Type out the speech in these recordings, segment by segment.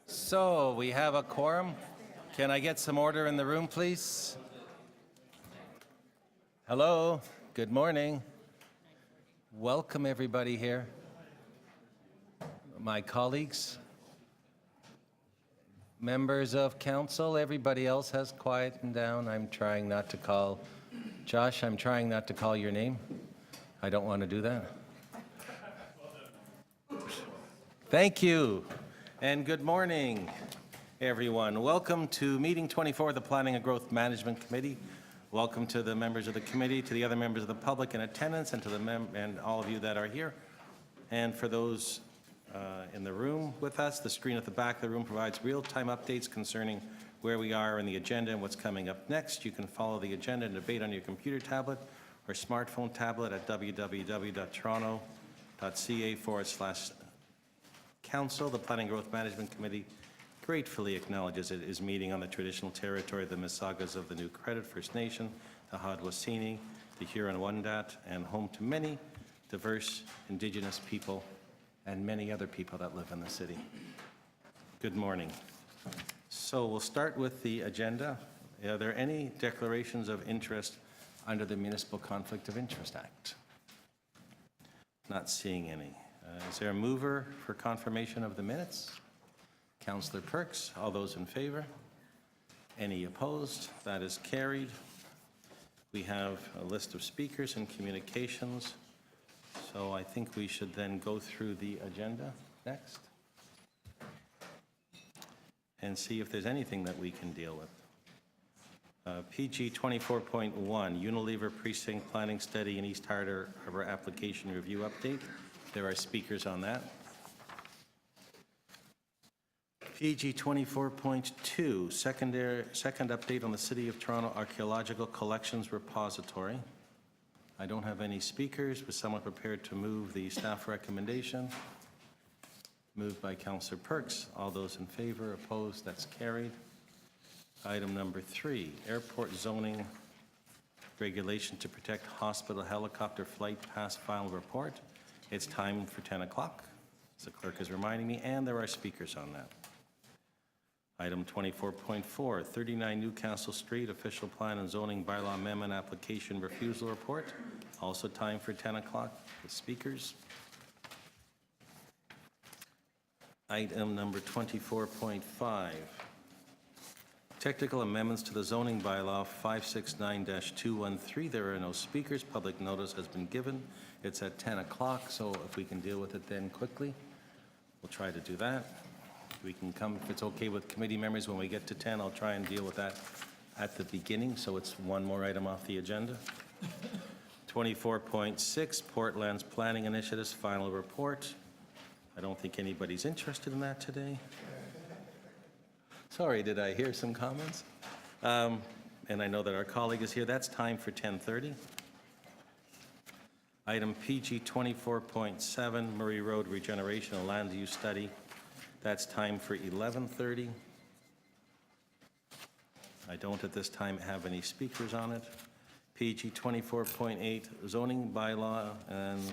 So we have a quorum. Can I get some order in the room, please? Hello, good morning. Welcome everybody here. My colleagues, members of council, everybody else has quietened down. I'm trying not to call, Josh, I'm trying not to call your name. I don't want to do that. Thank you, and good morning, everyone. Welcome to meeting 24 of the Planning and Growth Management Committee. Welcome to the members of the committee, to the other members of the public in attendance, and to and all of you that are here. And for those in the room with us, the screen at the back of the room provides real-time updates concerning where we are in the agenda and what's coming up next. You can follow the agenda and debate on your computer tablet or smartphone tablet at www.toronto.ca/council. The Planning Growth Management Committee gratefully acknowledges it is meeting on the traditional territory of the Mississaugas of the New Credit First Nation, the Haudenosaunee, the Huron-Wendat, and home to many diverse Indigenous people and many other people that live in the city. Good morning. So we'll start with the agenda. Are there any declarations of interest under the Municipal Conflict of Interest Act? Not seeing any. Is there a mover for confirmation of the minutes? Councillor Perks, all those in favor? Any opposed? That is carried. We have a list of speakers and communications, so I think we should then go through the agenda next and see if there's anything that we can deal with. PG 24.1, Unilever Precinct Planning Study and East Harbour Application Review Update. There are speakers on that. PG 24.2, second update on the City of Toronto Archaeological Collections Repository. I don't have any speakers. Was someone prepared to move the staff recommendation? Moved by Councillor Perks. All those in favor? Opposed? That's carried. Item number 3, airport zoning regulation to protect hospital helicopter flight pass final report. It's time for 10 o'clock, as the clerk is reminding me, and there are speakers on that. Item 24.4, 39 Newcastle Street official plan and zoning bylaw amendment application refusal report. Also time for 10 o'clock with speakers. Item number 24.5, technical amendments to the zoning bylaw 569-213. There are no speakers. Public notice has been given. It's at 10 o'clock, so if we can deal with it then quickly, we'll try to do that. We can come, if it's okay with committee members, when we get to 10, I'll try and deal with that at the beginning, so it's one more item off the agenda. 24.6, Portland's Planning Initiatives final report. I don't think anybody's interested in that today. Sorry, did I hear some comments? And I know that our colleague is here. That's time for 10:30. Item PG 24.7, Murray Road Regeneration and Land Use Study. That's time for 11:30. I don't at this time have any speakers on it. PG 24.8, zoning bylaw and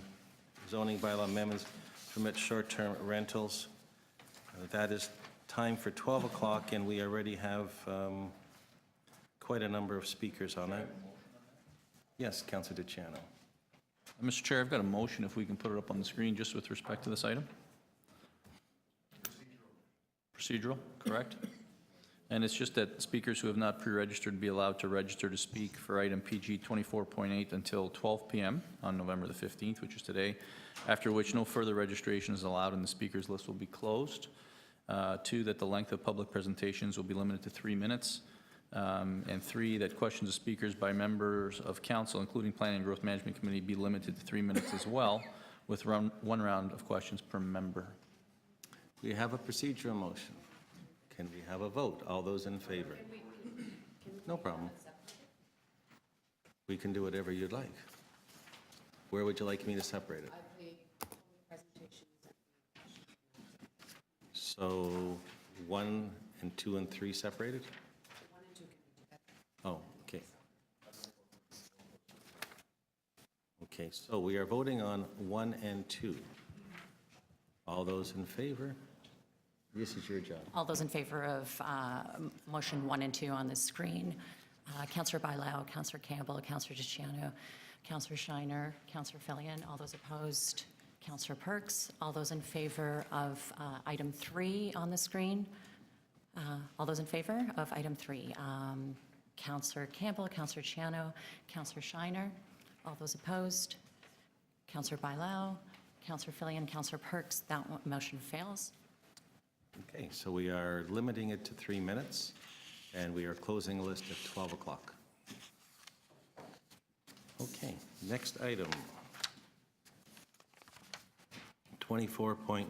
zoning bylaw amendments permit short-term rentals. That is time for 12 o'clock, and we already have quite a number of speakers on that. Yes, Councillor DiCiano. Mr. Chair, I've got a motion, if we can put it up on the screen, just with respect to this item. Procedural, correct? And it's just that speakers who have not pre-registered be allowed to register to speak for item PG 24.8 until 12 p.m. on November the 15th, which is today, after which no further registration is allowed and the speakers list will be closed. 2, that the length of public presentations will be limited to 3 minutes. And 3, that questions of speakers by members of council, including Planning and Growth Management Committee, be limited to 3 minutes as well, with one round of questions per member. We have a procedural motion. Can we have a vote? All those in favor? No problem. We can do whatever you'd like. Where would you like me to separate it? So 1 and 2 and 3 separated? 1 and 2 can be together. Oh, okay. Okay, so we are voting on 1 and 2. All those in favor? This is your job. All those in favor of motion 1 and 2 on the screen, Councillor Bailao, Councillor Campbell, Councillor DeCiano, Councillor Shiner, Councillor Fillion. All those opposed, Councillor Perks. All those in favor of item 3 on the screen, all those in favor of item 3, Councillor Campbell, Councillor DeCiano, Councillor Shiner. All those opposed, Councillor Bailao, Councillor Fillion, Councillor Perks. That motion fails. Okay, so we are limiting it to 3 minutes, and we are closing the list at 12 o'clock. Okay, next item. 24.9,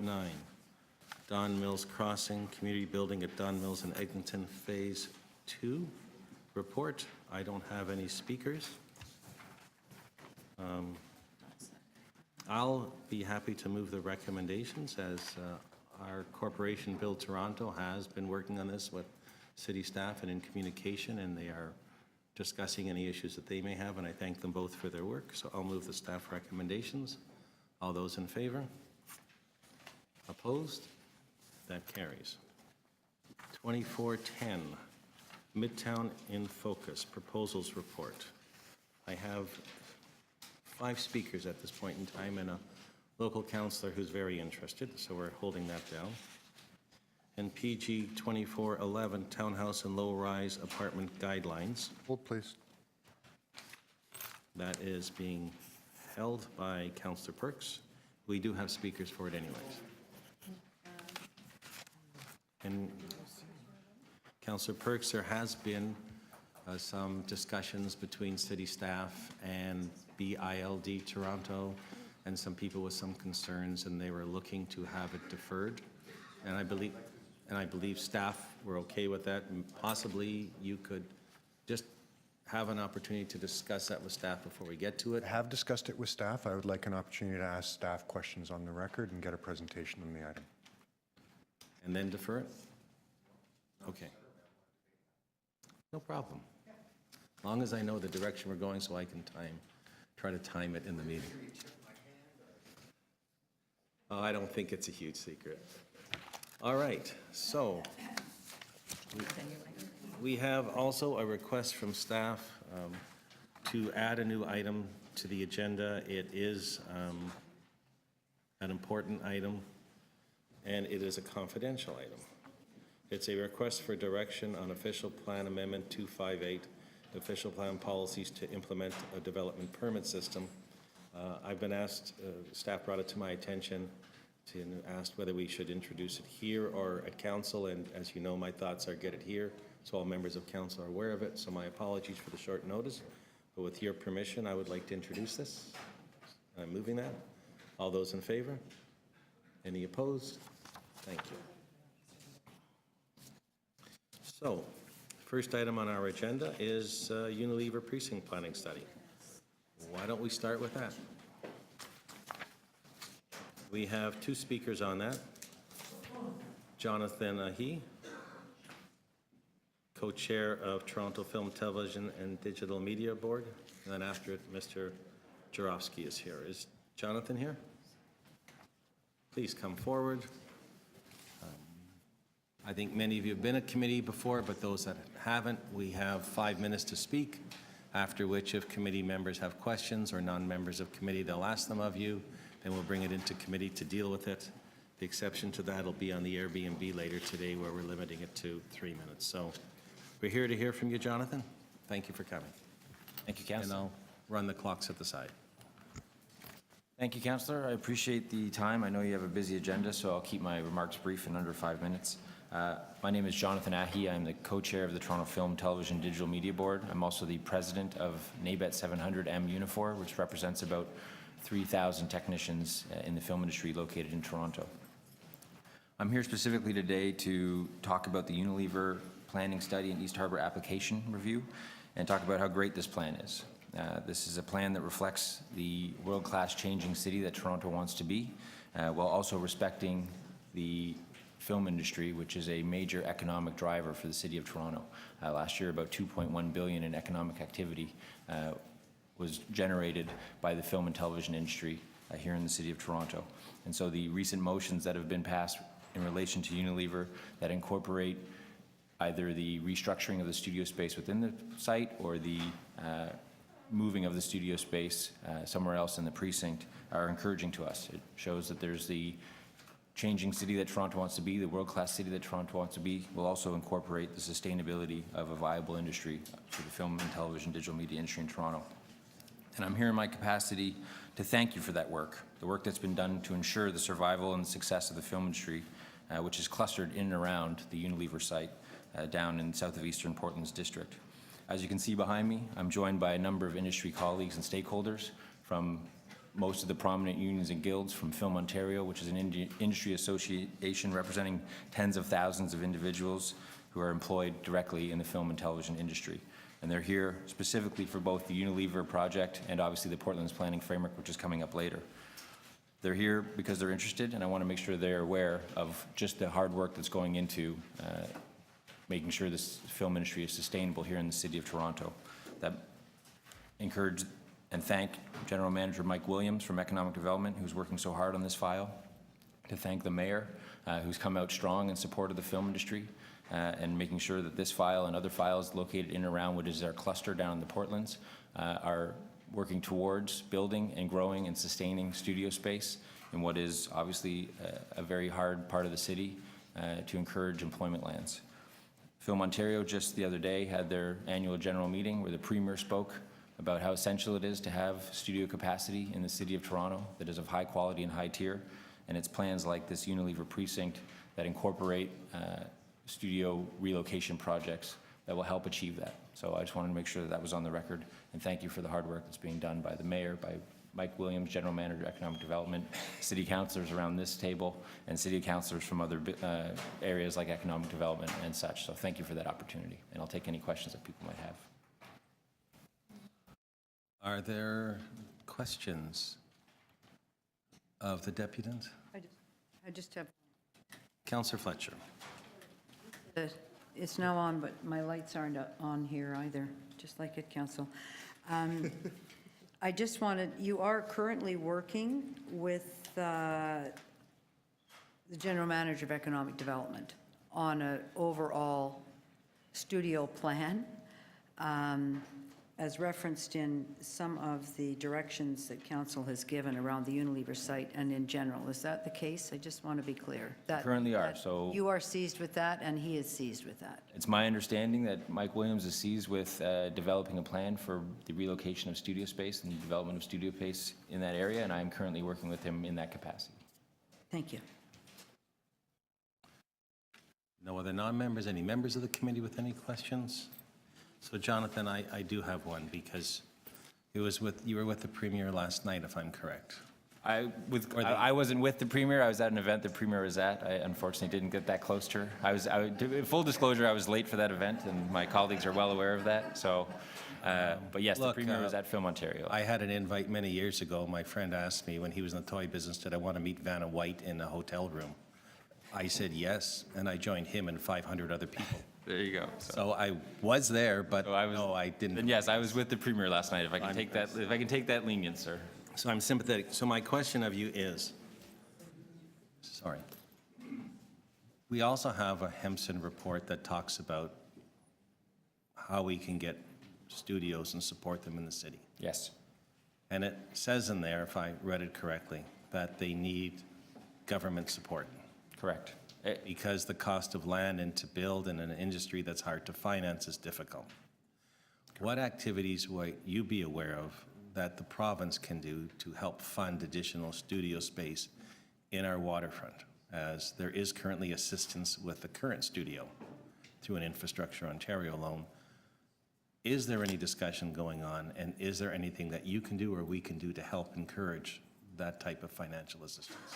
Don Mills Crossing, Community Building at Don Mills in Eglinton, Phase 2 report. I don't have any speakers. I'll be happy to move the recommendations as our corporation, Build Toronto, has been working on this with city staff and in communication, and they are discussing any issues that they may have, and I thank them both for their work. So I'll move the staff recommendations. All those in favor? Opposed? That carries. 2410, Midtown in Focus, Proposals Report. I have 5 speakers at this point in time and a local councillor who's very interested, so we're holding that down. And PG 2411, Townhouse and Low-Rise Apartment Guidelines. Hold, please. That is being held by Councillor Perks. We do have speakers for it anyways. And Councillor Perks, there has been some discussions between city staff and BILD Toronto and some people with some concerns, and they were looking to have it deferred. And I believe staff were okay with that, and possibly you could just have an opportunity to discuss that with staff before we get to it. I have discussed it with staff. I would like an opportunity to ask staff questions on the record and get a presentation on the item. And then defer it? Okay. No problem. As long as I know the direction we're going so I can try to time it in the meeting. Oh, I don't think it's a huge secret. All right, so we have also a request from staff to add a new item to the agenda. It is an important item, and it is a confidential item. It's a request for direction on Official Plan Amendment 258, Official Plan Policies to implement a development permit system. I've been asked, staff brought it to my attention, and asked whether we should introduce it here or at council, and as you know, my thoughts are get it here, so all members of council are aware of it, so my apologies for the short notice, but with your permission, I would like to introduce this. I'm moving that. All those in favor? Any opposed? Thank you. So, first item on our agenda is Unilever Precinct Planning Study. Why don't we start with that? We have 2 speakers on that. Jonathan Ahi, co-chair of Toronto Film, Television and Digital Media Board. And then after it, Mr. Jarofsky is here. Is Jonathan here? Please come forward. I think many of you have been at committee before, but those that haven't, we have 5 minutes to speak, after which if committee members have questions or non-members of committee, they'll ask them of you. Then we'll bring it into committee to deal with it. The exception to that will be on the Airbnb later today, where we're limiting it to 3 minutes. So we're here to hear from you, Jonathan. Thank you for coming. Thank you, Councillor. And I'll run the clocks at the side. Thank you, Councillor. I appreciate the time. I know you have a busy agenda, so I'll keep my remarks brief in under 5 minutes. My name is Jonathan Ahi. I'm the co-chair of the Toronto Film, Television, Digital Media Board. I'm also the president of NABET 700M Unifor, which represents about 3,000 technicians in the film industry located in Toronto. I'm here specifically today to talk about the Unilever Planning Study and East Harbour Application Review and talk about how great this plan is. This is a plan that reflects the world-class changing city that Toronto wants to be, while also respecting the film industry, which is a major economic driver for the city of Toronto. Last year, about $2.1 billion in economic activity was generated by the film and television industry here in the city of Toronto. And so the recent motions that have been passed in relation to Unilever that incorporate either the restructuring of the studio space within the site or the moving of the studio space somewhere else in the precinct are encouraging to us. It shows that there's the changing city that Toronto wants to be, the world-class city that Toronto wants to be, will also incorporate the sustainability of a viable industry for the film and television digital media industry in Toronto. And I'm here in my capacity to thank you for that work, the work that's been done to ensure the survival and success of the film industry, which is clustered in and around the Unilever site down in south of eastern Portland's district. As you can see behind me, I'm joined by a number of industry colleagues and stakeholders from most of the prominent unions and guilds, from Film Ontario, which is an industry association representing tens of thousands of individuals who are employed directly in the film and television industry. And they're here specifically for both the Unilever project and obviously the Portland's Planning Framework, which is coming up later. They're here because they're interested, and I want to make sure they're aware of just the hard work that's going into making sure this film industry is sustainable here in the city of Toronto. That encourage and thank General Manager Mike Williams from Economic Development, who's working so hard on this file. To thank the Mayor, who's come out strong in support of the film industry and making sure that this file and other files located in and around what is our cluster down in the Portlands are working towards building and growing and sustaining studio space in what is obviously a very hard part of the city to encourage employment lands. Film Ontario just the other day had their annual general meeting where the Premier spoke about how essential it is to have studio capacity in the city of Toronto that is of high quality and high tier, and it's plans like this Unilever precinct that incorporate studio relocation projects that will help achieve that. So I just wanted to make sure that that was on the record, and thank you for the hard work that's being done by the Mayor, by Mike Williams, General Manager, Economic Development, city councillors around this table, and city councillors from other areas like economic development and such. So thank you for that opportunity, and I'll take any questions that people might have. Are there questions of the deputant? I just have, Councillor Fletcher. it's now on, but my lights aren't on here either, just like at council. I just wanted, you are currently working with the General Manager of Economic Development on an overall studio plan, as referenced in some of the directions that council has given around the Unilever site and in general. Is that the case? I just want to be clear. That Currently are, so you are seized with that and he is seized with that. it's my understanding that Mike Williams is seized with developing a plan for the relocation of studio space and the development of studio space in that area, and I'm currently working with him in that capacity. Thank you. No other non-members? Any members of the committee with any questions? So Jonathan, I do have one because you were with the Premier last night, if I'm correct. I wasn't with the Premier. I was at an event the Premier was at. I unfortunately didn't get that close to her. Full disclosure, I was late for that event, and my colleagues are well aware of that. So, but yes, Look, the Premier was at Film Ontario. I had an invite many years ago. My friend asked me when he was in the toy business, did I want to meet Vanna White in a hotel room? I said yes, and I joined him and 500 other people. There you go. So I was there, but no, I didn't. Then yes, I was with the Premier last night. If I can take that, if I can take that lenience, sir. So I'm sympathetic. So my question of you is, sorry. We also have a Hempson report that talks about how we can get studios and support them in the city. Yes. And it says in there, if I read it correctly, that they need government support. Correct. Because the cost of land and to build in an industry that's hard to finance is difficult. What activities will you be aware of that the province can do to help fund additional studio space in our waterfront, as there is currently assistance with the current studio through an Infrastructure Ontario loan? Is there any discussion going on, and is there anything that you can do or we can do to help encourage that type of financial assistance?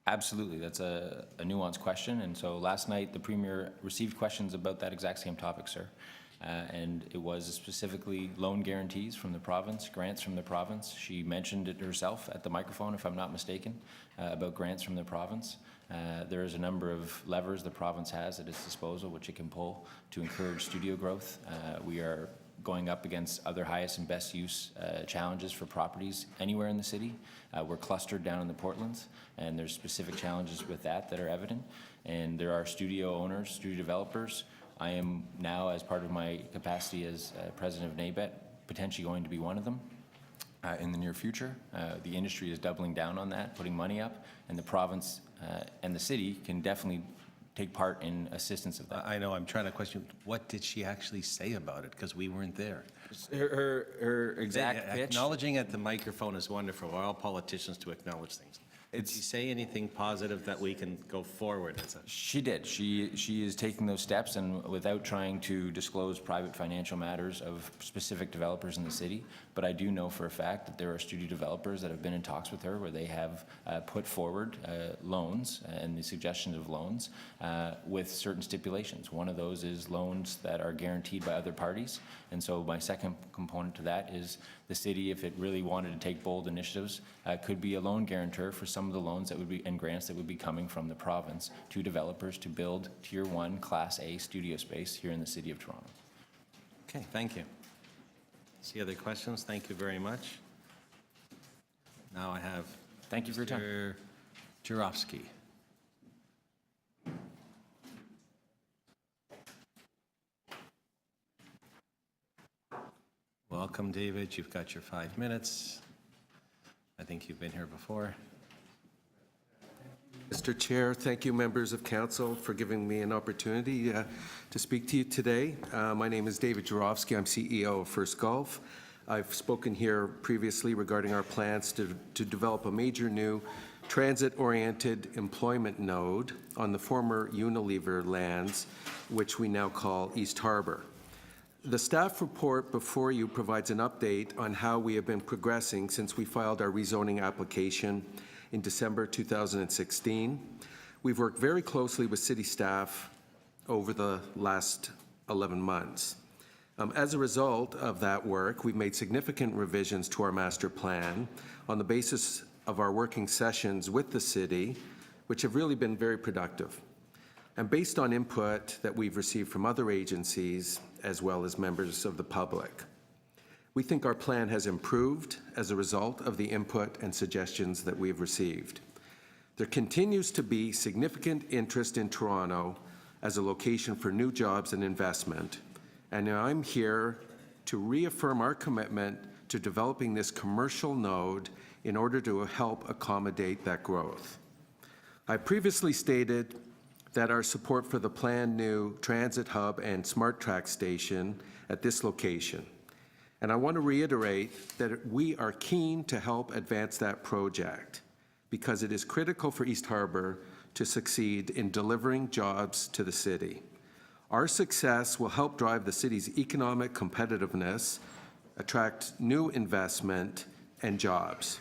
Absolutely. That's a nuanced question. And so last night, the Premier received questions about that exact same topic, sir. And it was specifically loan guarantees from the province, grants from the province. She mentioned it herself at the microphone, if I'm not mistaken, about grants from the province. There is a number of levers the province has at its disposal which it can pull to encourage studio growth. We are going up against other highest and best use challenges for properties anywhere in the city. We're clustered down in the Portlands, and there's specific challenges with that that are evident. And there are studio owners, studio developers. I am now, as part of my capacity as president of NABET, potentially going to be one of them in the near future. The industry is doubling down on that, putting money up, and the province and the city can definitely take part in assistance of that. I know, I'm trying to question, what did she actually say about it? Because we weren't there. Her exact pitch. Acknowledging at the microphone is wonderful. We're all politicians to acknowledge things. Did she say anything positive that we can go forward as a? She did. She is taking those steps, and without trying to disclose private financial matters of specific developers in the city. But I do know for a fact that there are studio developers that have been in talks with her where they have put forward loans and the suggestions of loans with certain stipulations. One of those is loans that are guaranteed by other parties. And so my second component to that is the city, if it really wanted to take bold initiatives, could be a loan guarantor for some of the loans that would be and grants that would be coming from the province to developers to build Tier 1 Class A studio space here in the city of Toronto. Okay, thank you. See other questions? Thank you very much. Now I have. Thank you for your time. Mr. Jurovsky. Welcome, David. You've got your 5 minutes. I think you've been here before. Mr. Chair, thank you, members of council, for giving me an opportunity to speak to you today. My name is David Jurovsky. I'm CEO of First Gulf. I've spoken here previously regarding our plans to develop a major new transit-oriented employment node on the former Unilever lands, which we now call East Harbour. The staff report before you provides an update on how we have been progressing since we filed our rezoning application in December 2016. We've worked very closely with city staff over the last 11 months. As a result of that work, we've made significant revisions to our master plan on the basis of our working sessions with the city, which have really been very productive. And based on input that we've received from other agencies, as well as members of the public. We think our plan has improved as a result of the input and suggestions that we've received. There continues to be significant interest in Toronto as a location for new jobs and investment, and I'm here to reaffirm our commitment to developing this commercial node in order to help accommodate that growth. I previously stated that our support for the planned new transit hub and smart track station at this location. And I want to reiterate that we are keen to help advance that project because it is critical for East Harbour to succeed in delivering jobs to the city. Our success will help drive the city's economic competitiveness, attract new investment and jobs.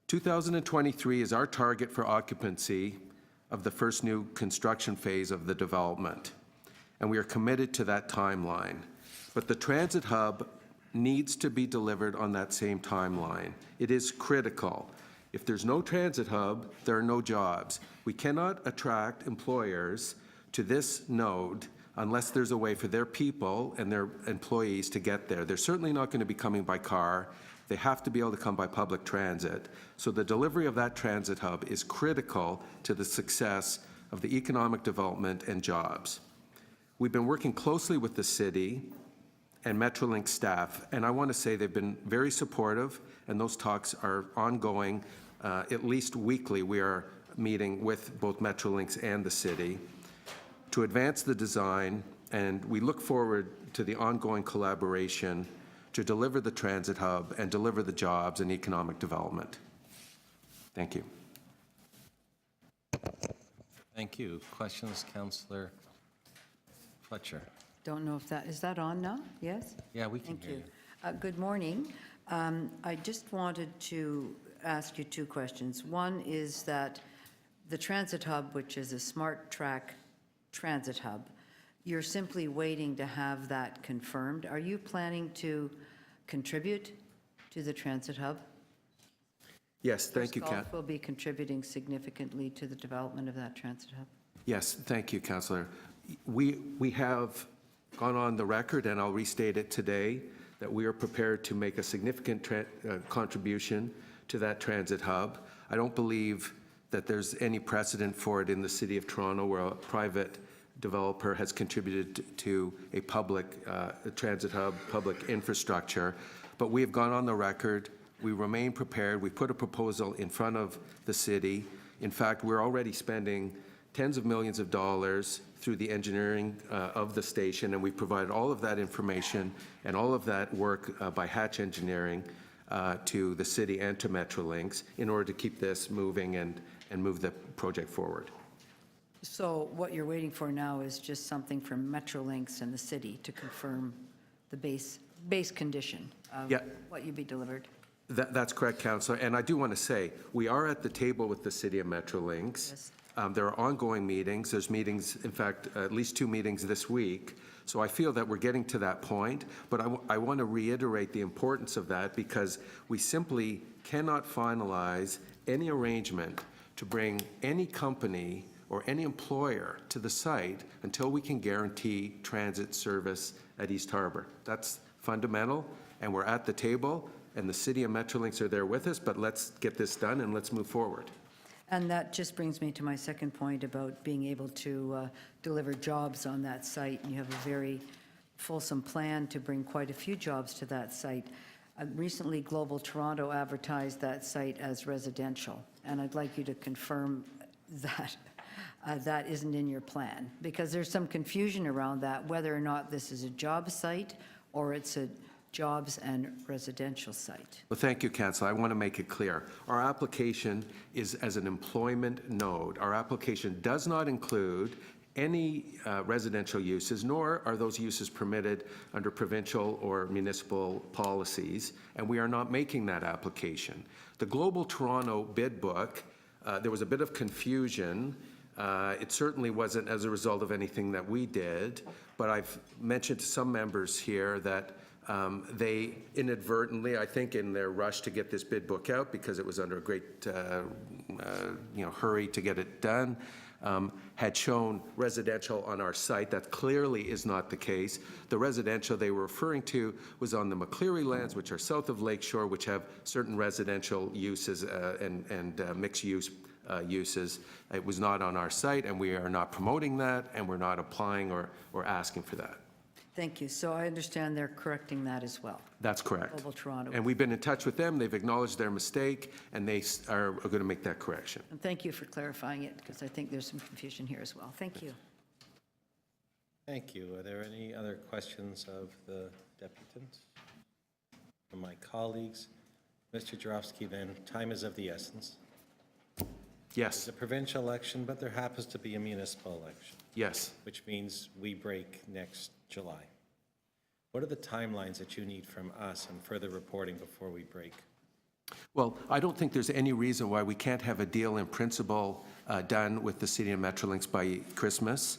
2023 is our target for occupancy of the first new construction phase of the development, and we are committed to that timeline. But the transit hub needs to be delivered on that same timeline. It is critical. If there's no transit hub, there are no jobs. We cannot attract employers to this node unless there's a way for their people and their employees to get there. They're certainly not going to be coming by car. They have to be able to come by public transit. So the delivery of that transit hub is critical to the success of the economic development and jobs. We've been working closely with the city and Metrolink staff, and I want to say they've been very supportive, and those talks are ongoing. At least weekly, we are meeting with both Metrolinks and the city to advance the design, and we look forward to the ongoing collaboration to deliver the transit hub and deliver the jobs and economic development. Thank you. Thank you. Questions, Councillor Fletcher? Don't know if is that on now? Yes? Yeah, we can Thank hear you. you. Good morning. I just wanted to ask you two questions. One is that the transit hub, which is a smart track transit hub, you're simply waiting to have that confirmed. Are you planning to contribute to the transit hub? Yes, thank you, First Kat. Gulf will be contributing significantly to the development of that transit hub. Yes, thank you, Councillor. We have gone on the record, and I'll restate it today, that we are prepared to make a significant contribution to that transit hub. I don't believe that there's any precedent for it in the City of Toronto where a private developer has contributed to a public transit hub, public infrastructure. But we have gone on the record. We remain prepared. We put a proposal in front of the city. In fact, we're already spending tens of millions of dollars through the engineering of the station, and we provided all of that information and all of that work by Hatch Engineering to the city and to Metrolinx in order to keep this moving and move the project forward. So what you're waiting for now is just something from Metrolinx and the city to confirm the base condition of Yeah. what you'd be delivered? That's correct, Councillor. And I do want to say, we are at the table with the city of Metrolinx. Yes. There are ongoing meetings. There's meetings, in fact, at least 2 meetings this week. So I feel that we're getting to that point. But I want to reiterate the importance of that because we simply cannot finalize any arrangement to bring any company or any employer to the site until we can guarantee transit service at East Harbour. That's fundamental, and we're at the table, and the city and Metrolinx are there with us, but let's get this done and let's move forward. And that just brings me to my second point about being able to deliver jobs on that site. And you have a very fulsome plan to bring quite a few jobs to that site. Recently, Global Toronto advertised that site as residential, and I'd like you to confirm that that isn't in your plan, because there's some confusion around that, whether or not this is a job site or it's a jobs and residential site. Well, thank you, Councillor. I want to make it clear. Our application is as an employment node. Our application does not include any residential uses, nor are those uses permitted under provincial or municipal policies, and we are not making that application. The Global Toronto bid book, there was a bit of confusion. It certainly wasn't as a result of anything that we did, but I've mentioned to some members here that they inadvertently, I think in their rush to get this bid book out because it was under a great hurry to get it done, had shown residential on our site. That clearly is not the case. The residential they were referring to was on the McCleary lands, which are south of Lakeshore, which have certain residential uses and mixed-use uses. It was not on our site, and we are not promoting that, and we're not applying or asking for that. Thank you. So I understand they're correcting that as well. That's correct. Global Toronto. And we've been in touch with them. They've acknowledged their mistake, and they are going to make that correction. And thank you for clarifying it, because I think there's some confusion here as well. Thank you. Thank you. Are there any other questions of the deputants? From my colleagues? Mr. Jarofsky, then, time is of the essence. Yes, It's a provincial election, but there happens to be a municipal election, yes. which means we break next July. What are the timelines that you need from us and further reporting before we break? Well, I don't think there's any reason why we can't have a deal in principle done with the city of Metrolinx by Christmas.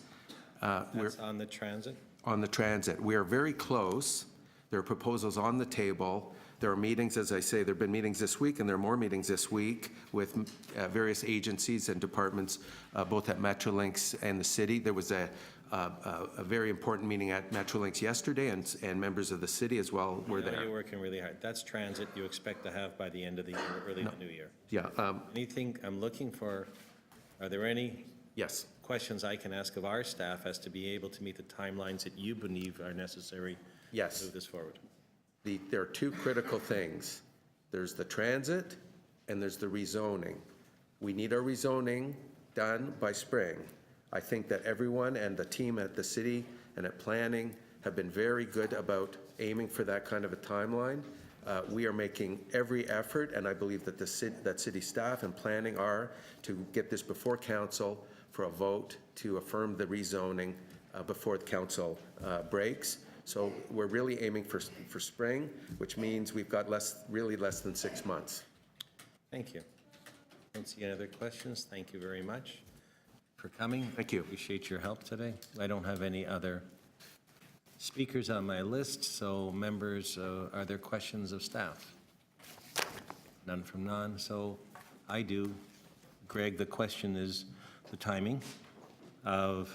That's on the transit? On the transit. We are very close. There are proposals on the table. There are meetings, as I say, there have been meetings this week, and there are more meetings this week with various agencies and departments, both at Metrolinx and the city. There was a very important meeting at Metrolinx yesterday, and members of the city as well were there. You're working really hard. That's transit you expect to have by the end of the year, early the new year. Yeah. Anything I'm looking for, are there any Yes. questions I can ask of our staff as to be able to meet the timelines that you believe are necessary Yes. to move this forward? There are two critical things. There's the transit and there's the rezoning. We need our rezoning done by spring. I think that everyone and the team at the city and at planning have been very good about aiming for that kind of a timeline. We are making every effort, and I believe that city staff and planning are, to get this before council for a vote to affirm the rezoning before the council breaks. So we're really aiming for spring, which means we've got really less than 6 months. Thank you. Don't see any other questions. Thank you very much for coming. Thank you. Appreciate your help today. I don't have any other speakers on my list, so members, are there questions of staff? None from none, so I do. Greg, the question is the timing of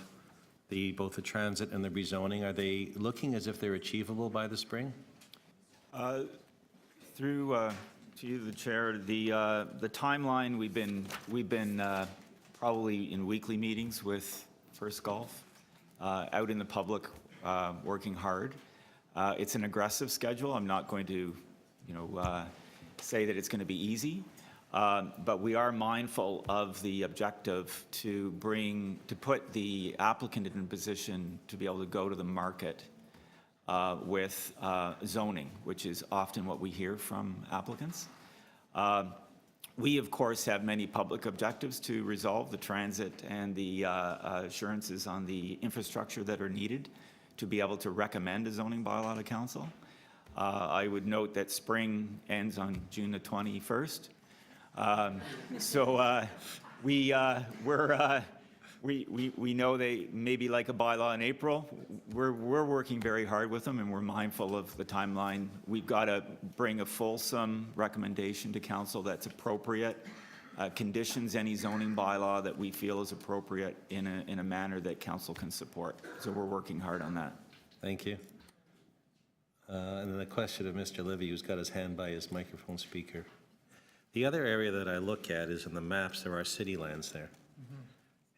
both the transit and the rezoning, are they looking as if they're achievable by the spring? Through to you, the chair, the timeline, we've been probably in weekly meetings with First Gulf, out in the public, working hard. It's an aggressive schedule. I'm not going to, say that it's going to be easy, but we are mindful of the objective to put the applicant in a position to be able to go to the market with zoning, which is often what we hear from applicants. We, of course, have many public objectives to resolve, the transit and the assurances on the infrastructure that are needed to be able to recommend a zoning bylaw to council. I would note that spring ends on June the 21st. We know they maybe like a bylaw in April. We're working very hard with them, and we're mindful of the timeline. We've got to bring a fulsome recommendation to council that's appropriate, conditions any zoning bylaw that we feel is appropriate in a manner that council can support. So we're working hard on that. Thank you. And then a question of Mr. Livy, who's got his hand by his microphone speaker. The other area that I look at is in the maps, there are city lands there.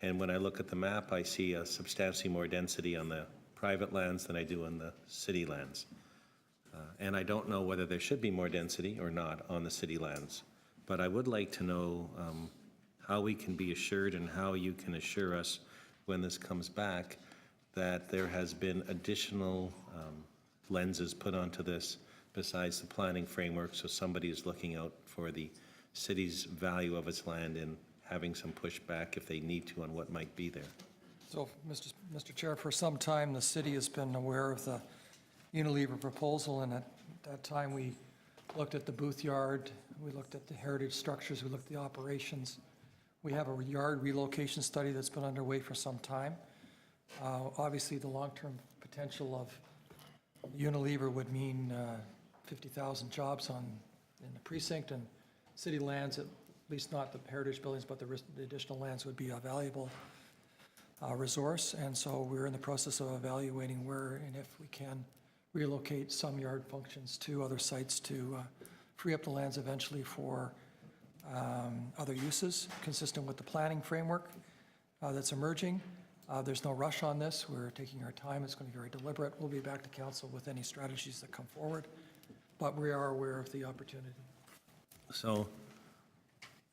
And when I look at the map, I see a substantially more density on the private lands than I do on the city lands. And I don't know whether there should be more density or not on the city lands. But I would like to know how we can be assured and how you can assure us when this comes back that there has been additional lenses put onto this besides the planning framework, so somebody is looking out for the city's value of its land and having some pushback if they need to on what might be there. So, Mr. Chair, for some time, the city has been aware of the Unilever proposal, and at that time, we looked at the booth yard, we looked at the heritage structures, we looked at the operations. We have a yard relocation study that's been underway for some time. Obviously, the long-term potential of Unilever would mean 50,000 jobs in the precinct, and city lands, at least not the heritage buildings, but the additional lands would be a valuable resource. And so we're in the process of evaluating where and if we can relocate some yard functions to other sites to free up the lands eventually for other uses consistent with the planning framework that's emerging. There's no rush on this. We're taking our time. It's going to be very deliberate. We'll be back to council with any strategies that come forward, but we are aware of the opportunity. So,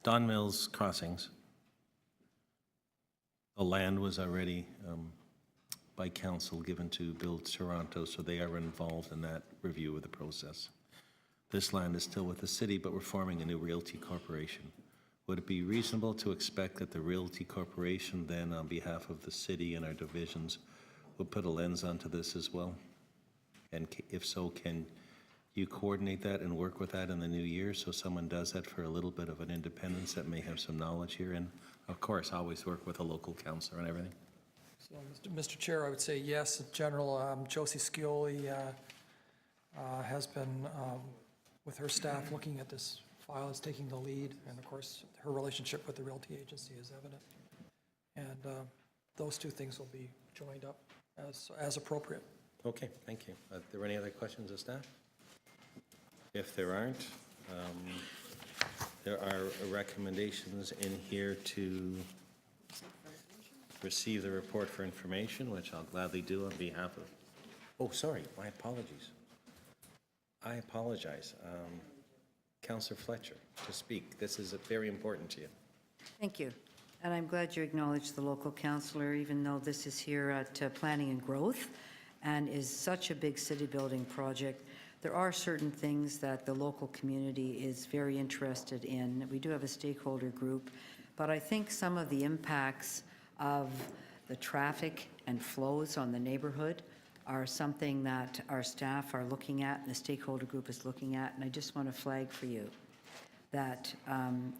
Don Mills Crossings, the land was already by council given to Build Toronto, so they are involved in that review of the process. This land is still with the city, but we're forming a new realty corporation. Would it be reasonable to expect that the realty corporation then, on behalf of the city and our divisions, would put a lens onto this as well? And if so, can you coordinate that and work with that in the new year so someone does that for a little bit of an independence that may have some knowledge here? And of course, always work with a local councillor and everything. So, Mr. Chair, I would say yes. General Josie Scioli has been, with her staff, looking at this file, is taking the lead, and of course, her relationship with the realty agency is evident. And those two things will be joined up as appropriate. Okay, thank you. Are there any other questions of staff? If there aren't, there are recommendations in here to receive the report for information, which I'll gladly do on behalf of. Oh, sorry, my apologies. I apologize. Councillor Fletcher, to speak. This is very important to you. Thank you. And I'm glad you acknowledged the local councillor, even though this is here at Planning and Growth and is such a big city building project. There are certain things that the local community is very interested in. We do have a stakeholder group, but I think some of the impacts of the traffic and flows on the neighborhood are something that our staff are looking at and the stakeholder group is looking at. And I just want to flag for you that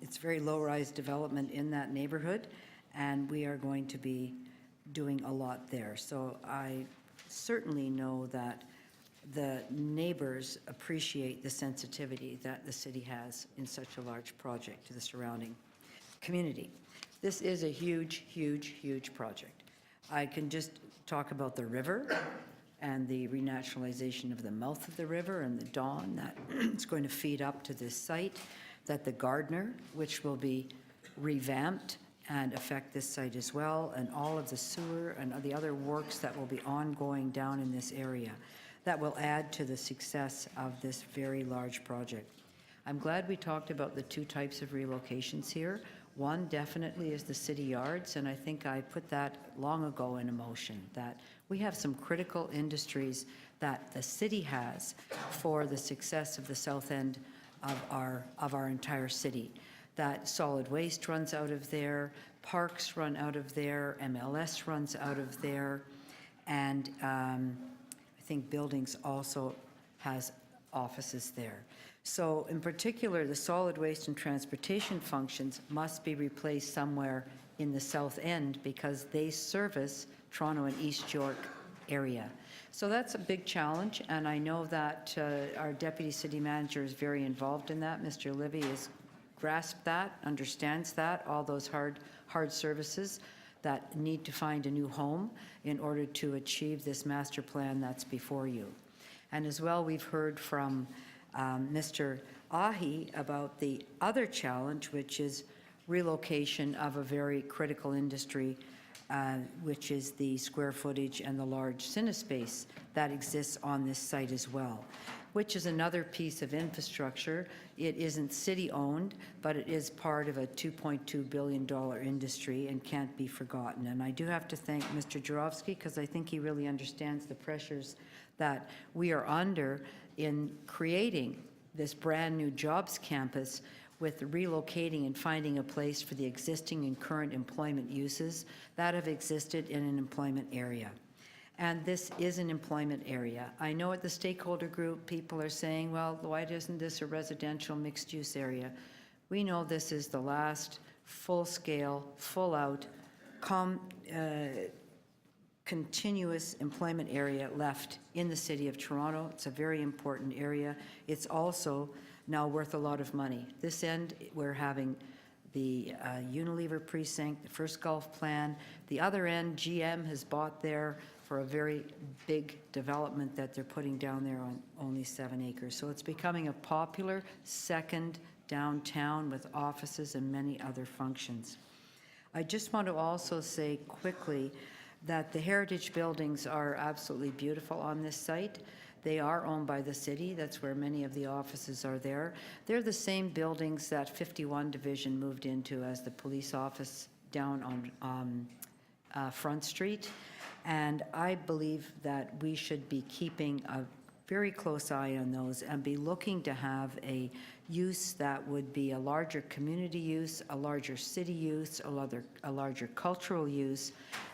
it's very low-rise development in that neighborhood, and we are going to be doing a lot there. So I certainly know that the neighbors appreciate the sensitivity that the city has in such a large project to the surrounding community. This is a huge, huge, huge project. I can just talk about the river and the renaturalization of the mouth of the river and the Don that it's going to feed up to this site, that the Gardner, which will be revamped and affect this site as well, and all of the sewer and the other works that will be ongoing down in this area that will add to the success of this very large project. I'm glad we talked about the two types of relocations here. One definitely is the city yards, and I think I put that long ago in a motion, that we have some critical industries that the city has for the success of the south end of our entire city. That solid waste runs out of there, parks run out of there, MLS runs out of there, and I think buildings also has offices there. So in particular, the solid waste and transportation functions must be replaced somewhere in the south end because they service Toronto and East York area. So that's a big challenge, and I know that our deputy city manager is very involved in that. Mr. Livy has grasped that, understands that, all those hard services that need to find a new home in order to achieve this master plan that's before you. And as well, we've heard from Mr. Ahi about the other challenge, which is relocation of a very critical industry, which is the square footage and the large CineSpace that exists on this site as well, which is another piece of infrastructure. It isn't city-owned, but it is part of a $2.2 billion industry and can't be forgotten. And I do have to thank Mr. Jarofsky because I think he really understands the pressures that we are under in creating this brand-new jobs campus with relocating and finding a place for the existing and current employment uses that have existed in an employment area. And this is an employment area. I know at the stakeholder group, people are saying, well, why isn't this a residential mixed-use area? We know this is the last full-scale, full-out, continuous employment area left in the city of Toronto. It's a very important area. It's also now worth a lot of money. This end, we're having the Unilever Precinct, the First Gulf plan. The other end, GM has bought there for a very big development that they're putting down there on only 7 acres. So it's becoming a popular second downtown with offices and many other functions. I just want to also say quickly that the heritage buildings are absolutely beautiful on this site. They are owned by the city. That's where many of the offices are there. They're the same buildings that 51 Division moved into as the police office down on Front Street. And I believe that we should be keeping a very close eye on those and be looking to have a use that would be a larger community use, a larger city use, a larger cultural use,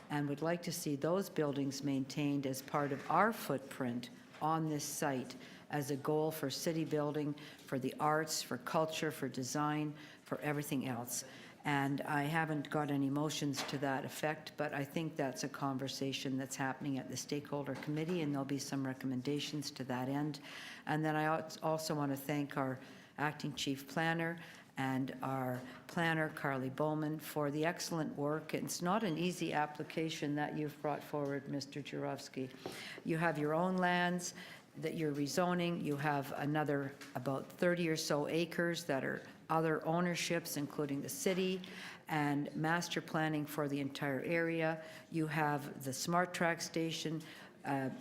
and would like to see those buildings maintained as part of our footprint on this site as a goal for city building, for the arts, for culture, for design, for everything else. And I haven't got any motions to that effect, but I think that's a conversation that's happening at the stakeholder committee, and there'll be some recommendations to that end. And then I also want to thank our acting chief planner and our planner, Carly Bowman, for the excellent work. It's not an easy application that you've brought forward, Mr. Jarofsky. You have your own lands that you're rezoning. You have another about 30 or so acres that are other ownerships, including the city, and master planning for the entire area. You have the Smart Track station,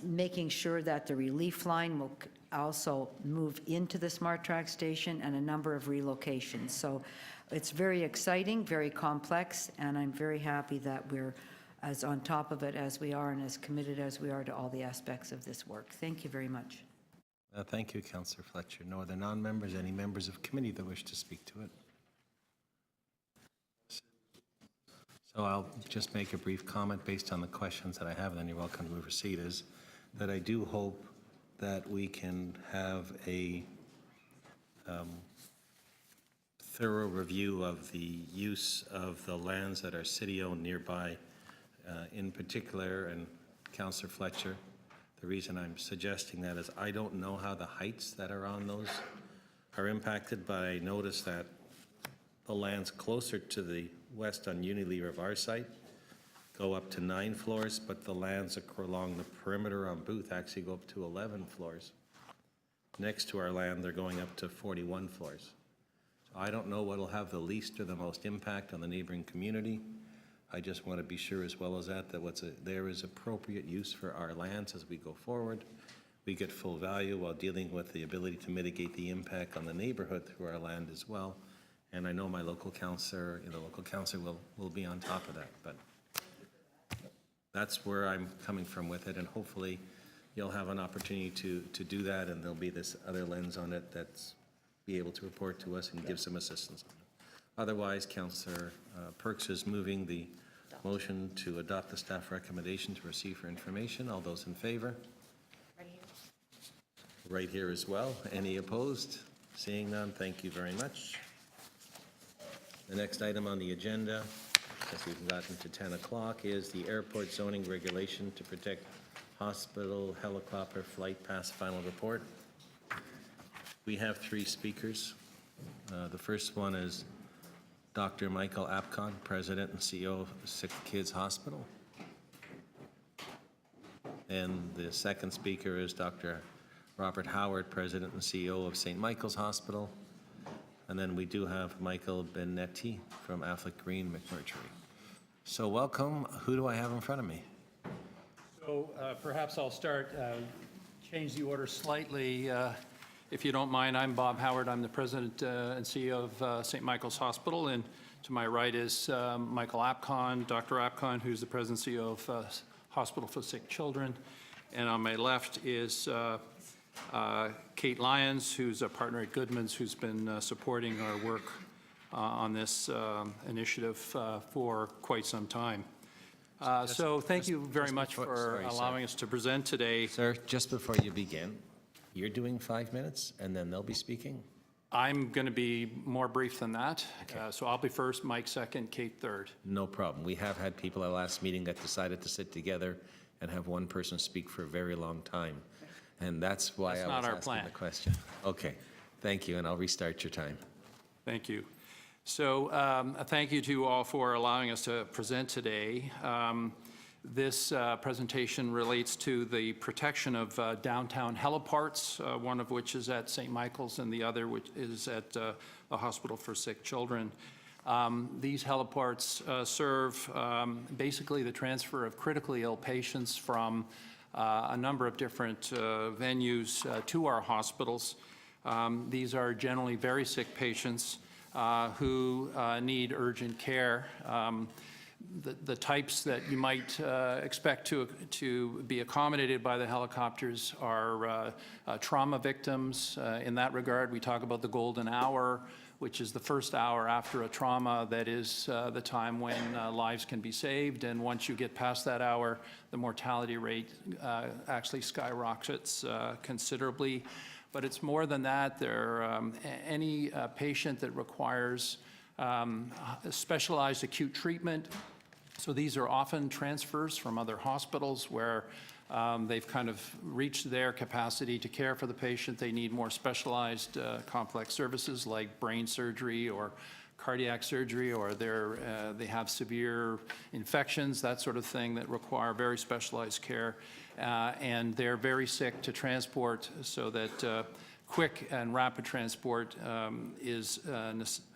making sure that the relief line will also move into the Smart Track station, and a number of relocations. So it's very exciting, very complex, and I'm very happy that we're as on top of it as we are and as committed as we are to all the aspects of this work. Thank you very much. Thank you, Councillor Fletcher. No other non-members, any members of committee that wish to speak to it? So I'll just make a brief comment based on the questions that I have, and then you're welcome to proceed, is that I do hope that we can have a thorough review of the use of the lands that are city-owned nearby, in particular, and Councillor Fletcher, the reason I'm suggesting that is I don't know how the heights that are on those are impacted, but I noticed that the lands closer to the west on Unilever of our site go up to 9 floors, but the lands along the perimeter on Booth actually go up to 11 floors. Next to our land, they're going up to 41 floors. So I don't know what'll have the least or the most impact on the neighboring community. I just want to be sure as well as that there is appropriate use for our lands as we go forward. We get full value while dealing with the ability to mitigate the impact on the neighborhood through our land as well. And I know my local councillor, will be on top of that, but that's where I'm coming from with it, and hopefully you'll have an opportunity to do that, and there'll be this other lens on it that's be able to report to us and give some assistance on it. Otherwise, Councillor Perks is moving the motion to adopt the staff recommendation to receive for information. All those in favor? Right here as well. Any opposed? Seeing none, thank you very much. The next item on the agenda, as we've gotten to 10 o'clock, is the airport zoning regulation to protect hospital helicopter flight path final report. We have 3 speakers. The first one is Dr. Michael Apcon, President and CEO of Sick Kids Hospital. And the second speaker is Dr. Robert Howard, President and CEO of St. Michael's Hospital. And then we do have Michael Benetti from Affleck Green McMurtry. So welcome. Who do I have in front of me? So perhaps I'll start, change the order slightly, if you don't mind. I'm Bob Howard. I'm the President and CEO of St. Michael's Hospital. And to my right is Michael Apcon, Dr. Apcon, who's the President and CEO of Hospital for Sick Children. And on my left is Kate Lyons, who's a partner at Goodman's, who's been supporting our work on this initiative for quite some time. So thank you very much for allowing us to present today. Sir, just before you begin, you're doing 5 minutes and then they'll be speaking? I'm going to be more brief than that. Okay. So I'll be first, Mike second, Kate third. No problem. We have had people at last meeting that decided to sit together and have one person speak for a very long time. And that's why I was asking the question. Okay, thank you, and I'll restart your time. Thank you. So thank you to all for allowing us to present today. This presentation relates to the protection of downtown heliports, one of which is at St. Michael's and the other which is at the Hospital for Sick Children. These heliports serve basically the transfer of critically ill patients from a number of different venues to our hospitals. These are generally very sick patients who need urgent care. The types that you might expect to be accommodated by the helicopters are trauma victims. In that regard, we talk about the golden hour, which is the first hour after a trauma that is the time when lives can be saved. And once you get past that hour, the mortality rate actually skyrockets considerably. But it's more than that. Any patient that requires specialized acute treatment. So these are often transfers from other hospitals where they've kind of reached their capacity to care for the patient. They need more specialized complex services like brain surgery or cardiac surgery, or they have severe infections, that sort of thing, that require very specialized care. And they're very sick to transport, so that quick and rapid transport is a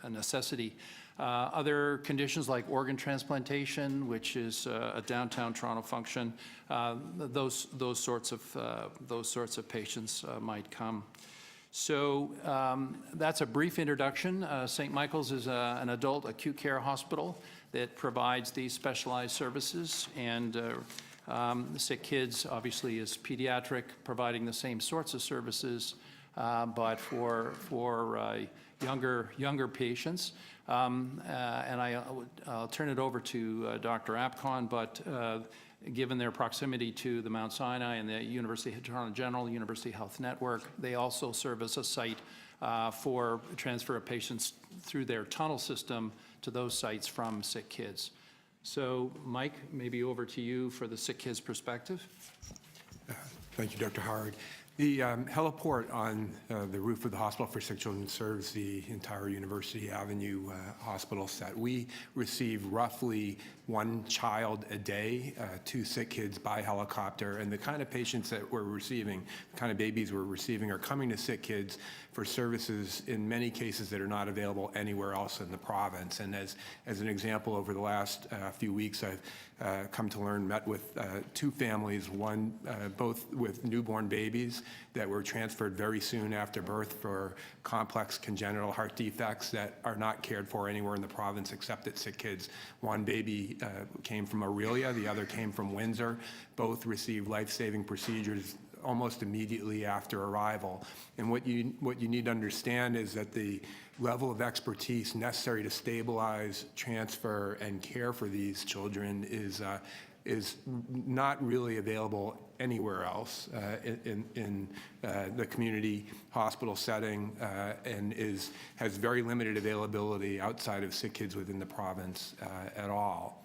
necessity. Other conditions like organ transplantation, which is a downtown Toronto function, those sorts of patients might come. So that's a brief introduction. St. Michael's is an adult acute care hospital that provides these specialized services, and the Sick Kids obviously is pediatric, providing the same sorts of services, but for younger patients. And I'll turn it over to Dr. Apcon, but given their proximity to the Mount Sinai and the University of Toronto General, University Health Network, they also serve as a site for transfer of patients through their tunnel system to those sites from Sick Kids. So, Mike, maybe over to you for the Sick Kids perspective. Thank you, Dr. Howard. The heliport on the roof of the Hospital for Sick Children serves the entire University Avenue hospital set. We receive roughly 1 child a day, 2 sick kids by helicopter, and the kind of patients that we're receiving, the kind of babies we're receiving are coming to sick kids for services in many cases that are not available anywhere else in the province. And as an example, over the last few weeks, I've come to learn, met with 2 families, one both with newborn babies that were transferred very soon after birth for complex congenital heart defects that are not cared for anywhere in the province except at sick kids. One baby came from Aurelia, the other came from Windsor. Both received life-saving procedures almost immediately after arrival. And what you need to understand is that the level of expertise necessary to stabilize, transfer, and care for these children is not really available anywhere else in the community hospital setting, and has very limited availability outside of sick kids within the province at all.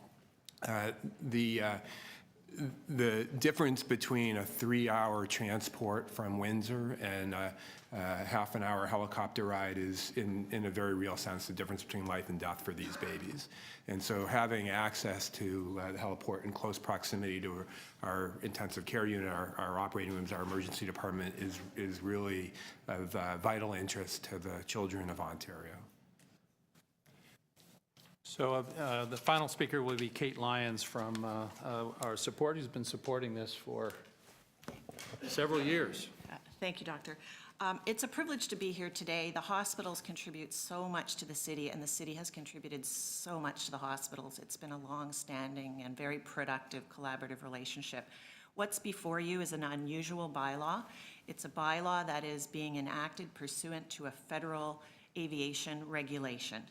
The difference between a 3-hour transport from Windsor and a half-an-hour helicopter ride is, in a very real sense, the difference between life and death for these babies. And so having access to the heliport in close proximity to our intensive care unit, our operating rooms, our emergency department is really of vital interest to the children of Ontario. So the final speaker will be Kate Lyons from our support, who's been supporting this for several years. Thank you, Doctor. It's a privilege to be here today. The hospitals contribute so much to the city, and the city has contributed so much to the hospitals. It's been a long-standing and very productive collaborative relationship. What's before you is an unusual bylaw. It's a bylaw that is being enacted pursuant to a federal aviation regulation.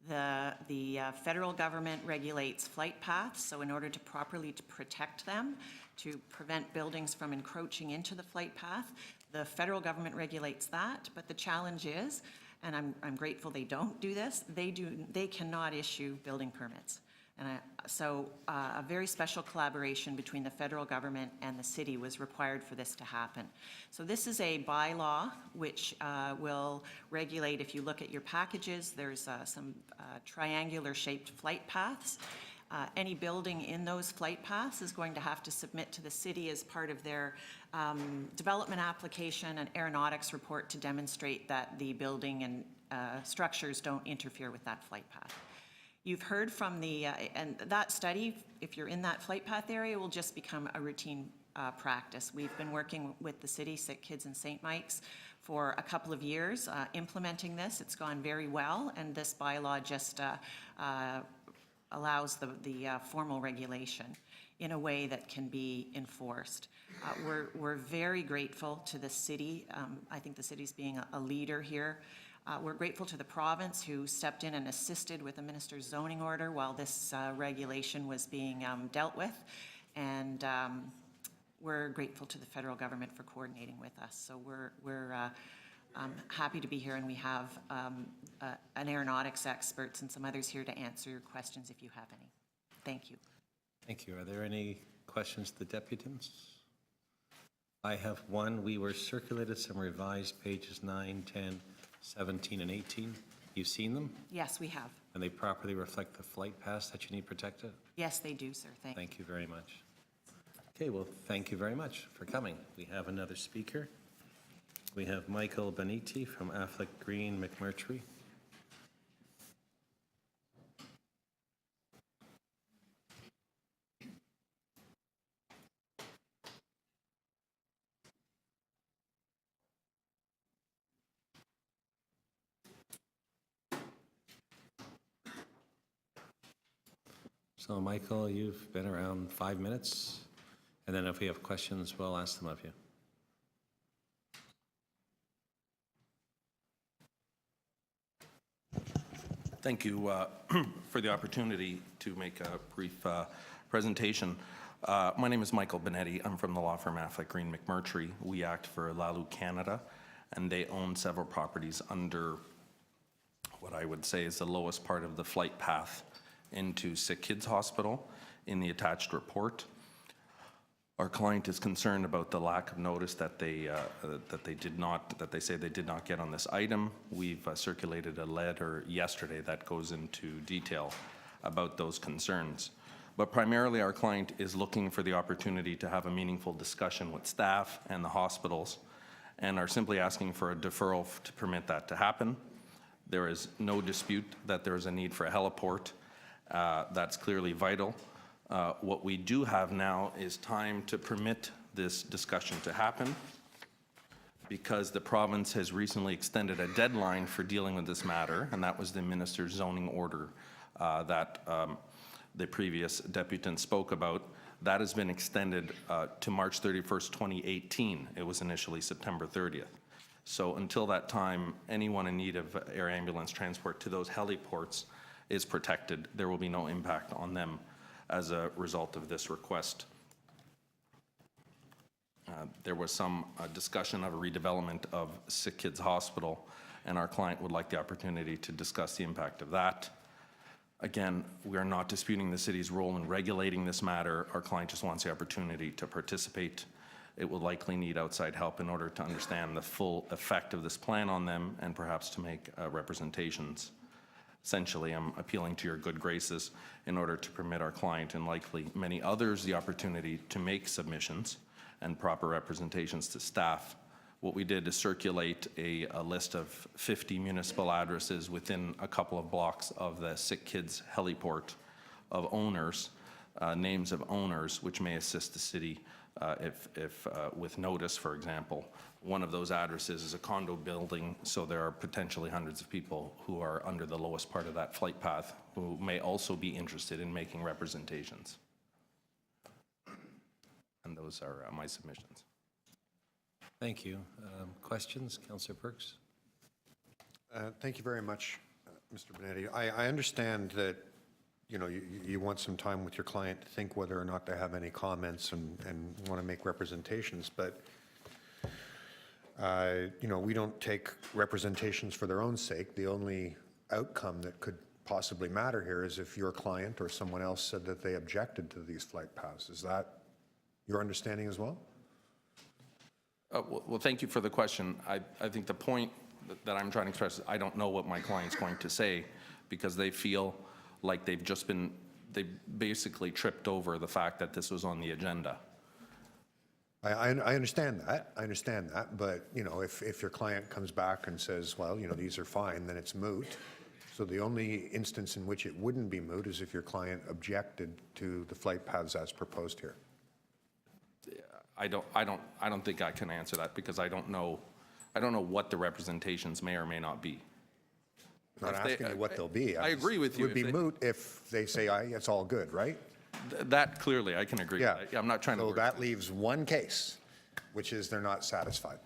The federal government regulates flight paths, so in order to properly protect them, to prevent buildings from encroaching into the flight path, the federal government regulates that, but the challenge is, and I'm grateful they don't do this, they cannot issue building permits. And so a very special collaboration between the federal government and the city was required for this to happen. So this is a bylaw which will regulate, if you look at your packages, there's some triangular shaped flight paths. Any building in those flight paths is going to have to submit to the city as part of their development application an aeronautics report to demonstrate that the building and structures don't interfere with that flight path. You've heard from and that study, if you're in that flight path area, will just become a routine practice. We've been working with the city, Sick Kids in St. Mike's, for a couple of years implementing this. It's gone very well, and this bylaw just allows the formal regulation in a way that can be enforced. We're very grateful to the city. I think the city's being a leader here. We're grateful to the province who stepped in and assisted with the minister's zoning order while this regulation was being dealt with. And we're grateful to the federal government for coordinating with us. So we're happy to be here, and we have an aeronautics experts and some others here to answer your questions if you have any. Thank you. Thank you. Are there any questions to the deputants? I have one. We were circulated some revised pages 9, 10, 17, and 18. You've seen them? Yes, we have. And they properly reflect the flight paths that you need protected? Yes, they do, sir. Thank you. Thank you very much. Okay, well, thank you very much for coming. We have another speaker. We have Michael Benetti from Affleck Green McMurtry. So, Michael, you've been around 5 minutes, and then if we have questions, we'll ask them of you. Thank you for the opportunity to make a brief presentation. My name is Michael Benetti. I'm from the law firm Affleck Green McMurtry. We act for Lalu Canada, and they own several properties under what I would say is the lowest part of the flight path into Sick Kids Hospital in the attached report. Our client is concerned about the lack of notice that they say they did not get on this item. We've circulated a letter yesterday that goes into detail about those concerns. But primarily, our client is looking for the opportunity to have a meaningful discussion with staff and the hospitals, and are simply asking for a deferral to permit that to happen. There is no dispute that there is a need for a heliport. That's clearly vital. What we do have now is time to permit this discussion to happen, because the province has recently extended a deadline for dealing with this matter, and that was the minister's zoning order that the previous deputant spoke about. That has been extended to March 31st, 2018. It was initially September 30th. So until that time, anyone in need of air ambulance transport to those heliports is protected. There will be no impact on them as a result of this request. There was some discussion of a redevelopment of Sick Kids Hospital, and our client would like the opportunity to discuss the impact of that. Again, we are not disputing the city's role in regulating this matter. Our client just wants the opportunity to participate. It will likely need outside help in order to understand the full effect of this plan on them and perhaps to make representations. Essentially, I'm appealing to your good graces in order to permit our client and likely many others the opportunity to make submissions and proper representations to staff. What we did is circulate a list of 50 municipal addresses within a couple of blocks of the Sick Kids heliport of owners, names of owners, which may assist the city if with notice, for example. One of those addresses is a condo building, so there are potentially hundreds of people who are under the lowest part of that flight path who may also be interested in making representations. And those are my submissions. Thank you. Questions? Councillor Perks? Thank you very much, Mr. Benetti. I understand that, you know, you want some time with your client to think whether or not to have any comments and want to make representations, but you know, we don't take representations for their own sake. The only outcome that could possibly matter here is if your client or someone else said that they objected to these flight paths. Is that your understanding as well? Well, thank you for the question. I think the point that I'm trying to express is I don't know what my client's going to say, because they feel like they basically tripped over the fact that this was on the agenda. I understand that. I understand that. But, you know, if your client comes back and says, well, you know, these are fine, then it's moot. So the only instance in which it wouldn't be moot is if your client objected to the flight paths as proposed here. I don't think I can answer that, because I don't know what the representations may or may not be. I'm not asking you what they'll be. I agree with you. It would be moot if they say, it's all good, right? That clearly, I can agree. Yeah. I'm not trying to. So that leaves one case, which is they're not satisfied.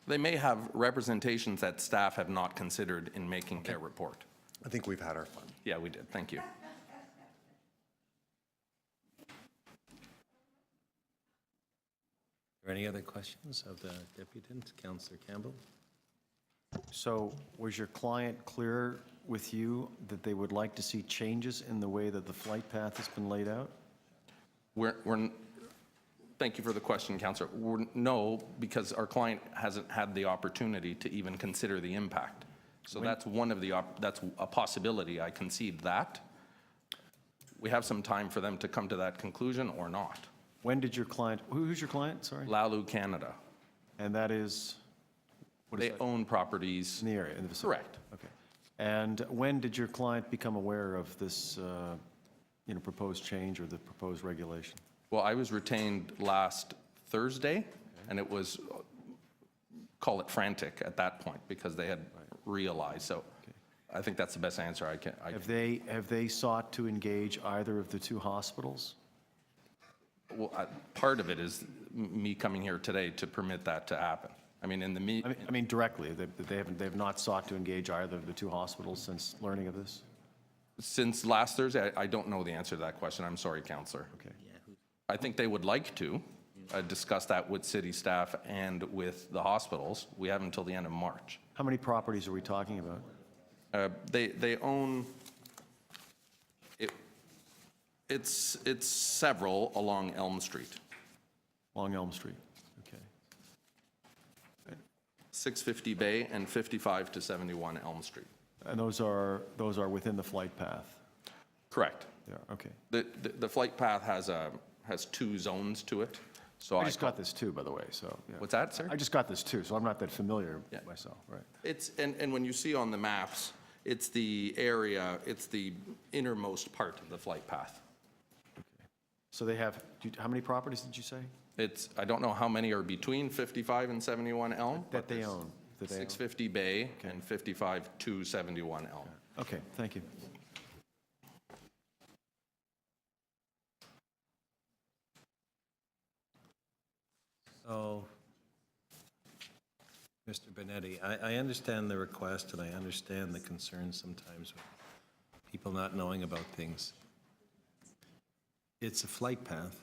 They may have representations that staff have not considered in making their report. I think we've had our fun. Yeah, we did. Thank you. Are there any other questions of the deputant, Councillor Campbell? So was your client clear with you that they would like to see changes in the way that the flight path has been laid out? Thank you for the question, Councillor. No, because our client hasn't had the opportunity to even consider the impact. So that's one of the, that's a possibility. I concede that. We have some time for them to come to that conclusion or not. When did your client, who's your client, sorry? Lalu Canada. And that is? They own properties. In the area, in the vicinity? Correct. Okay. And when did your client become aware of this, proposed change or the proposed regulation? Well, I was retained last Thursday, and it was, call it frantic at that point, because they had realized. So I think that's the best answer I can. Have they sought to engage either of the two hospitals? Well, part of it is me coming here today to permit that to happen. I mean, in the I mean directly. They have not sought to engage either of the two hospitals since learning of this? Since last Thursday, I don't know the answer to that question. I'm sorry, Councillor. Okay. I think they would like to discuss that with city staff and with the hospitals. We have until the end of March. How many properties are we talking about? They own, it's several along Elm Street. Along Elm Street, okay. 650 Bay and 55 to 71 Elm Street. And those are within the flight path? Correct. Yeah, okay. The flight path has 2 zones to it, so I just got this too, by the way, so. Yeah. What's that, sir? I just got this too, so I'm not that familiar Yeah. myself, right? It's, and when you see on the maps, it's the area, it's the innermost part of the flight path. So they have, how many properties did you say? It's, I don't know how many are between 55 and 71 Elm. That they own? That they own? 650 Bay and 55 to 71 Elm. Okay, thank you. So, Mr. Benetti, I understand the request and I understand the concerns sometimes with people not knowing about things. It's a flight path.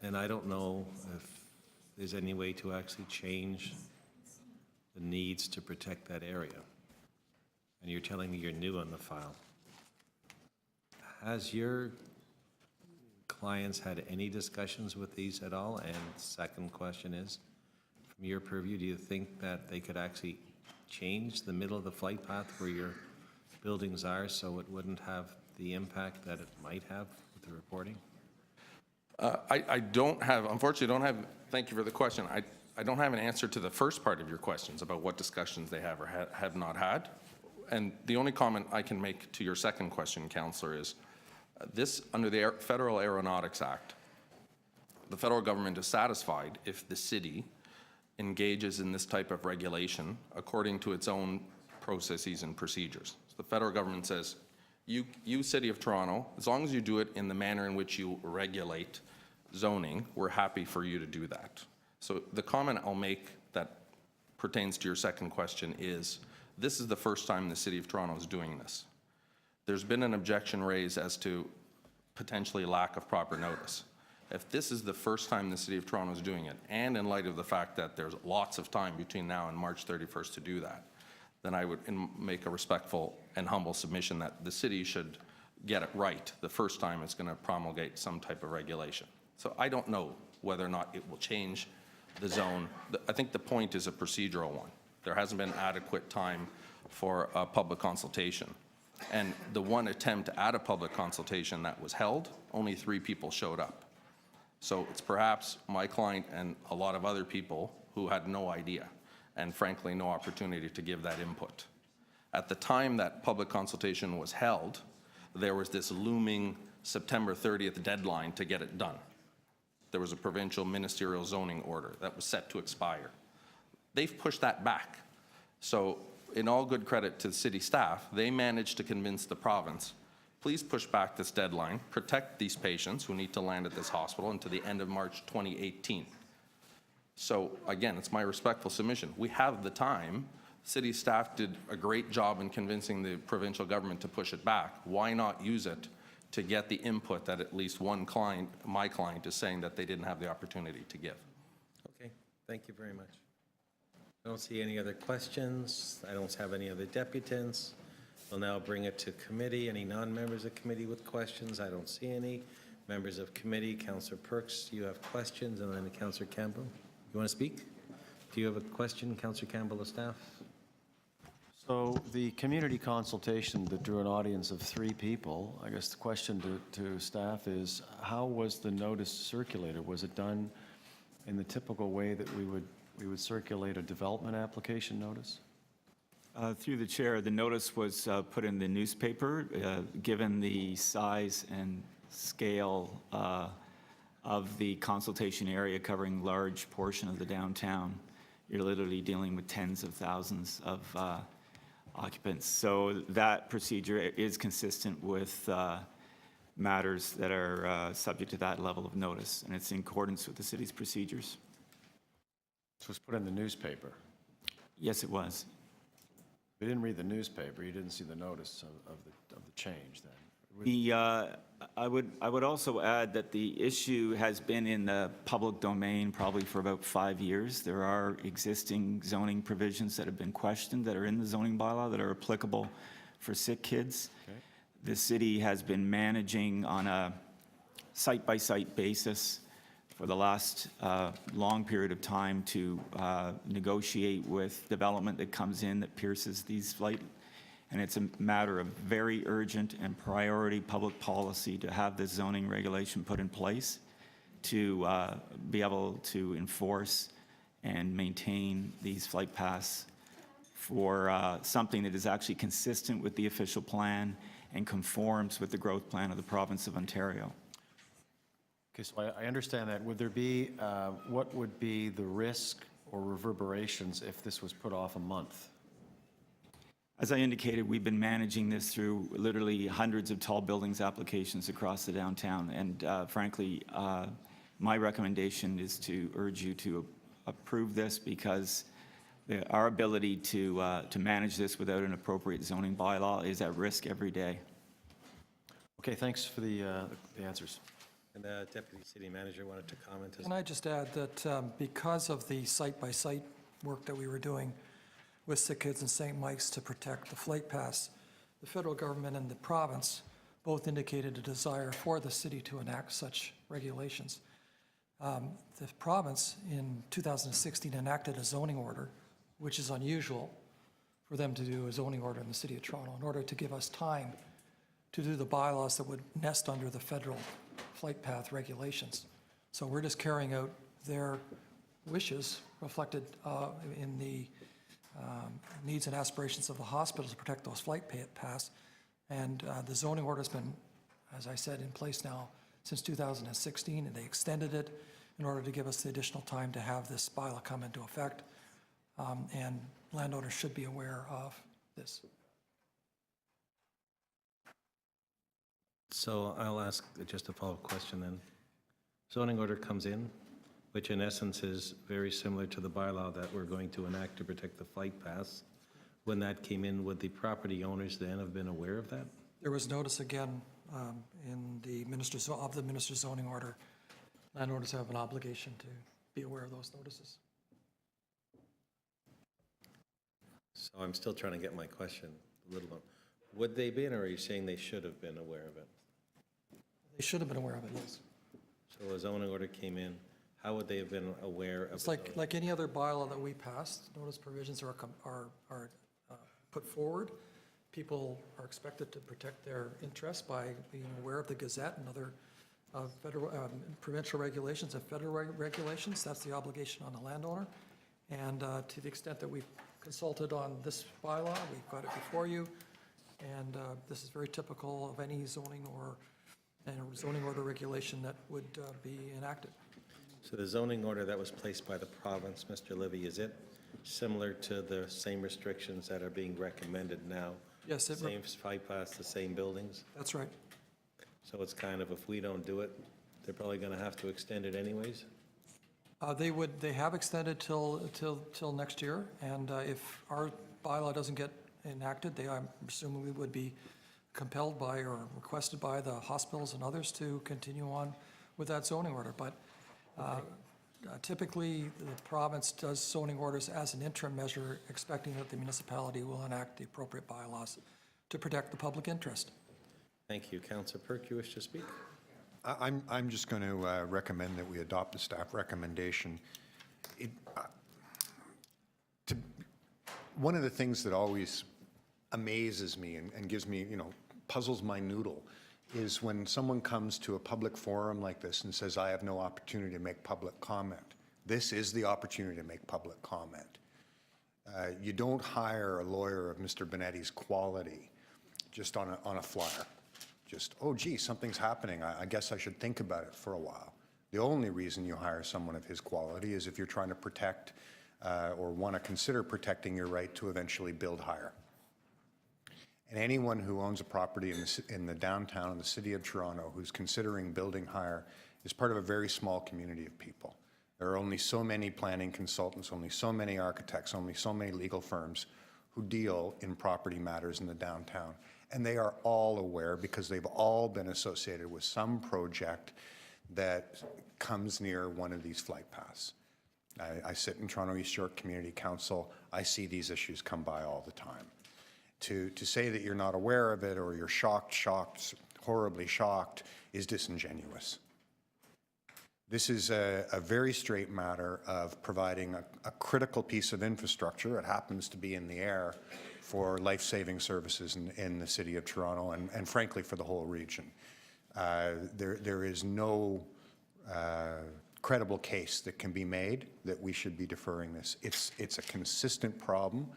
And I don't know if there's any way to actually change the needs to protect that area. And you're telling me you're new on the file. Has your clients had any discussions with these at all? And second question is, from your purview, do you think that they could actually change the middle of the flight path where your buildings are so it wouldn't have the impact that it might have with the reporting? I don't have, unfortunately, don't have, thank you for the question. I don't have an answer to the first part of your questions about what discussions they have or have not had. And the only comment I can make to your second question, Councillor, is this, under the Federal Aeronautics Act, the federal government is satisfied if the city engages in this type of regulation according to its own processes and procedures. So the federal government says, you City of Toronto, as long as you do it in the manner in which you regulate zoning, we're happy for you to do that. So the comment I'll make that pertains to your second question is, this is the first time the City of Toronto is doing this. There's been an objection raised as to potentially lack of proper notice. If this is the first time the City of Toronto is doing it, and in light of the fact that there's lots of time between now and March 31st to do that, then I would make a respectful and humble submission that the city should get it right the first time it's going to promulgate some type of regulation. So I don't know whether or not it will change the zone. I think the point is a procedural one. There hasn't been adequate time for a public consultation. And the one attempt at a public consultation that was held, only 3 people showed up. So it's perhaps my client and a lot of other people who had no idea and frankly no opportunity to give that input. At the time that public consultation was held, there was this looming September 30th deadline to get it done. There was a provincial ministerial zoning order that was set to expire. They've pushed that back. So in all good credit to the city staff, they managed to convince the province, please push back this deadline, protect these patients who need to land at this hospital until the end of March 2018. So again, it's my respectful submission. We have the time. City staff did a great job in convincing the provincial government to push it back. Why not use it to get the input that at least one client, my client, is saying that they didn't have the opportunity to give? Okay, thank you very much. I don't see any other questions. I don't have any other deputants. We'll now bring it to committee. Any non-members of committee with questions? I don't see any. Members of committee, Councillor Perks, you have questions, and then Councillor Campbell. You want to speak? Do you have a question, Councillor Campbell, of staff? So the community consultation that drew an audience of 3 people, I guess the question to staff is, how was the notice circulated? Was it done in the typical way that we would circulate a development application notice? Through the chair, the notice was put in the newspaper. Given the size and scale of the consultation area covering large portion of the downtown, you're literally dealing with tens of thousands of occupants. So that procedure is consistent with matters that are subject to that level of notice, and it's in accordance with the city's procedures. It was put in the newspaper. Yes, it was. We didn't read the newspaper. You didn't see the notice of the change then. I would also add that the issue has been in the public domain probably for about 5 years. There are existing zoning provisions that have been questioned that are in the zoning bylaw that are applicable for sick kids. Okay. The city has been managing on a site-by-site basis for the last long period of time to negotiate with development that comes in that pierces these flight. And it's a matter of very urgent and priority public policy to have this zoning regulation put in place to be able to enforce and maintain these flight paths for something that is actually consistent with the official plan and conforms with the growth plan of the province of Ontario. Okay, so I understand that. Would there be, what would be the risk or reverberations if this was put off a month? As I indicated, we've been managing this through literally hundreds of tall buildings applications across the downtown. And frankly, my recommendation is to urge you to approve this because our ability to manage this without an appropriate zoning bylaw is at risk every day. Okay, thanks for the answers. And the Deputy City Manager wanted to comment as Can I just add that because of the site-by-site work that we were doing with Sick Kids and St. Mike's to protect the flight paths, the federal government and the province both indicated a desire for the city to enact such regulations. The province in 2016 enacted a zoning order, which is unusual for them to do a zoning order in the city of Toronto, in order to give us time to do the bylaws that would nest under the federal flight path regulations. So we're just carrying out their wishes reflected in the needs and aspirations of the hospital to protect those flight paths. And the zoning order has been, as I said, in place now since 2016, and they extended it in order to give us the additional time to have this bylaw come into effect. And landowners should be aware of this. So I'll ask just a follow-up question then. Zoning order comes in, which in essence is very similar to the bylaw that we're going to enact to protect the flight paths. When that came in, would the property owners then have been aware of that? There was notice again in the minister's zoning order. Landowners have an obligation to be aware of those notices. So I'm still trying to get my question a little bit. Would they been, or are you saying they should have been aware of it? They should have been aware of it, yes. So a zoning order came in, how would they have been aware of it? It's like any other bylaw that we passed, notice provisions are put forward. People are expected to protect their interests by being aware of the Gazette and other federal, provincial regulations and federal regulations. That's the obligation on the landowner. And to the extent that we've consulted on this bylaw, we've got it before you. And this is very typical of any zoning or zoning order regulation that would be enacted. So the zoning order that was placed by the province, Mr. Livy, is it similar to the same restrictions that are being recommended now? Yes. Same flight paths, the same buildings? That's right. So it's kind of, if we don't do it, they're probably going to have to extend it anyways? They have extended till next year, and if our bylaw doesn't get enacted, I'm assuming we would be compelled by or requested by the hospitals and others to continue on with that zoning order. But typically, the province does zoning orders as an interim measure, expecting that the municipality will enact the appropriate bylaws to protect the public interest. Thank you. Councillor Perk, you wish to speak? I'm just going to recommend that we adopt the staff recommendation. One of the things that always amazes me and gives me, puzzles my noodle is when someone comes to a public forum like this and says, I have no opportunity to make public comment. This is the opportunity to make public comment. You don't hire a lawyer of Mr. Benetti's quality just on a flyer. Just, oh, gee, something's happening. I guess I should think about it for a while. The only reason you hire someone of his quality is if you're trying to protect or want to consider protecting your right to eventually build higher. And anyone who owns a property in the downtown in the city of Toronto who's considering building higher is part of a very small community of people. There are only so many planning consultants, only so many architects, only so many legal firms who deal in property matters in the downtown. And they are all aware because they've all been associated with some project that comes near one of these flight paths. I sit in Toronto East York Community Council. I see these issues come by all the time. To say that you're not aware of it or you're shocked, horribly shocked, is disingenuous. This is a very straight matter of providing a critical piece of infrastructure. It happens to be in the air for life-saving services in the city of Toronto and frankly for the whole region. There is no credible case that can be made that we should be deferring this. It's a consistent problem,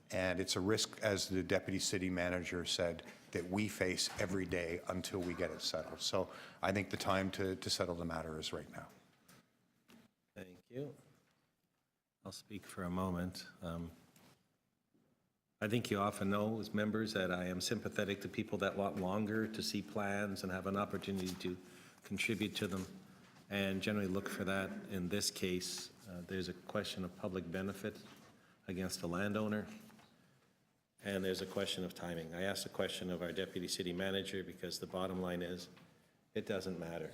and it's a risk, as the deputy city manager said, that we face every day until we get it settled. So I think the time to settle the matter is right now. Thank you. I'll speak for a moment. I think you often know as members that I am sympathetic to people that want longer to see plans and have an opportunity to contribute to them, and generally look for that. In this case, there's a question of public benefit against a landowner, and there's a question of timing. I asked a question of our deputy city manager because the bottom line is, it doesn't matter.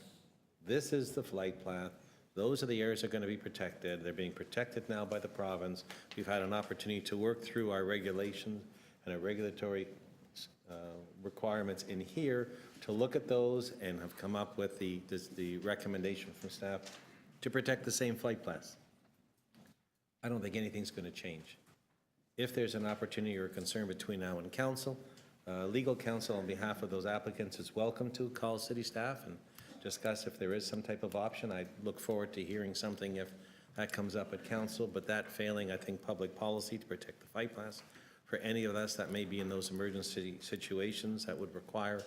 This is the flight path. Those are the areas that are going to be protected. They're being protected now by the province. We've had an opportunity to work through our regulations and our regulatory requirements in here to look at those and have come up with the recommendation from staff to protect the same flight paths. I don't think anything's going to change. If there's an opportunity or a concern between now and council, legal counsel on behalf of those applicants is welcome to call city staff and discuss if there is some type of option. I look forward to hearing something if that comes up at council, but that failing, I think public policy to protect the flight paths for any of us that may be in those emergency situations that would require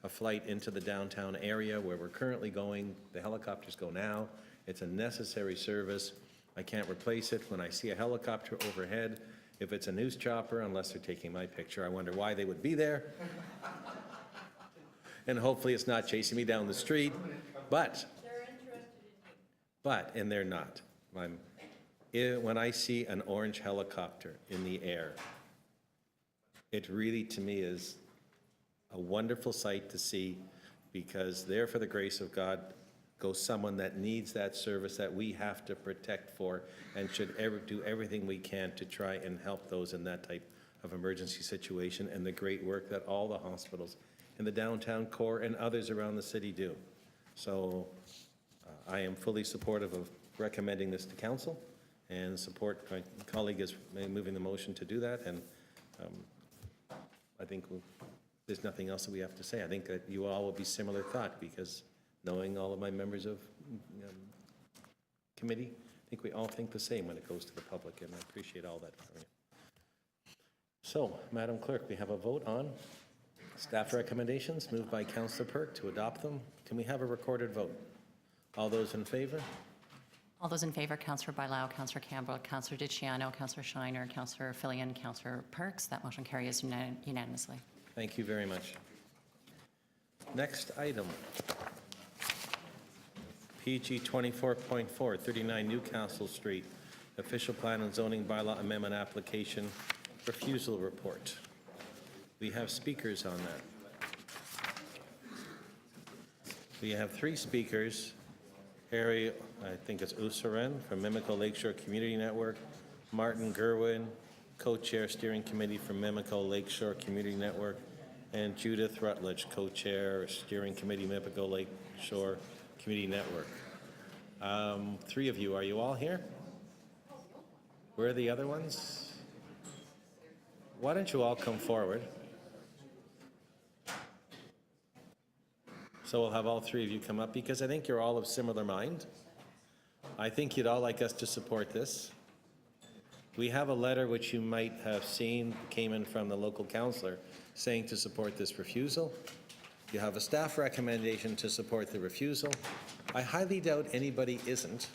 a flight into the downtown area where we're currently going. The helicopters go now. It's a necessary service. I can't replace it. When I see a helicopter overhead, if it's a news chopper, unless they're taking my picture, I wonder why they would be there. And hopefully it's not chasing me down the street, but and they're not. When I see an orange helicopter in the air, it really, to me, is a wonderful sight to see, because there, for the grace of God, goes someone that needs that service that we have to protect for, and should do everything we can to try and help those in that type of emergency situation, and the great work that all the hospitals in the downtown core and others around the city do. So I am fully supportive of recommending this to council, and support my colleague is moving the motion to do that, and I think there's nothing else that we have to say. I think that you all will be similar thought, because knowing all of my members of committee, I think we all think the same when it goes to the public, and I appreciate all that from you. So, Madam Clerk, we have a vote on staff recommendations moved by Councillor Perk to adopt them. Can we have a recorded vote? All those in favor? All those in favor, Councillor Bailão, Councillor Campbell, Councillor DiCiano, Councillor Shiner, Councillor Fillion, Councillor Perks. That motion carries unanimously. Thank you very much. Next item. PG 24.4, 39 Newcastle Street, Official Plan and Zoning Bylaw Amendment Application, Refusal Report. We have speakers on that. We have 3 speakers. Harry, I think it's Usuren from Mimico Lakeshore Community Network, Martin Gerwin, Co-Chair Steering Committee from Mimico Lakeshore Community Network, and Judith Rutledge, Co-Chair Steering Committee, Mimico Lakeshore Community Network. 3 of you, are you all here? Where are the other ones? Why don't you all come forward? So we'll have all 3 of you come up, because I think you're all of similar mind. I think you'd all like us to support this. We have a letter which you might have seen came in from the local councillor saying to support this refusal. You have a staff recommendation to support the refusal. I highly doubt anybody isn't,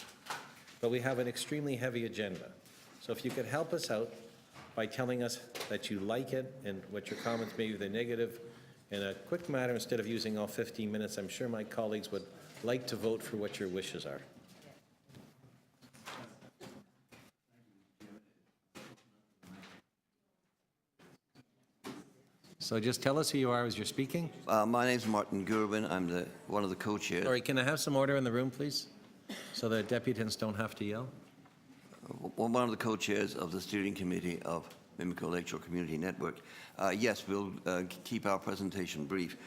but we have an extremely heavy agenda. So if you could help us out by telling us that you like it and what your comments may be, the negative, in a quick matter instead of using all 15 minutes, I'm sure my colleagues would like to vote for what your wishes are. So just tell us who you are as you're speaking. My name's Martin Gerwin. I'm one of the co-chairs. Sorry, can I have some order in the room, please? So the deputants don't have to yell. One of the co-chairs of the steering committee of Mimico Lakeshore Community Network. Yes, we'll keep our presentation brief.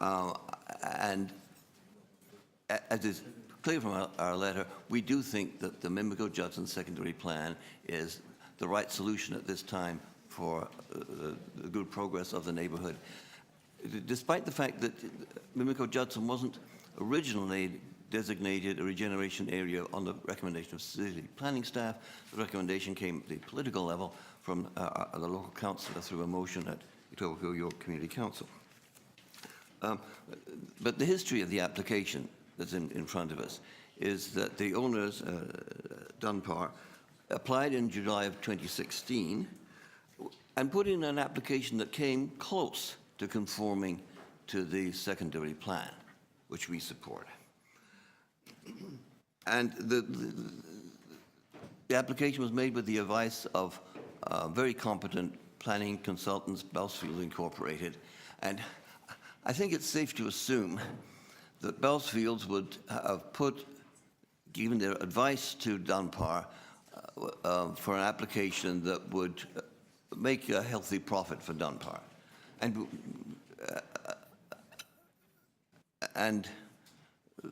And as is clear from our letter, we do think that the Mimico-Judson secondary plan is the right solution at this time for the good progress of the neighbourhood. Despite the fact that Mimico-Judson wasn't originally designated a regeneration area on the recommendation of city planning staff, the recommendation came at the political level from the local councillor through a motion at Etobicoke York Community Council. But the history of the application that's in front of us is that the owners, Dunbar, applied in July of 2016 and put in an application that came close to conforming to the secondary plan, which we support. And the application was made with the advice of very competent planning consultants, Bellsfield Incorporated, and I think it's safe to assume that Bellsfields would have given their advice to Dunbar for an application that would make a healthy profit for Dunbar. And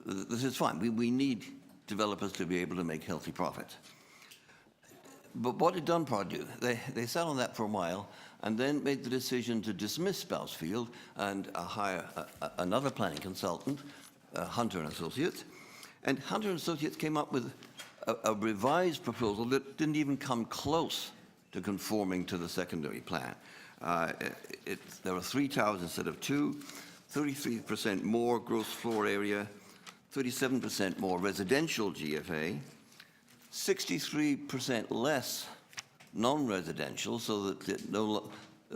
this is fine. We need developers to be able to make healthy profits. But what did Dunbar do? They sat on that for a while and then made the decision to dismiss Bellsfield and hire another planning consultant, Hunter and Associates. And Hunter and Associates came up with a revised proposal that didn't even come close to conforming to the secondary plan. There were 3 towers instead of 2, 33% more gross floor area, 37% more residential GFA, 63% less non-residential, so that it no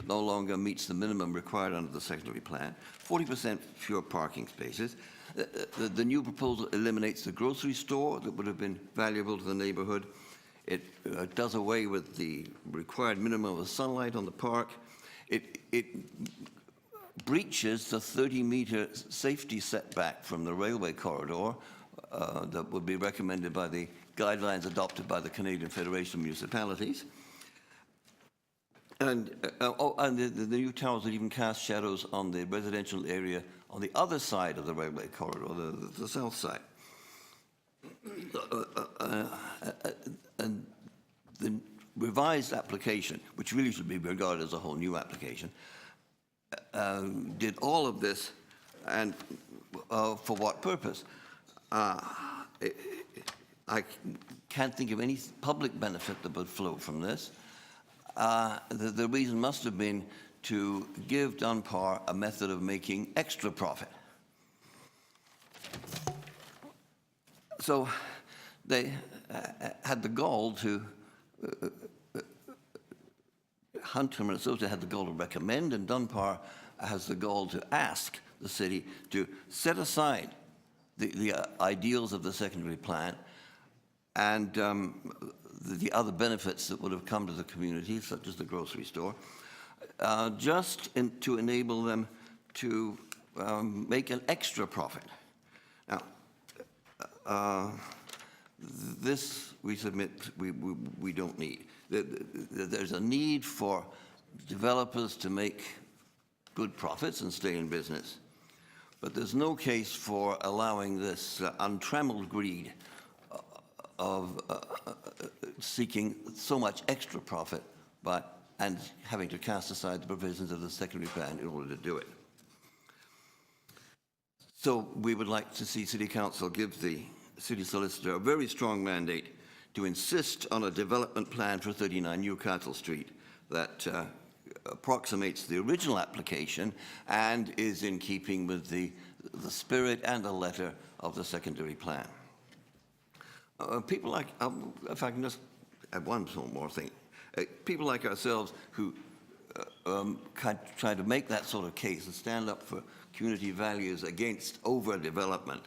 longer meets the minimum required under the secondary plan, 40% fewer parking spaces. The new proposal eliminates the grocery store that would have been valuable to the neighbourhood. It does away with the required minimum of sunlight on the park. It breaches the 30-metre safety setback from the railway corridor that would be recommended by the guidelines adopted by the Canadian Federation of Municipalities. And the new towers would even cast shadows on the residential area on the other side of the railway corridor, the south side. And the revised application, which really should be regarded as a whole new application, did all of this, and for what purpose? I can't think of any public benefit that would flow from this. The reason must have been to give Dunbar a method of making extra profit. So they had the gall to, Hunter and Associates had the gall to recommend, and Dunbar has the gall to ask the city to set aside the ideals of the secondary plan and the other benefits that would have come to the community, such as the grocery store, to enable them to make an extra profit. Now, this we submit we don't need. There's a need for developers to make good profits and stay in business, but there's no case for allowing this untrammeled greed of seeking so much extra profit and having to cast aside the provisions of the secondary plan in order to do it. So we would like to see City Council give the City Solicitor a very strong mandate to insist on a development plan for 39 Newcastle Street that approximates the original application and is in keeping with the spirit and the letter of the secondary plan. People like, if I can just add one more thing, people like ourselves who try to make that sort of case and stand up for community values against overdevelopment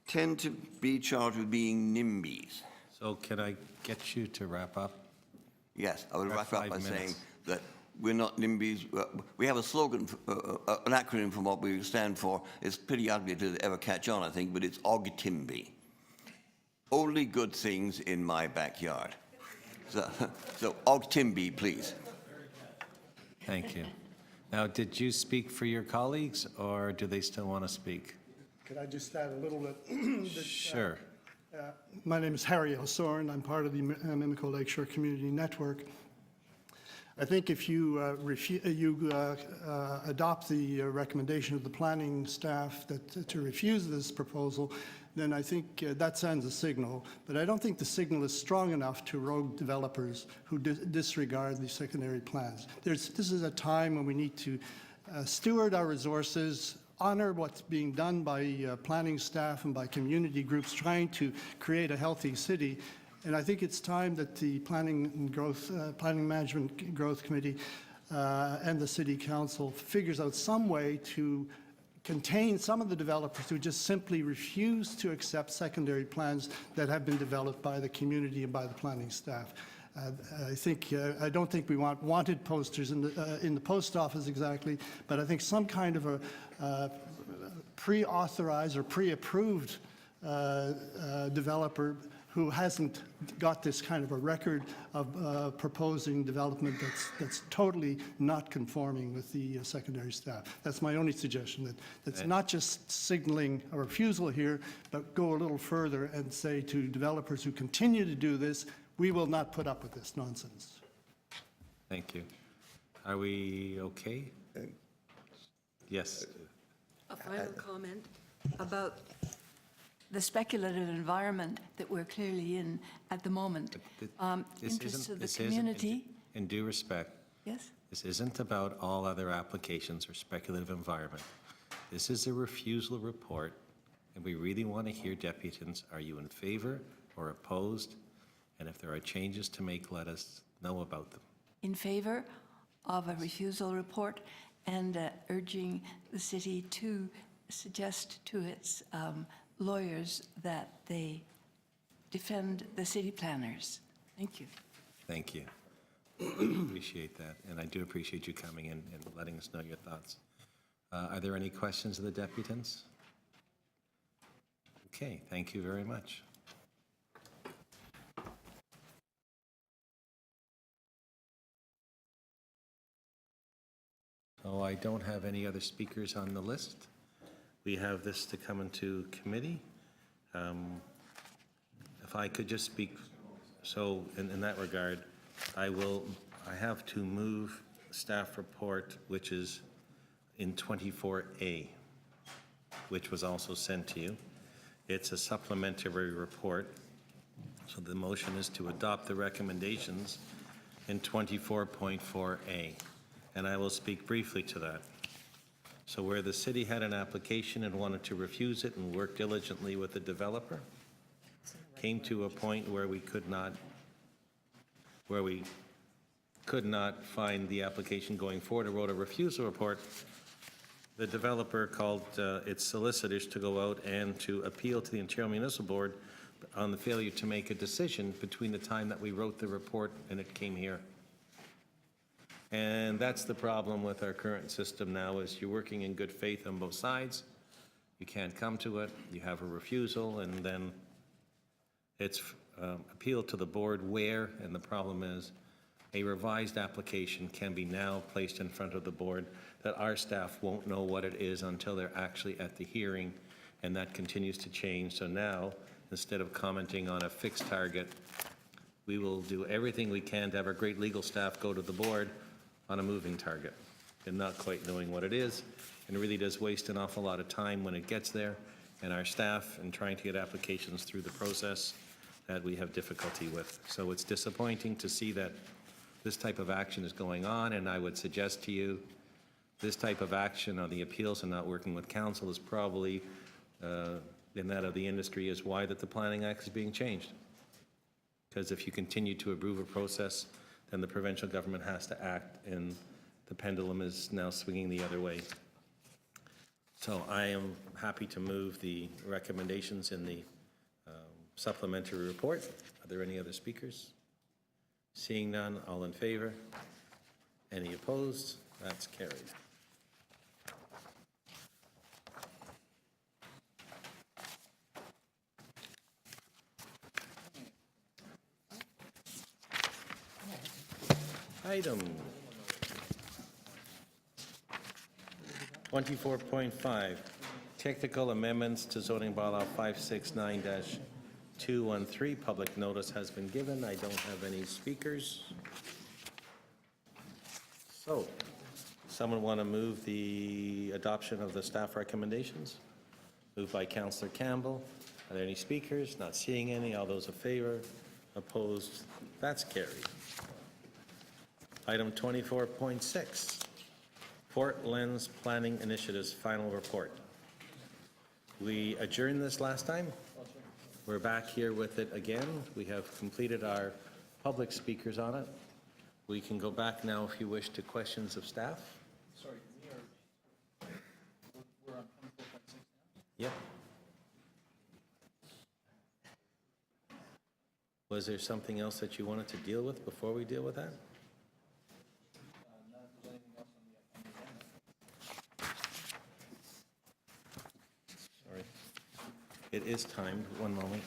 tend to be charged with being NIMBYs. So can I get you to wrap up? Yes, I would wrap up by saying that we're not NIMBYs. We have a slogan, an acronym from what we stand for. It's pretty ugly to ever catch on, I think, but it's OGTIMBY. Only good things in my backyard. So OGTIMBY, please. Thank you. Now, did you speak for your colleagues, or do they still want to speak? Could I just add a little bit? Sure. My name is Harry O'Sorin. I'm part of the Mimico Lakeshore Community Network. I think if you adopt the recommendation of the planning staff to refuse this proposal, then I think that sends a signal. But I don't think the signal is strong enough to rogue developers who disregard the secondary plans. This is a time when we need to steward our resources, honor what's being done by planning staff and by community groups trying to create a healthy city. And I think it's time that the Planning Management Growth Committee and the City Council figures out some way to contain some of the developers who just simply refuse to accept secondary plans that have been developed by the community and by the planning staff. I don't think we want wanted posters in the post office exactly, but I think some kind of a pre-authorized or pre-approved developer who hasn't got this kind of a record of proposing development that's totally not conforming with the secondary staff. That's my only suggestion, that's not just signaling a refusal here, but go a little further and say to developers who continue to do this, we will not put up with this nonsense. Thank you. Are we okay? Yes. A final comment about the speculative environment that we're clearly in at the moment. Interests of the community. In due respect, Yes? this isn't about all other applications or speculative environment. This is a refusal report, and we really want to hear deputants. Are you in favor or opposed? And if there are changes to make, let us know about them. In favor of a refusal report and urging the city to suggest to its lawyers that they defend the city planners. Thank you. Thank you. Appreciate that, and I do appreciate you coming in and letting us know your thoughts. Are there any questions of the deputants? Okay, thank you very much. So I don't have any other speakers on the list. We have this to come into committee. If I could just speak, so in that regard, I have to move staff report, which is in 24A, which was also sent to you. It's a supplementary report. So the motion is to adopt the recommendations in 24.4A. And I will speak briefly to that. So where the city had an application and wanted to refuse it and work diligently with the developer, came to a point where we could not find the application going forward and wrote a refusal report, the developer called its solicitors to go out and to appeal to the Ontario Municipal Board on the failure to make a decision between the time that we wrote the report and it came here. And that's the problem with our current system now, is you're working in good faith on both sides. You can't come to it, you have a refusal, and then it's appealed to the board where, and the problem is, a revised application can be now placed in front of the board that our staff won't know what it is until they're actually at the hearing, and that continues to change. So now, instead of commenting on a fixed target, we will do everything we can to have our great legal staff go to the board on a moving target and not quite knowing what it is, and it really does waste an awful lot of time when it gets there, and our staff in trying to get applications through the process that we have difficulty with. So it's disappointing to see that this type of action is going on, and I would suggest to you this type of action on the appeals and not working with council is probably, in that of the industry, is why that the Planning Act is being changed. Because if you continue to approve a process, then the provincial government has to act, and the pendulum is now swinging the other way. So I am happy to move the recommendations in the supplementary report. Are there any other speakers? Seeing none, all in favor? Any opposed? That's carried. Item 24.5, Technical amendments to zoning bylaw 569-213. Public notice has been given. I don't have any speakers. So, someone want to move the adoption of the staff recommendations? Moved by Councillor Campbell. Are there any speakers? Not seeing any. All those in favor? Opposed? That's carried. Item 24.6, Portland's Planning Initiative's final report. We adjourned this last time. We're back here with it again. We have completed our public speakers on it. We can go back now, if you wish, to questions of staff. Sorry, we're on 24.6 now? Yep. Was there something else that you wanted to deal with before we deal with that? Not if there's anything else on the agenda. Sorry. It is timed. One moment.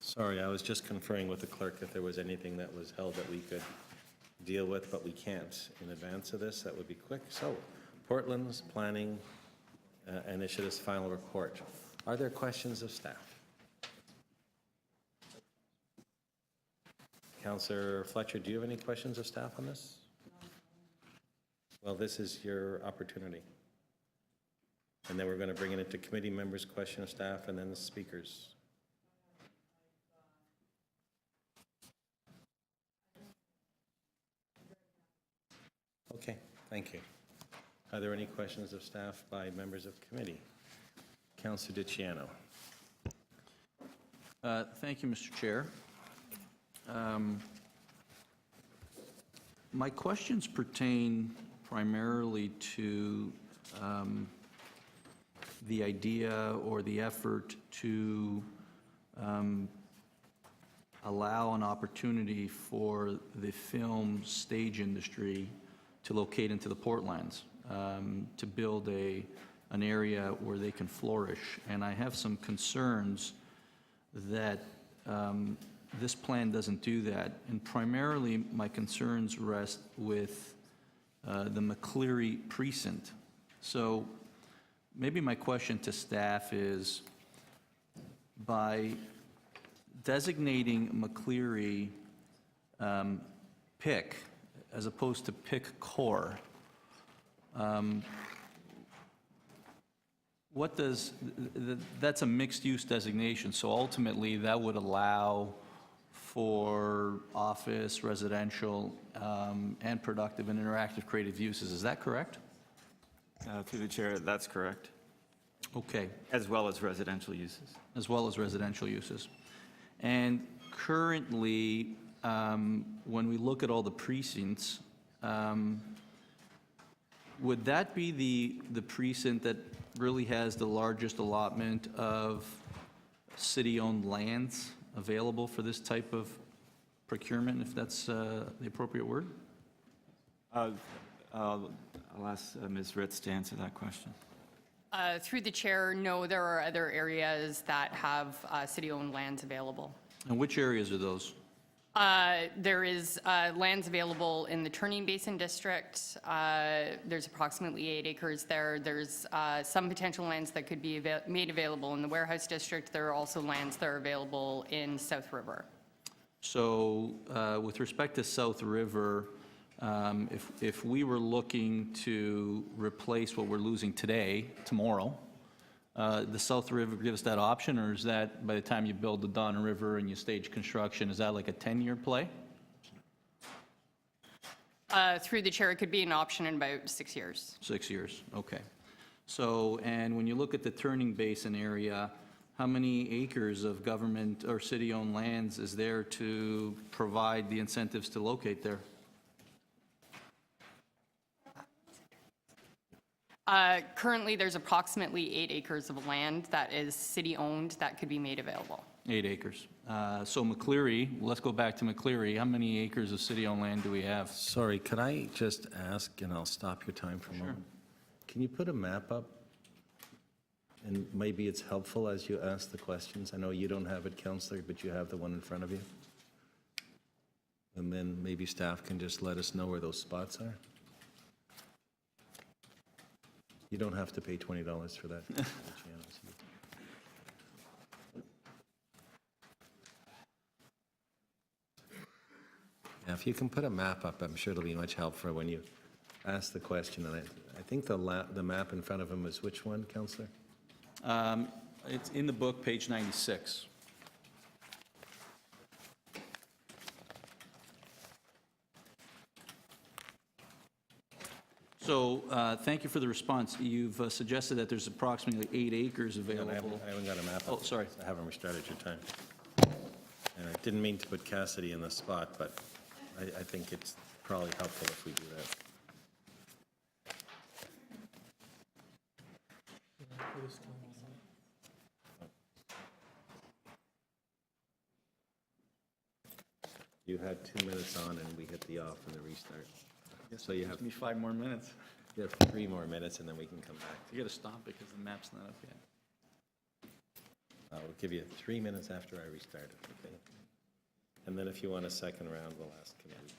Sorry, I was just conferring with the clerk if there was anything that was held that we could deal with, but we can't in advance of this. That would be quick. So, Portland's Planning Initiative's final report. Are there questions of staff? Councillor Fletcher, do you have any questions of staff on this? Well, this is your opportunity. And then we're going to bring it into committee members' question of staff and then the speakers. Okay, thank you. Are there any questions of staff by members of committee? Councillor DiCiano. Thank you, Mr. Chair. My questions pertain primarily to the idea or the effort to allow an opportunity for the film stage industry to locate into the Portlands, to build an area where they can flourish. And I have some concerns that this plan doesn't do that. And primarily, my concerns rest with the McCleary precinct. So maybe my question to staff is, by designating McCleary PIC as opposed to PIC core, what does, that's a mixed-use designation, so ultimately that would allow for office, residential, and productive and interactive creative uses. Is that correct? Through the chair, that's correct. Okay. As well as residential uses. As well as residential uses. And currently, when we look at all the precincts, would that be the precinct that really has the largest allotment of city-owned lands available for this type of procurement, if that's the appropriate word? I'll ask Ms. Ritz to answer that question. Through the chair, no, there are other areas that have city-owned lands available. And which areas are those? There is lands available in the Turning Basin District. There's approximately 8 acres there. There's some potential lands that could be made available in the Warehouse District. There are also lands that are available in South River. So with respect to South River, if we were looking to replace what we're losing today, tomorrow, the South River gives that option, or is that by the time you build the Don River and you stage construction, is that like a 10-year play? Through the chair, it could be an option in about 6 years. 6 years, okay. So, and when you look at the Turning Basin area, how many acres of government or city-owned lands is there to provide the incentives to locate there? Currently, there's approximately 8 acres of land that is city-owned that could be made available. 8 acres. So McCleary, let's go back to McCleary. How many acres of city-owned land do we have? Sorry, could I just ask, and I'll stop your time for a moment? Can you put a map up? And maybe it's helpful as you ask the questions. I know you don't have it, Councillor, but you have the one in front of you. And then maybe staff can just let us know where those spots are. You don't have to pay $20 for that. Yeah, if you can put a map up, I'm sure it'll be much helpful when you ask the question. And I think the map in front of him is which one, Councillor? It's in the book, page 96. So thank you for the response. You've suggested that there's approximately 8 acres available. I haven't got a map up. Oh, sorry. I haven't restarted your time. And I didn't mean to put Cassidy in the spot, but I think it's probably helpful if we do that. You had 2 minutes on and we hit the off and the restart. So you have Give me 5 more minutes. You have 3 more minutes and then we can come back. You got to stop because the map's not up yet. I'll give you 3 minutes after I restart it, okay? And then if you want a second round, we'll ask committee for that.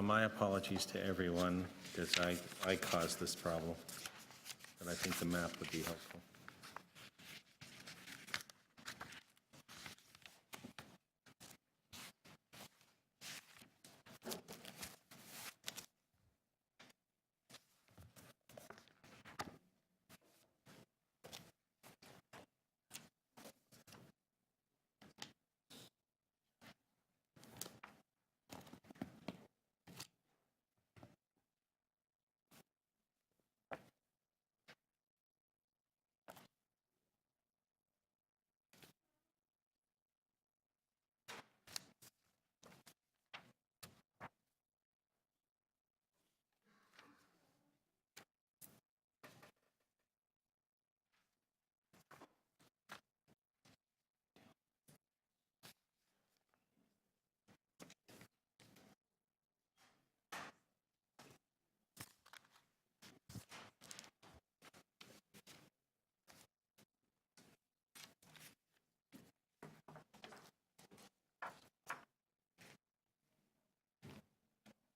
My apologies to everyone, because I caused this problem, but I think the map would be helpful.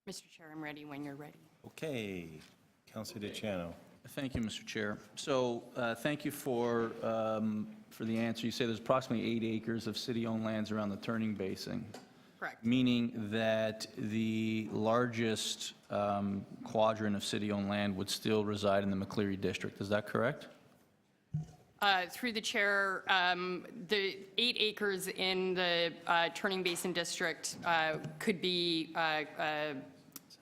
Mr. Chair, I'm ready when you're ready. Okay, Councillor DiCiano. Thank you, Mr. Chair. So thank you for the answer. You say there's approximately 8 acres of city-owned lands around the turning basin. Correct. Meaning that the largest quadrant of city-owned land would still reside in the McCleary district. Is that correct? Through the chair, the 8 acres in the Turning Basin District could be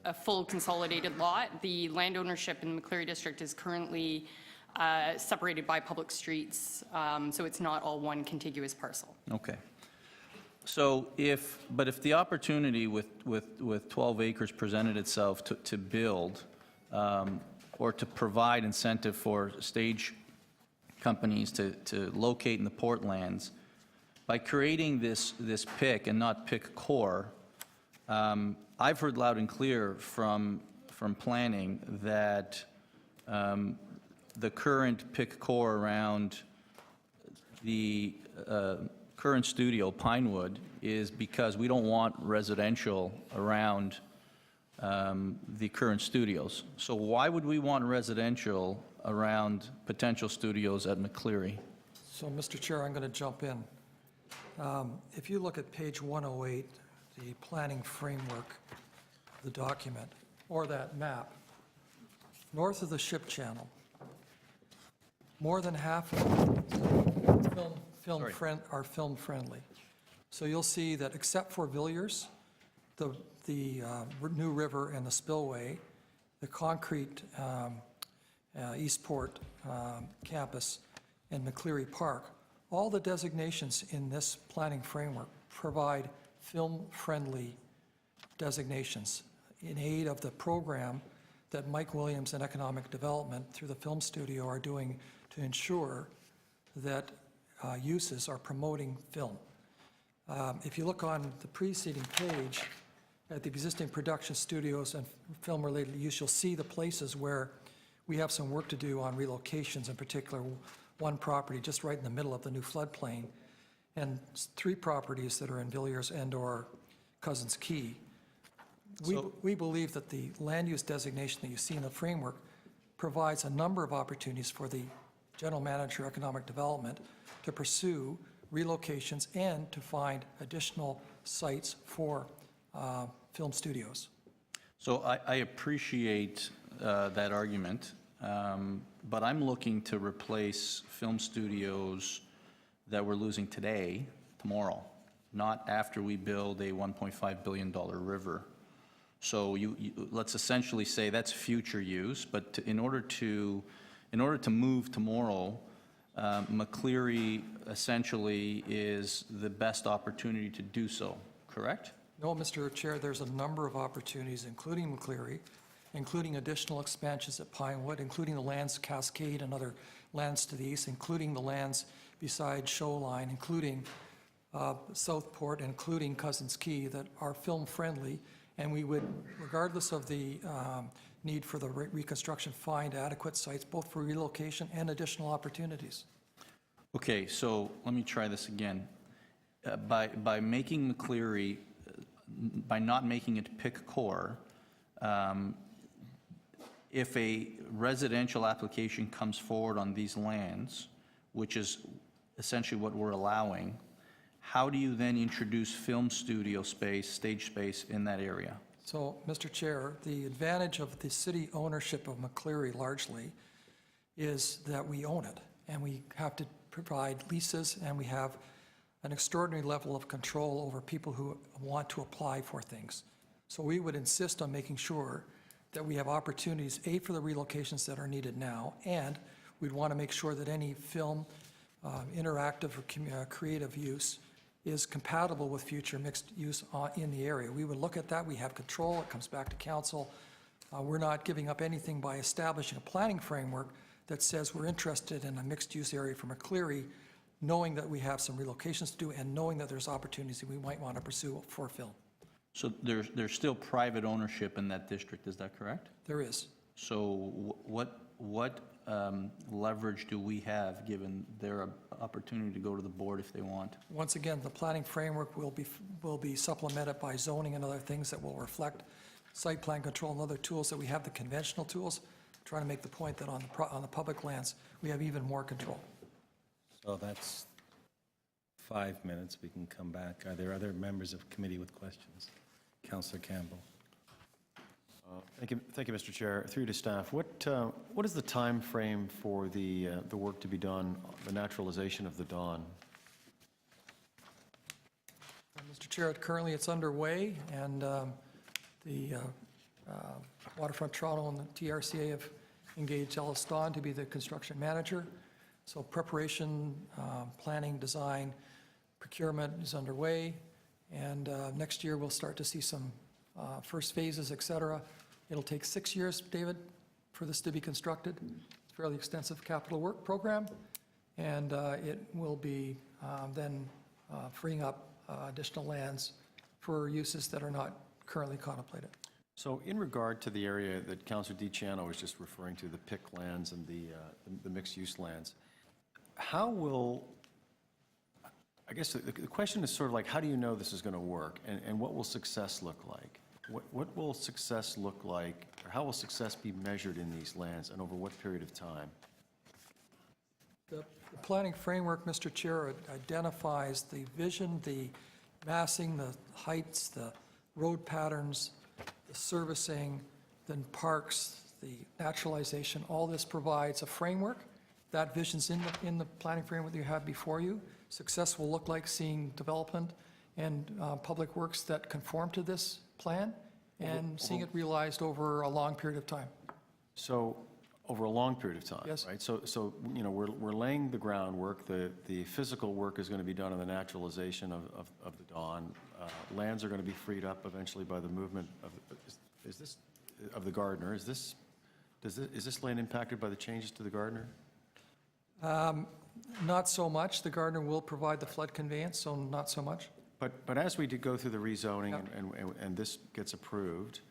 a full consolidated lot. The land ownership in the McCleary District is currently separated by public streets, so it's not all one contiguous parcel. Okay. So if the opportunity with 12 acres presented itself to build or to provide incentive for stage companies to locate in the portlands, by creating this PIC and not PIC core, I've heard loud and clear from planning that the current PIC core around the current studio, Pinewood, is because we don't want residential around the current studios. So why would we want residential around potential studios at McCleary? So, Mr. Chair, I'm going to jump in. If you look at page 108, the planning framework, the document, or that map, north of the ship channel, more than half of them are film friendly. So you'll see that except for Villiers, the new river and the spillway, the concrete Eastport campus, and McCleary Park, all the designations in this planning framework provide film-friendly designations in aid of the program that Mike Williams and Economic Development through the film studio are doing to ensure that uses are promoting film. If you look on the preceding page at the existing production studios and film-related use, you'll see the places where we have some work to do on relocations, in particular one property just right in the middle of the new floodplain, and 3 properties that are in Villiers and/or Cousins Key. We believe that the land use designation that you see in the framework provides a number of opportunities for the General Manager of Economic Development to pursue relocations and to find additional sites for film studios. So I appreciate that argument, but I'm looking to replace film studios that we're losing today, tomorrow, not after we build a $1.5 billion river. So let's essentially say that's future use, but in order to move tomorrow, McCleary essentially is the best opportunity to do so, correct? No, Mr. Chair, there's a number of opportunities, including McCleary, including additional expansions at Pinewood, including the lands Cascade and other lands to the east, including the lands beside Shoreline, including Southport, including Cousins Key, that are film-friendly, and we would, regardless of the need for the reconstruction, find adequate sites both for relocation and additional opportunities. Okay, so let me try this again. By making McCleary, by not making it PIC core, if a residential application comes forward on these lands, which is essentially what we're allowing, how do you then introduce film studio space, stage space in that area? So, Mr. Chair, the advantage of the city ownership of McCleary largely is that we own it, and we have to provide leases, and we have an extraordinary level of control over people who want to apply for things. So we would insist on making sure that we have opportunities, A, for the relocations that are needed now, and we'd want to make sure that any film, interactive or creative use is compatible with future mixed use in the area. We would look at that. We have control. It comes back to council. We're not giving up anything by establishing a planning framework that says we're interested in a mixed-use area for McCleary, knowing that we have some relocations to do and knowing that there's opportunities that we might want to pursue for film. So there's still private ownership in that district, is that correct? There is. So what leverage do we have, given their opportunity to go to the board if they want? Once again, the planning framework will be supplemented by zoning and other things that will reflect site plan control and other tools that we have, the conventional tools. Trying to make the point that on the public lands, we have even more control. So that's 5 minutes. We can come back. Are there other members of committee with questions? Councillor Campbell. Thank you, Mr. Chair. Through to staff, what is the time frame for the work to be done, the naturalization of the Don? Mr. Chair, currently it's underway, and the Waterfront Toronto and the TRCA have engaged Ellis Don to be the construction manager. So preparation, planning, design, procurement is underway, and next year we'll start to see some first phases, et cetera. It'll take 6 years, David, for this to be constructed. It's a fairly extensive capital work program, and it will be then freeing up additional lands for uses that are not currently contemplated. So in regard to the area that Councillor DiCiano was just referring to, the PIC lands and the mixed-use lands, how will, I guess the question is sort of like, how do you know this is going to work, and what will success look like? What will success look like, or how will success be measured in these lands, and over what period of time? The planning framework, Mr. Chair, identifies the vision, the massing, the heights, the road patterns, the servicing, then parks, the naturalization. All this provides a framework. That vision's in the planning framework that you have before you. Success will look like seeing development and public works that conform to this plan and seeing it realized over a long period of time. So, over a long period of time, Yes. right? So you know, we're laying the groundwork. The physical work is going to be done on the naturalization of the Don. Lands are going to be freed up eventually by the movement of, is this, of the Gardner. Is this land impacted by the changes to the Gardner? Not so much. The Gardner will provide the flood conveyance, so not so much. But as we go through the rezoning Yep. and this gets approved,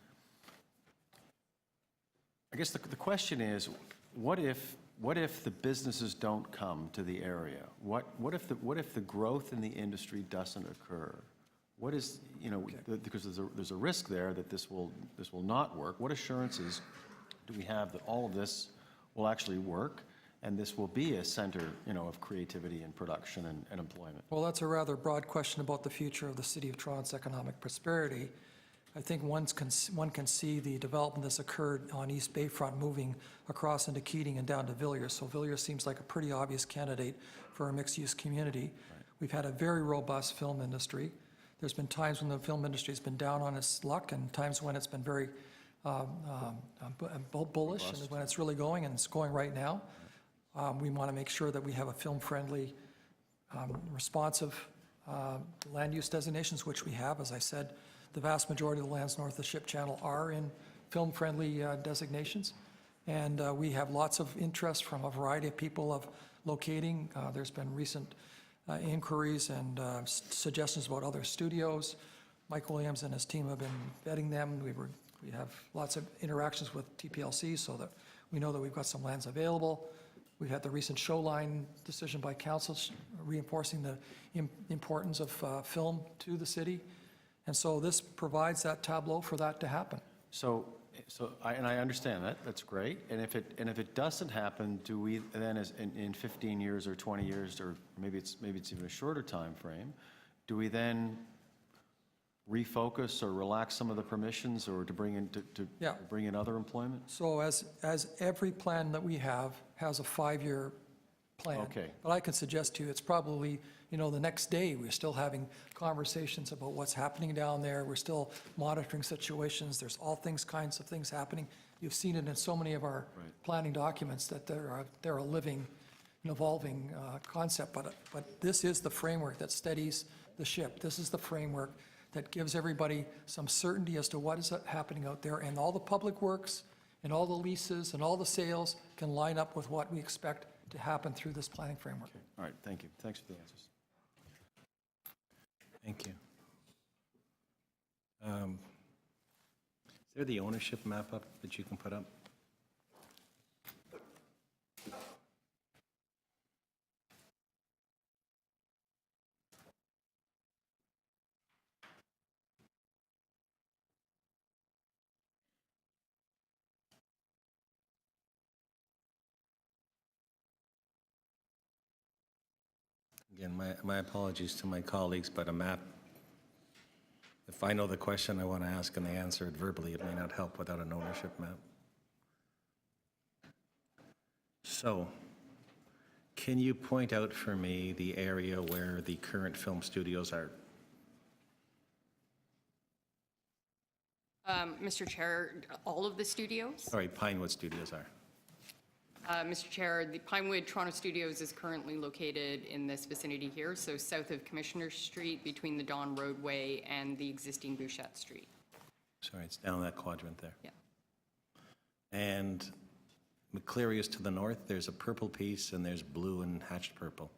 I guess the question is, what if the businesses don't come to the area? What if the growth in the industry doesn't occur? What is, you know, because there's a risk there that this will not work. What assurances do we have that all of this will actually work and this will be a center, you know, of creativity and production and employment? Well, that's a rather broad question about the future of the City of Toronto's economic prosperity. I think one can see the development that's occurred on East Bayfront moving across into Keating and down to Villiers. So Villiers seems like a pretty obvious candidate for a mixed-use community. Right. We've had a very robust film industry. There's been times when the film industry has been down on its luck and times when it's been very bullish Robust. and when it's really going, and it's going right now. We want to make sure that we have a film-friendly, responsive land use designations, which we have. As I said, the vast majority of the lands north of the Ship Channel are in film-friendly designations. And we have lots of interest from a variety of people of locating. There's been recent inquiries and suggestions about other studios. Mike Williams and his team have been vetting them. We have lots of interactions with TPLC so that we know that we've got some lands available. We've had the recent Showline decision by council reinforcing the importance of film to the city. And so this provides that tableau for that to happen. So I understand that. That's great. And if it doesn't happen, do we then, as in 15 years or 20 years, or maybe it's even a shorter time frame, do we then refocus or relax some of the permissions, or to bring in bring in other employment? So as every plan that we have has a 5-year plan. Okay. But I can suggest to you, it's probably, you know, the next day, we're still having conversations about what's happening down there. We're still monitoring situations. There's all kinds of things happening. You've seen it in so many of our planning documents that they're a living, evolving concept. But this is the framework that steadies the ship. This is the framework that gives everybody some certainty as to what is happening out there. And all the public works and all the leases and all the sales can line up with what we expect to happen through this planning framework. Okay. All right, thank you. Thanks for the answers. Thank you. Is there the ownership map up that you can put up? Again, my apologies to my colleagues, but a map, if I know the question I want to ask and they answer it verbally, it may not help without an ownership map. So, can you point out for me the area where the current film studios are? Mr. Chair, all of the studios? Sorry, Pinewood Studios are. Mr. Chair, the Pinewood Toronto Studios is currently located in this vicinity here, so south of Commissioner Street, between the Don Roadway and the existing Bouchette Street. Sorry, it's down that quadrant there. Yeah. And McCleary is to the north. There's a purple piece and there's blue and hatched purple.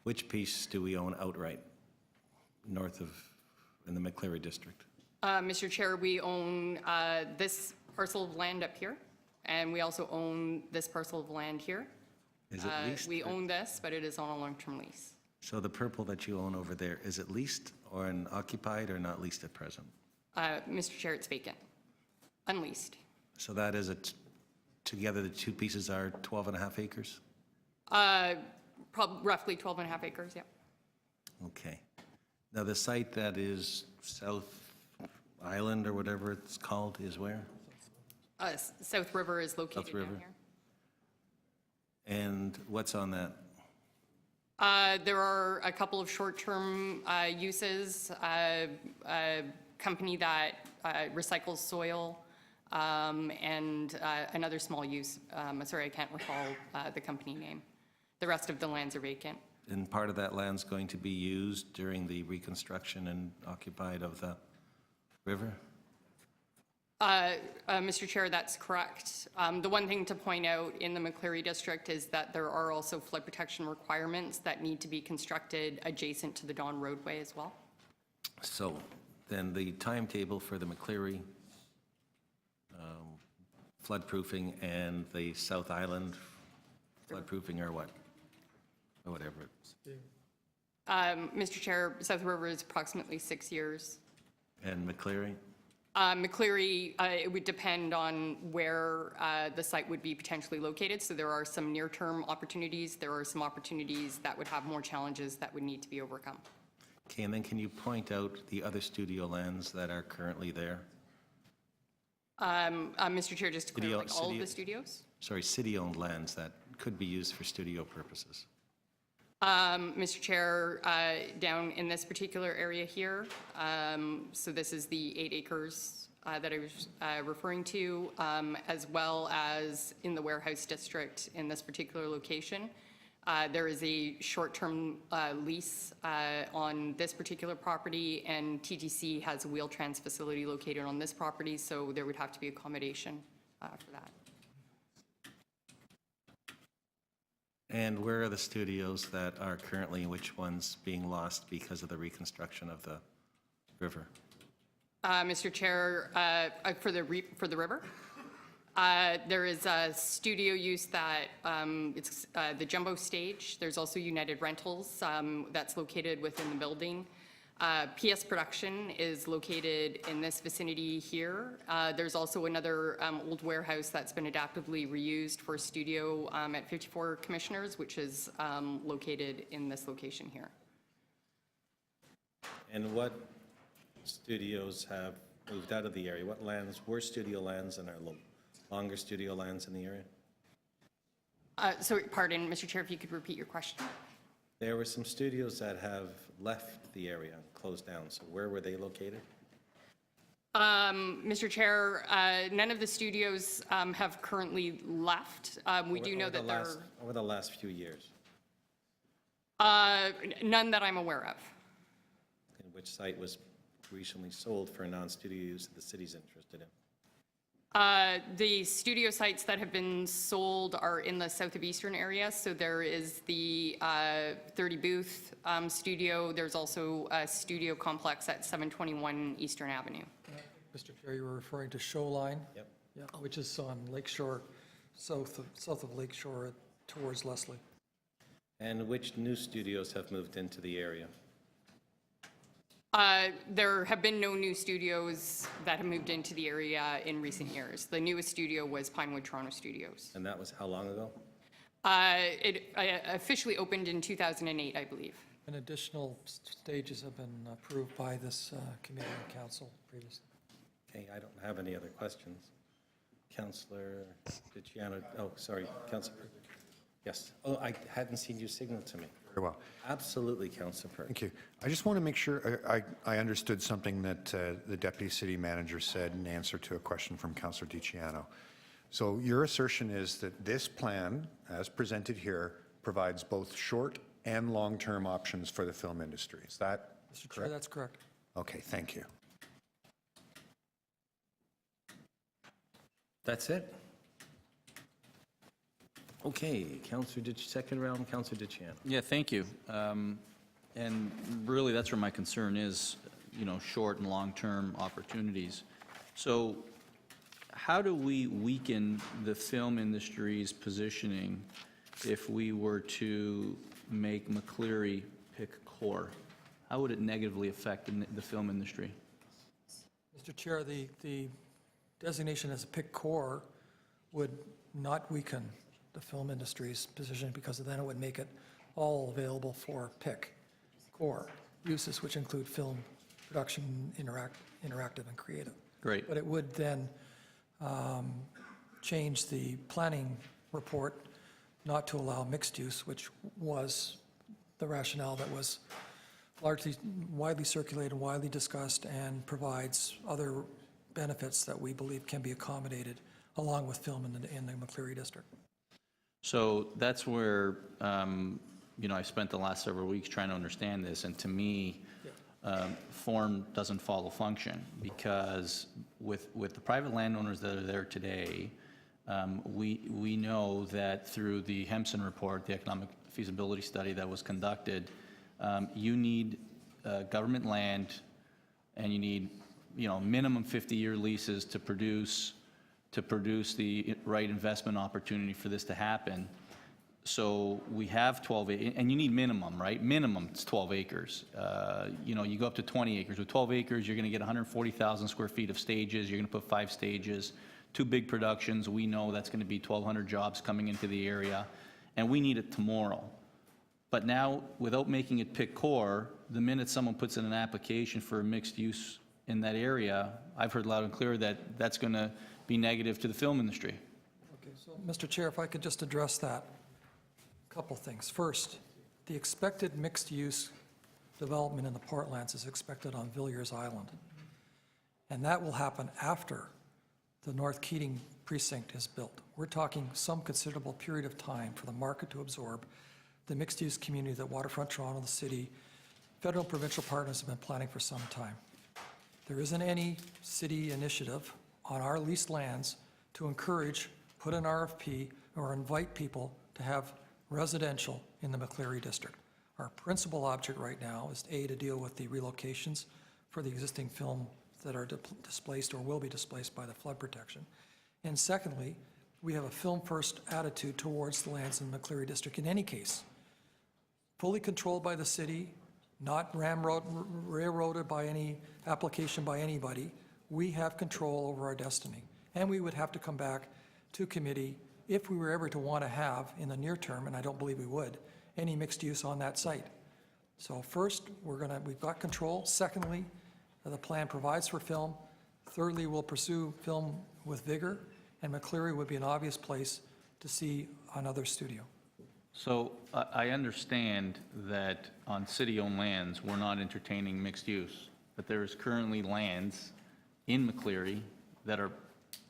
Which piece do we own outright north of, in the McCleary district? Mr. Chair, we own this parcel of land up here, and we also own this parcel of land here. Is it leased? We own this, but it is on a long-term lease. So the purple that you own over there, is it leased or occupied or not leased at present? Mr. Chair, it's vacant, unleased. So that is together the two pieces are 12 and a half acres? Roughly 12 and a half acres, yeah. Okay. Now, the site that is South Island or whatever it's called is where? South River is located South River. down here. And what's on that? There are a couple of short-term uses, a company that recycles soil, and another small use. Sorry, I can't recall the company name. The rest of the lands are vacant. And part of that land's going to be used during the reconstruction and occupied of the river? Mr. Chair, that's correct. The one thing to point out in the McCleary district is that there are also flood protection requirements that need to be constructed adjacent to the Don roadway as well. So then the timetable for the McCleary floodproofing and the South Island floodproofing are what? Or whatever. Mr. Chair, South River is approximately 6 years. And McCleary? McCleary, it would depend on where the site would be potentially located. So there are some near-term opportunities. There are some opportunities that would have more challenges that would need to be overcome. Okay, and then can you point out the other studio lands that are currently there? Mr. Chair, just to clear, Studio- like all of studio- the studios? Sorry, city-owned lands that could be used for studio purposes. Mr. Chair, down in this particular area here, so this is the 8 acres that I was referring to, as well as in the warehouse district in this particular location. There is a short-term lease on this particular property, and TTC has a Wheel-Trans facility located on this property, so there would have to be accommodation for that. And where are the studios that are currently, which ones being lost because of the reconstruction of the river? Mr. Chair, for the river, there is a studio use that it's the Jumbo Stage. There's also United Rentals that's located within the building. PS Production is located in this vicinity here. There's also another old warehouse that's been adaptively reused for a studio at 54 Commissioners, which is located in this location here. And what studios have moved out of the area? What lands were studio lands and are longer studio lands in the area? So, pardon, Mr. Chair, if you could repeat your question. There were some studios that have left the area, closed down. So where were they located? Mr. Chair, none of the studios have currently left. We do know that there are over the last few years. none that I'm aware of. And which site was recently sold for non-studio use that the city's interested in? The studio sites that have been sold are in the south of eastern area. So there is the 30 booth studio. There's also a studio complex at 721 Eastern Avenue. Mr. Chair, you were referring to Shoreline? Yep. Yeah, which is on Lakeshore, south of Lakeshore towards Leslie. And which new studios have moved into the area? There have been no new studios that have moved into the area in recent years. The newest studio was Pinewood Toronto Studios. And that was how long ago? It officially opened in 2008, I believe. And additional stages have been approved by this committee and council previously. Okay, I don't have any other questions. Councillor DiCiano, oh, sorry, Councillor. Yes. Oh, I hadn't seen you signal to me. Very well. Absolutely, Councillor Perk. Thank you. I just want to make sure I understood something that the Deputy City Manager said in answer to a question from Councillor DiCiano. So your assertion is that this plan, as presented here, provides both short and long-term options for the film industry. Is that Mr. Chair, that's correct. Okay, thank you. That's it? Okay, second round, Councillor DiCiano. Yeah, thank you. And really, that's where my concern is, you know, short and long-term opportunities. So how do we weaken the film industry's positioning if we were to make McCleary pick core? How would it negatively affect the film industry? Mr. Chair, the designation as a PIC core would not weaken the film industry's position, because then it would make it all available for PIC core uses, which include film production, interactive and creative. Great. But it would then change the planning report not to allow mixed use, which was the rationale that was largely widely circulated, widely discussed, and provides other benefits that we believe can be accommodated along with film in the McCleary district. So that's where, you know, I spent the last several weeks trying to understand this, and to me, form doesn't follow function, because with the private landowners that are there today, we know that through the Hempson report, the economic feasibility study that was conducted, you need government land, and you need, you know, minimum 50-year leases to produce the right investment opportunity for this to happen. So we have 12, and you need minimum, right? Minimum, it's 12 acres. You know, you go up to 20 acres. With 12 acres, you're going to get 140,000 square feet of stages. You're going to put 5 stages, 2 big productions. We know that's going to be 1,200 jobs coming into the area, and we need it tomorrow. But now, without making it PIC core, the minute someone puts in an application for a mixed use in that area, I've heard loud and clear that that's going to be negative to the film industry. Okay, so Mr. Chair, if I could just address that. Couple things. First, the expected mixed-use development in the Portlands is expected on Villiers Island, and that will happen after the North Keating precinct is built. We're talking some considerable period of time for the market to absorb the mixed-use community that Waterfront Toronto, the city, federal and provincial partners have been planning for some time. There isn't any city initiative on our leased lands to encourage, put an RFP, or invite people to have residential in the McCleary district. Our principal object right now is to deal with the relocations for the existing film that are displaced or will be displaced by the flood protection. And secondly, we have a film-first attitude towards the lands in the McCleary district in any case. Fully controlled by the city, not railroaded by any application by anybody. We have control over our destiny. And we would have to come back to committee if we were ever to want to have, in the near term, and I don't believe we would, any mixed use on that site. So first, we've got control. Secondly, the plan provides for film. Thirdly, we'll pursue film with vigor, and McCleary would be an obvious place to see another studio. So I understand that on city-owned lands, we're not entertaining mixed use, but there is currently lands in McCleary that are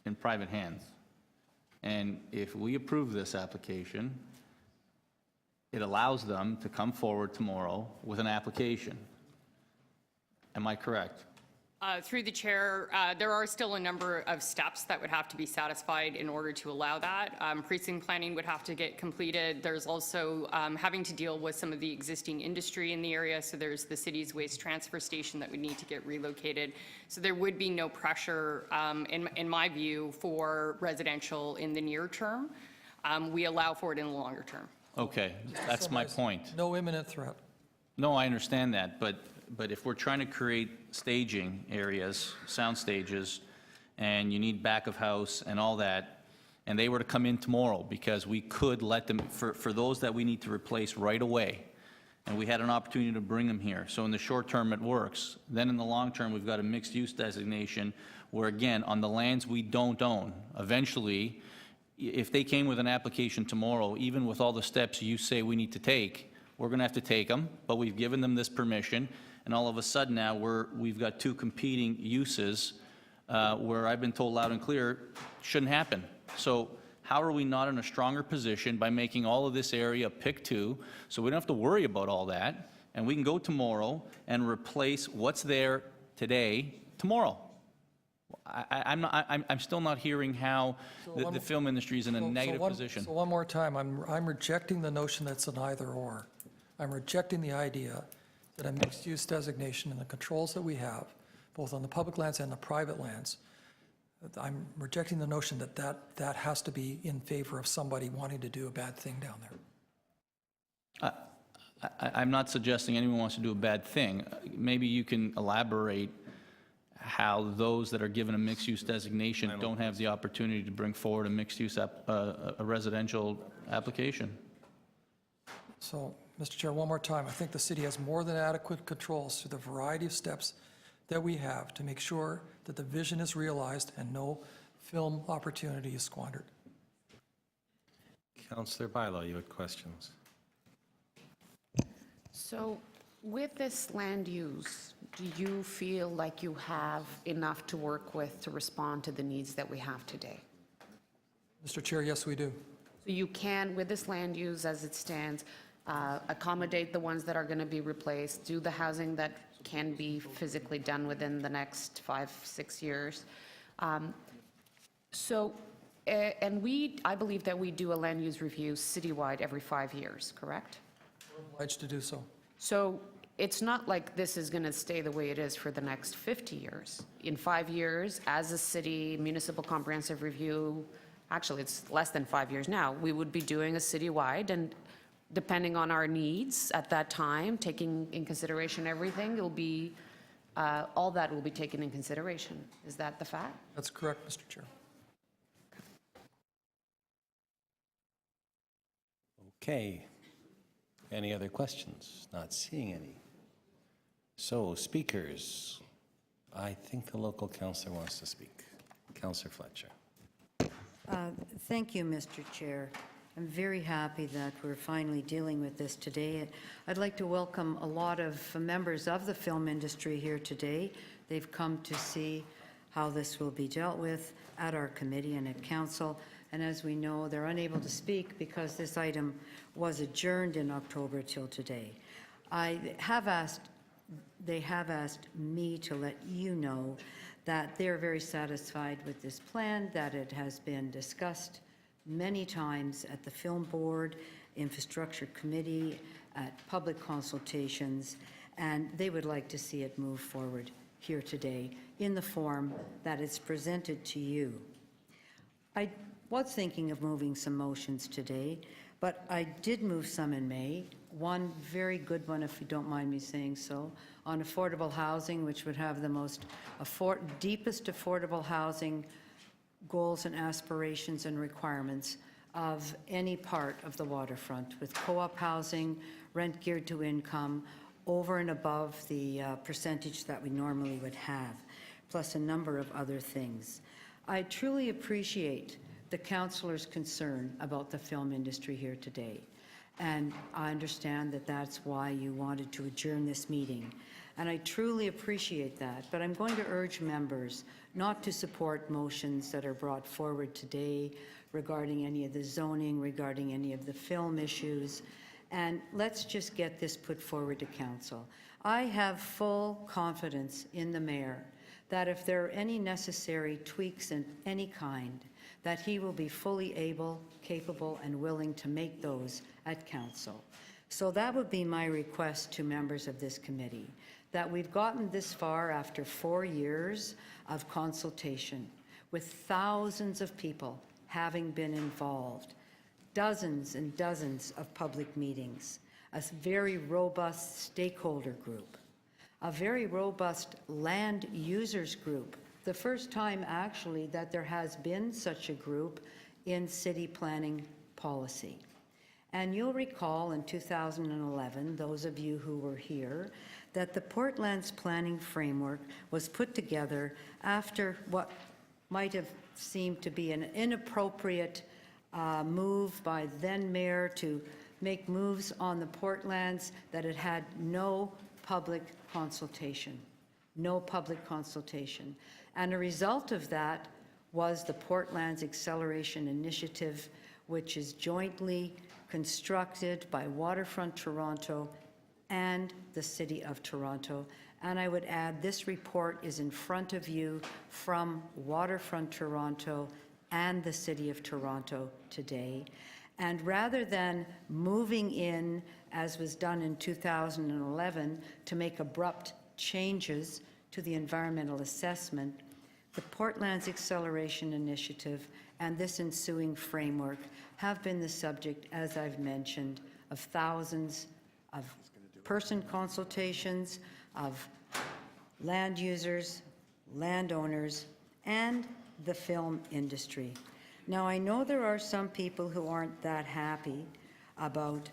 in private hands. And if we approve this application, it allows them to come forward tomorrow with an application. Am I correct? Through the chair, there are still a number of steps that would have to be satisfied in order to allow that. Precinct planning would have to get completed. There's also having to deal with some of the existing industry in the area. So there's the city's waste transfer station that would need to get relocated. So there would be no pressure, in my view, for residential in the near term. We allow for it in the longer term. Okay, that's my point. No imminent threat. No, I understand that, but if we're trying to create staging areas, sound stages, and you need back of house and all that, and they were to come in tomorrow, because we could let them, for those that we need to replace right away, and we had an opportunity to bring them here. So in the short term, it works. Then in the long term, we've got a mixed use designation where, again, on the lands we don't own, eventually, if they came with an application tomorrow, even with all the steps you say we need to take, we're going to have to take them, but we've given them this permission, and all of a sudden now we've got 2 competing uses where I've been told loud and clear shouldn't happen. So how are we not in a stronger position by making all of this area PIC 2, so we don't have to worry about all that, and we can go tomorrow and replace what's there today tomorrow? I'm still not hearing how the film industry is in a negative position. So one more time, I'm rejecting the notion that it's an either-or. I'm rejecting the idea that a mixed-use designation and the controls that we have, both on the public lands and the private lands, I'm rejecting the notion that that has to be in favor of somebody wanting to do a bad thing down there. I'm not suggesting anyone wants to do a bad thing. Maybe you can elaborate how those that are given a mixed-use designation don't have the opportunity to bring forward a mixed-use, a residential application. So, Mr. Chair, one more time, I think the city has more than adequate controls through the variety of steps that we have to make sure that the vision is realized and no film opportunity is squandered. Councillor Bailo, you had questions. So with this land use, do you feel like you have enough to work with to respond to the needs that we have today? Mr. Chair, yes, we do. So you can, with this land use as it stands, accommodate the ones that are going to be replaced, do the housing that can be physically done within the next 5-6 years. I believe that we do a land use review citywide every 5 years, correct? We're obliged to do so. So it's not like this is going to stay the way it is for the next 50 years. In 5 years, as a city municipal comprehensive review, actually it's less than 5 years now, we would be doing a citywide, and depending on our needs at that time, taking in consideration everything, it'll be, all that will be taken in consideration. Is that the fact? That's correct, Mr. Chair. Okay. Any other questions? Not seeing any. So, speakers. I think the local councillor wants to speak. Councillor Fletcher. Thank you, Mr. Chair. I'm very happy that we're finally dealing with this today. I'd like to welcome a lot of members of the film industry here today. They've come to see how this will be dealt with at our committee and at council. And as we know, they're unable to speak because this item was adjourned in October till today. They have asked me to let you know that they're very satisfied with this plan, that it has been discussed many times at the Film Board, Infrastructure Committee, at public consultations, and they would like to see it move forward here today in the form that it's presented to you. I was thinking of moving some motions today, but I did move some in May. One very good one, if you don't mind me saying so, on affordable housing, which would have the most deepest affordable housing goals and aspirations and requirements of any part of the waterfront, with co-op housing, rent geared to income, over and above the percentage that we normally would have, plus a number of other things. I truly appreciate the councillor's concern about the film industry here today, and I understand that that's why you wanted to adjourn this meeting. And I truly appreciate that, but I'm going to urge members not to support motions that are brought forward today regarding any of the zoning, regarding any of the film issues, and let's just get this put forward to council. I have full confidence in the mayor that if there are any necessary tweaks in any kind, that he will be fully able, capable, and willing to make those at council. So that would be my request to members of this committee, that we've gotten this far after 4 years of consultation, with thousands of people having been involved, dozens and dozens of public meetings, a very robust stakeholder group, a very robust land users group, the first time actually that there has been such a group in city planning policy. And you'll recall in 2011, those of you who were here, that the Portland's planning framework was put together after what might have seemed to be an inappropriate move by then mayor to make moves on the Portlands that it had no public consultation. No public consultation. And a result of that was the Portlands Acceleration Initiative, which is jointly constructed by Waterfront Toronto and the City of Toronto. And I would add, this report is in front of you from Waterfront Toronto and the City of Toronto today. And rather than moving in, as was done in 2011, to make abrupt changes to the environmental assessment, the Portlands Acceleration Initiative and this ensuing framework have been the subject, as I've mentioned, of thousands of person consultations, of land users, landowners, and the film industry. Now, I know there are some people who aren't that happy about